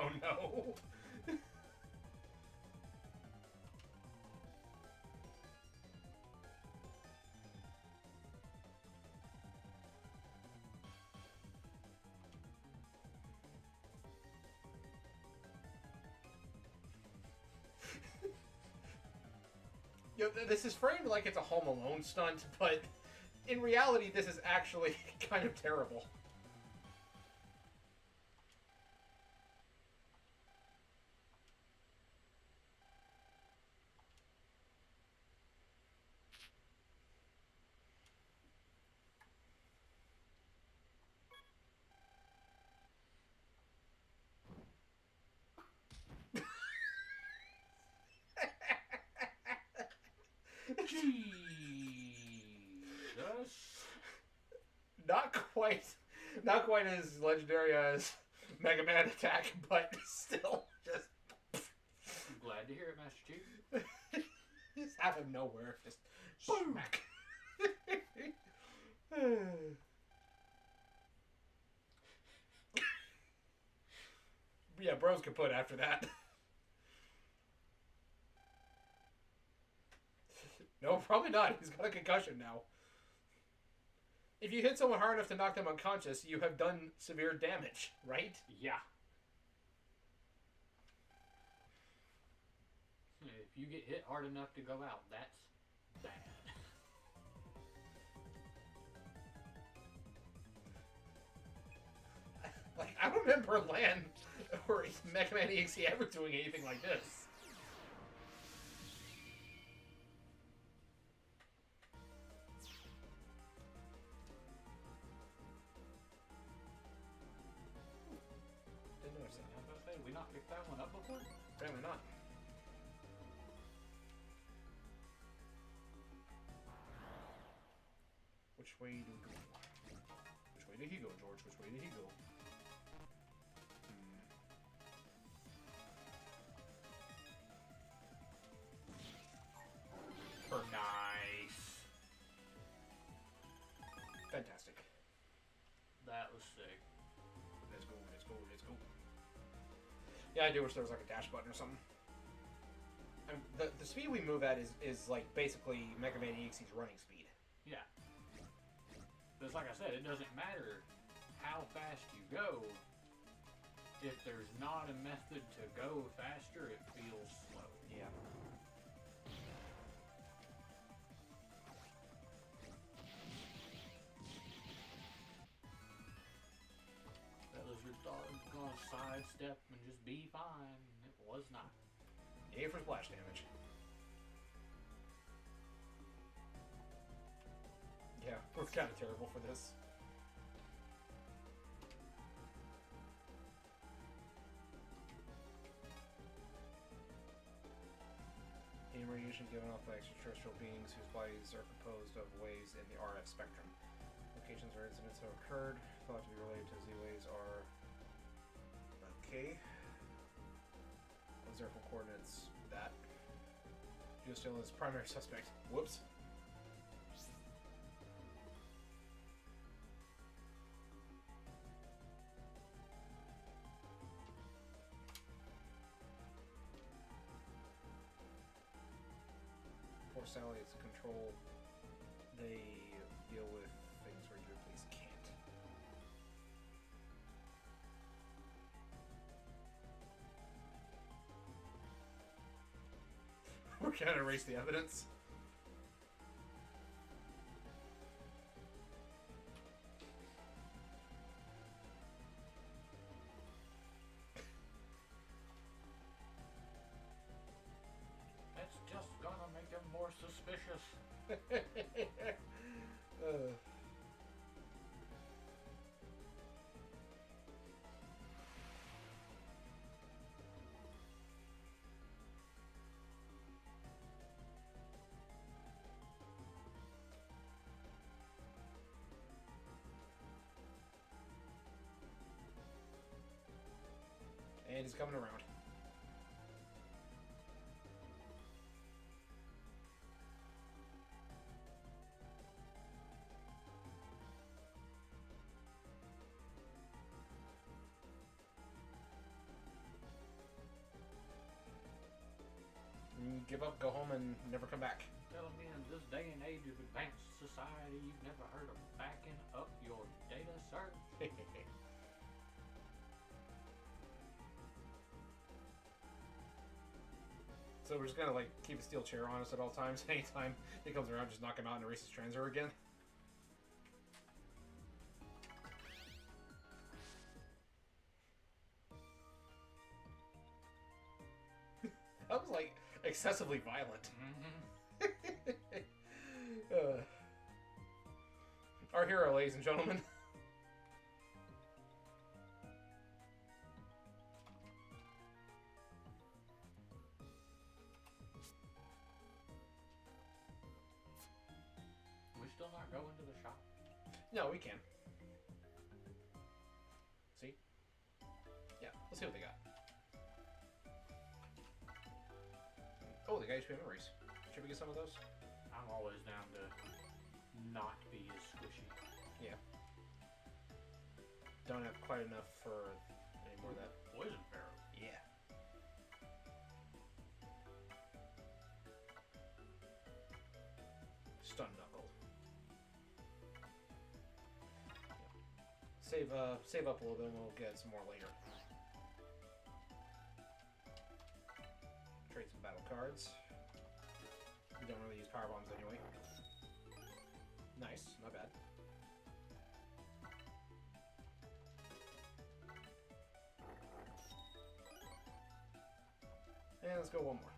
Oh no. This is framed like it's a Home Alone stunt, but in reality, this is actually kind of terrible. Jesus. Not quite as legendary as Mega Man Attack, but still just. I'm glad to hear it, Master Chief. Just out of nowhere, just smack. Yeah, bros kaput after that. No, probably not. He's got a concussion now. If you hit someone hard enough to knock them unconscious, you have done severe damage, right? Yeah. If you get hit hard enough to go out, that's bad. Like, I don't remember Lan or Mega Man EXE ever doing anything like this. Didn't notice that. I was about to say, we not picked that one up before? Apparently not. Which way do we go? Which way did he go, George? Which way did he go? Nice. Fantastic. That was sick. Let's go, let's go, let's go. Yeah, I do wish there was like a dash button or something. The speed we move at is like basically Mega Man EXE's running speed. Yeah. Because like I said, it doesn't matter how fast you go. If there's not a method to go faster, it feels slow. Yeah. That was your dog's gonna sidestep and just be fine. It was not. Yay for splash damage. Yeah, we're kind of terrible for this. In radiation given off by extraterrestrial beings whose bodies are composed of waves in the RF spectrum. Locations where incidents have occurred, thought to be related to Z-waves are... Okay. Observable coordinates, that. Geosteel is primary suspect. Whoops. Force satellites control, they deal with things where your police can't. We're gonna erase the evidence. That's just gonna make them more suspicious. He's coming around. You give up, go home, and never come back. Telling me in this day and age of advanced society, you've never heard of backing up your data search? So we're just gonna like keep a steel chair on us at all times. Anytime he comes around, just knock him out and erase his transfer again. That was like excessively violent. Our hero, ladies and gentlemen. We still not going to the shop? No, we can. See? Yeah, let's see what they got. Oh, they got HP memories. Should we get some of those? I'm always down to not be as squishy. Yeah. Don't have quite enough for any more of that. Poison Pharaoh. Yeah. Stun Knuckle. Yeah. Save up a little bit and we'll get some more later. Trade some battle cards. We don't really use power bombs anyway. Nice, not bad. And let's go one more.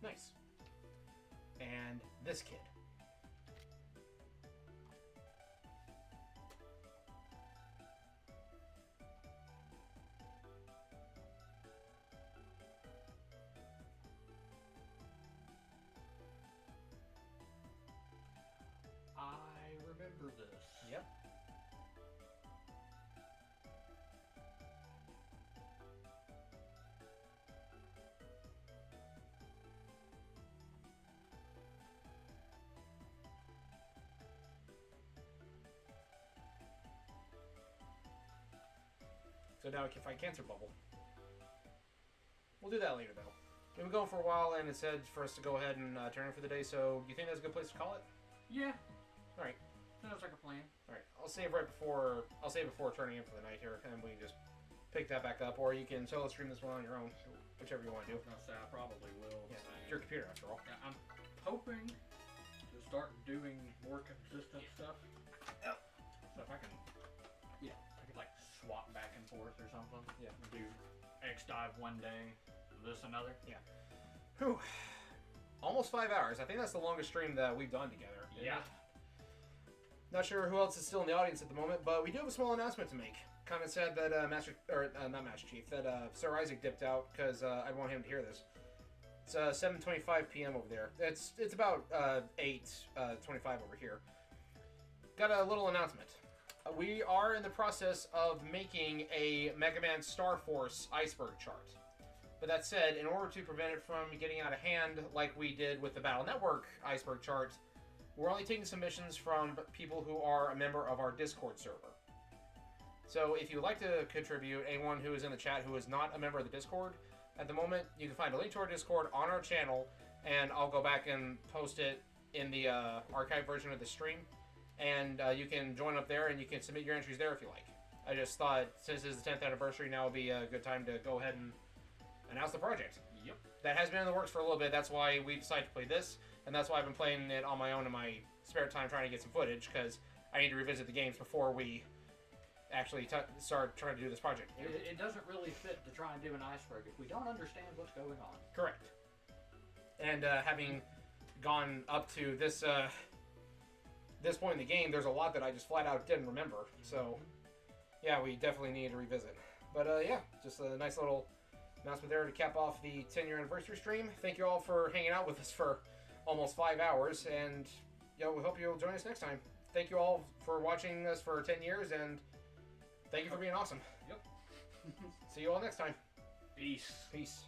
Nice. And this kid. I remember this. Yep. So now we can fight Cancer Bubble. We'll do that later, though. We've been going for a while, and it said for us to go ahead and turn in for the day, so do you think that's a good place to call it? Yeah. Alright. Sounds like a plan. Alright. I'll save before turning in for the night here, and we can just pick that back up, or you can solo stream this one on your own, whichever you want to do. I'll say I probably will. Yeah, it's your computer, after all. Yeah, I'm hoping to start doing more consistent stuff. Yep. So if I can, I could like swap back and forth or something. Yeah. Do X dive one day, this another. Yeah. Whew. Almost 5 hours. I think that's the longest stream that we've done together. Yeah. Not sure who else is still in the audience at the moment, but we do have a small announcement to make. Kind of sad that not Master Chief, that Sir Isaac dipped out because I want him to hear this. It's 7:25 p.m. over there. It's about 8:25 over here. Got a little announcement. We are in the process of making a MegaMan Starforce iceberg chart. But that said, in order to prevent it from getting out of hand like we did with the Battle Network iceberg chart, we're only taking submissions from people who are a member of our Discord server. So if you'd like to contribute, anyone who is in the chat who is not a member of the Discord, at the moment, you can find a link to our Discord on our channel, and I'll go back and post it in the archive version of the stream. And you can join up there, and you can submit your entries there if you like. I just thought, since it's the 10th anniversary, now would be a good time to go ahead and announce the project. Yep. That has been in the works for a little bit. That's why we decided to play this, and that's why I've been playing it on my own in my spare time, trying to get some footage, because I need to revisit the games before we actually start trying to do this project. It doesn't really fit to try and do an iceberg if we don't understand what's going on. Correct. And having gone up to this point in the game, there's a lot that I just flat out didn't remember. So, yeah, we definitely need to revisit. But yeah, just a nice little announcement there to cap off the 10-year anniversary stream. Thank you all for hanging out with us for almost 5 hours, and we hope you'll join us next time. thank you all for watching us for 10 years, and thank you for being awesome. Yep. See you all next time. Peace. Peace.